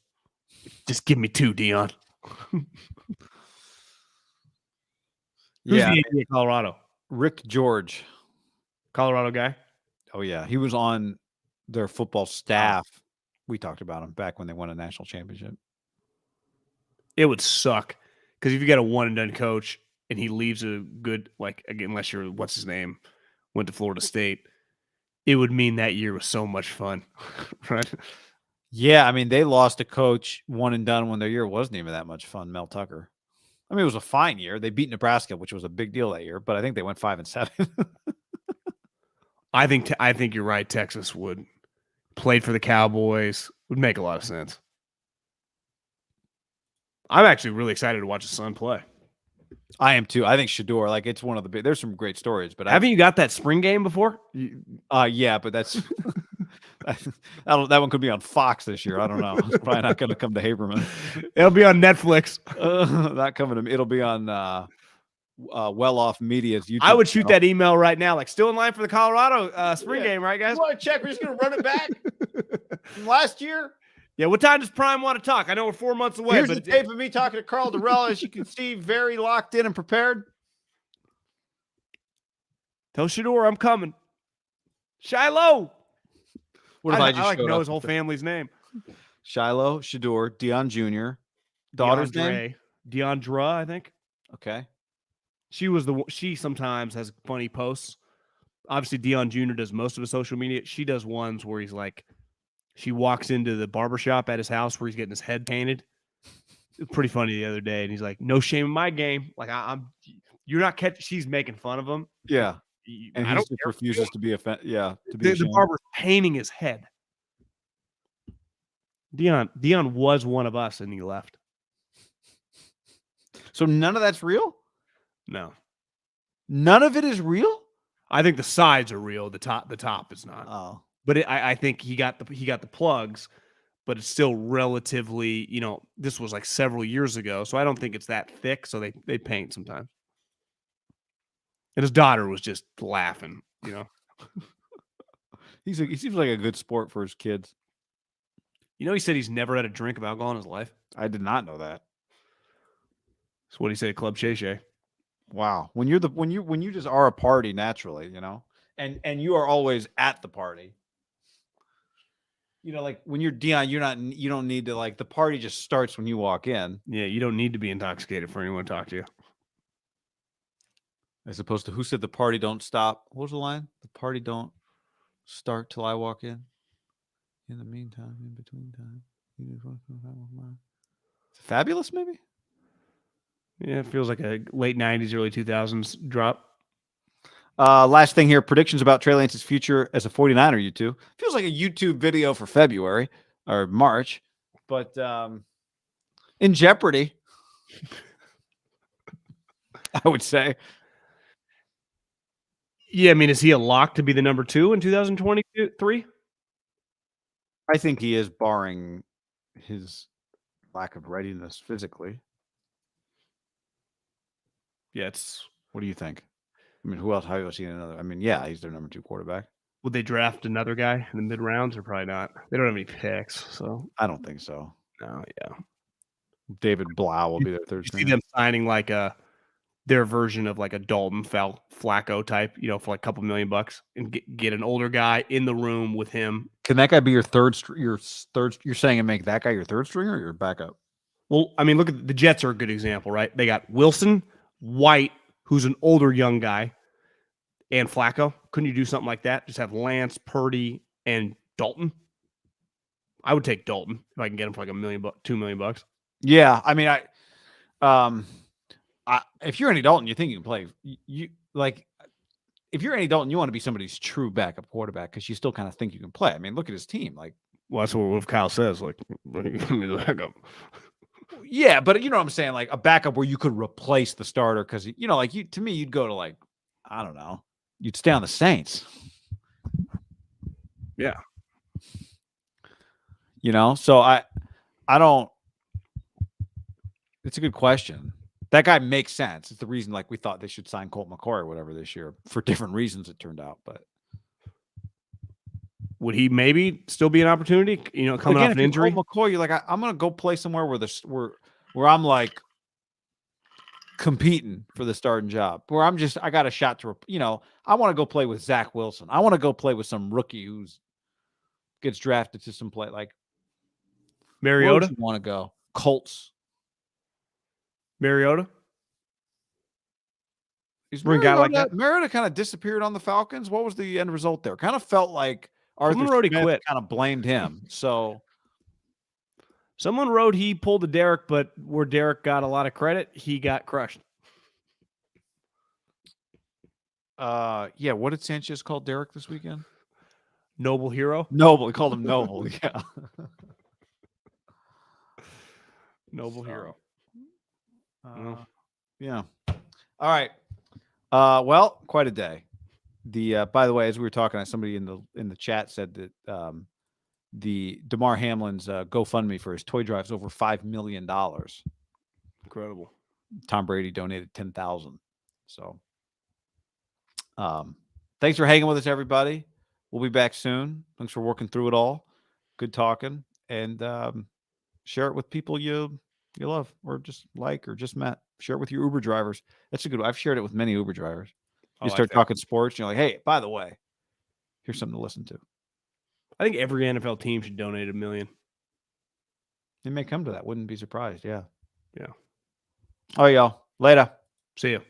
Just give me 2, Dion. Who's the AD at Colorado? Rick George. Colorado guy? Oh, yeah. He was on their football staff. We talked about him back when they won a national championship. It would suck. Because if you got a one-and-done coach and he leaves a good, like, again, unless you're, what's his name, went to Florida State, it would mean that year was so much fun, right? Yeah, I mean, they lost a coach one and done when their year wasn't even that much fun, Mel Tucker. I mean, it was a fine year. They beat Nebraska, which was a big deal that year, but I think they went 5-7. I think you're right. Texas would played for the Cowboys. Would make a lot of sense. I'm actually really excited to watch his son play. I am too. I think Shador, like, it's one of the big. There's some great stories, but haven't you got that spring game before? Yeah, but that's that one could be on Fox this year. I don't know. It's probably not going to come to Haberman. It'll be on Netflix. Not coming to. It'll be on Well Off Media's YouTube. I would shoot that email right now. Like, still in line for the Colorado spring game, right, guys? You want to check? We're just going to run it back from last year. Yeah, what time does Prime want to talk? I know we're 4 months away. Here's the tape of me talking to Carl Durrell. As you can see, very locked in and prepared. Tell Shador I'm coming. Shiloh. What if I just like know his whole family's name? Shiloh, Shador, Dion Jr. Daughter's name? Deandra, I think. Okay. She sometimes has funny posts. Obviously, Dion Jr. does most of his social media. She does ones where he's like, she walks into the barbershop at his house where he's getting his head painted. It's pretty funny the other day. And he's like, no shame in my game. Like, you're not catching. She's making fun of him. Yeah. And he just refuses to be offended. Yeah. The barber's painting his head. Dion was one of us and he left. So none of that's real? No. None of it is real? I think the sides are real. The top is not. Oh. But I think he got the plugs, but it's still relatively, this was like several years ago, so I don't think it's that thick. So they paint sometimes. And his daughter was just laughing, He seems like a good sport for his kids. He said he's never had a drink of alcohol in his life. I did not know that. That's what he said at Club Shay Shay. Wow. When you just are a party naturally, and you are always at the party. Like when you're Dion, you don't need to, like, the party just starts when you walk in. Yeah, you don't need to be intoxicated for anyone to talk to you. As opposed to, who said the party don't stop? What was the line? The party don't start till I walk in. In the meantime, in between time. It's Fabulous, maybe? Yeah, it feels like a late 90s, early 2000s drop. Last thing here, predictions about Trey Lance's future as a 49er, you two. Feels like a YouTube video for February or March, but in jeopardy, I would say. Yeah, I mean, is he a lock to be the number 2 in 2023? I think he is, barring his lack of readiness physically. Yeah, what do you think? I mean, who else? How have you seen another? I mean, yeah, he's their number 2 quarterback. Would they draft another guy in the mid rounds or probably not? They don't have any picks, so I don't think so. No, yeah. David Blau will be their third. You see them signing like their version of like a Dalton Flacco type, for like a couple $1 million and get an older guy in the room with him. Can that guy be your third? You're saying and make that guy your third stringer or your backup? Well, I mean, look at the Jets are a good example, right? They got Wilson, White, who's an older young guy, and Flacco. Couldn't you do something like that? Just have Lance, Purdy, and Dalton. I would take Dalton if I can get him for like $1 million, $2 million. Yeah, I mean, if you're Andy Dalton, you think you can play. like if you're Andy Dalton, you want to be somebody's true backup quarterback because you still kind of think you can play. I mean, look at his team. Like, well, that's what Kyle says. Like, give me the backup. Yeah, but you know what I'm saying? Like a backup where you could replace the starter because, you know, like to me, you'd go to like, I don't know, you'd stay on the Saints. Yeah. You know, so I don't, it's a good question. That guy makes sense. It's the reason like we thought they should sign Colt McCoy or whatever this year for different reasons it turned out. But would he maybe still be an opportunity? You know, coming off an injury. Colt McCoy, you're like, I'm going to go play somewhere where I'm like competing for the starting job, where I got a shot to, you know, I want to go play with Zach Wilson. I want to go play with some rookie who's gets drafted to some play like Mariota. Where you want to go? Colts. Mariota. Mariota kind of disappeared on the Falcons. What was the end result there? Kind of felt like Arthur Smith quit. Kind of blamed him. So someone wrote he pulled a Derek, but where Derek got a lot of credit, he got crushed. Yeah. What did Sanchez call Derek this weekend? Noble hero. Noble. He called him noble. Yeah. Noble hero. Yeah. All right. Well, quite a day. By the way, as we were talking, somebody in the chat said that the Damar Hamlin's GoFundMe for his toy drive is over $5 million. Incredible. Tom Brady donated 10,000. So, thanks for hanging with us, everybody. We'll be back soon. Thanks for working through it all. Good talking, and share it with people you love, or just like, or just met. Share it with your Uber drivers. That's a good one. I've shared it with many Uber drivers. You start talking sports, and you're like, hey, by the way, here's something to listen to. I think every NFL team should donate $1 million. It may come to that. Wouldn't be surprised. Yeah. Yeah. All right, y'all. Later. See you.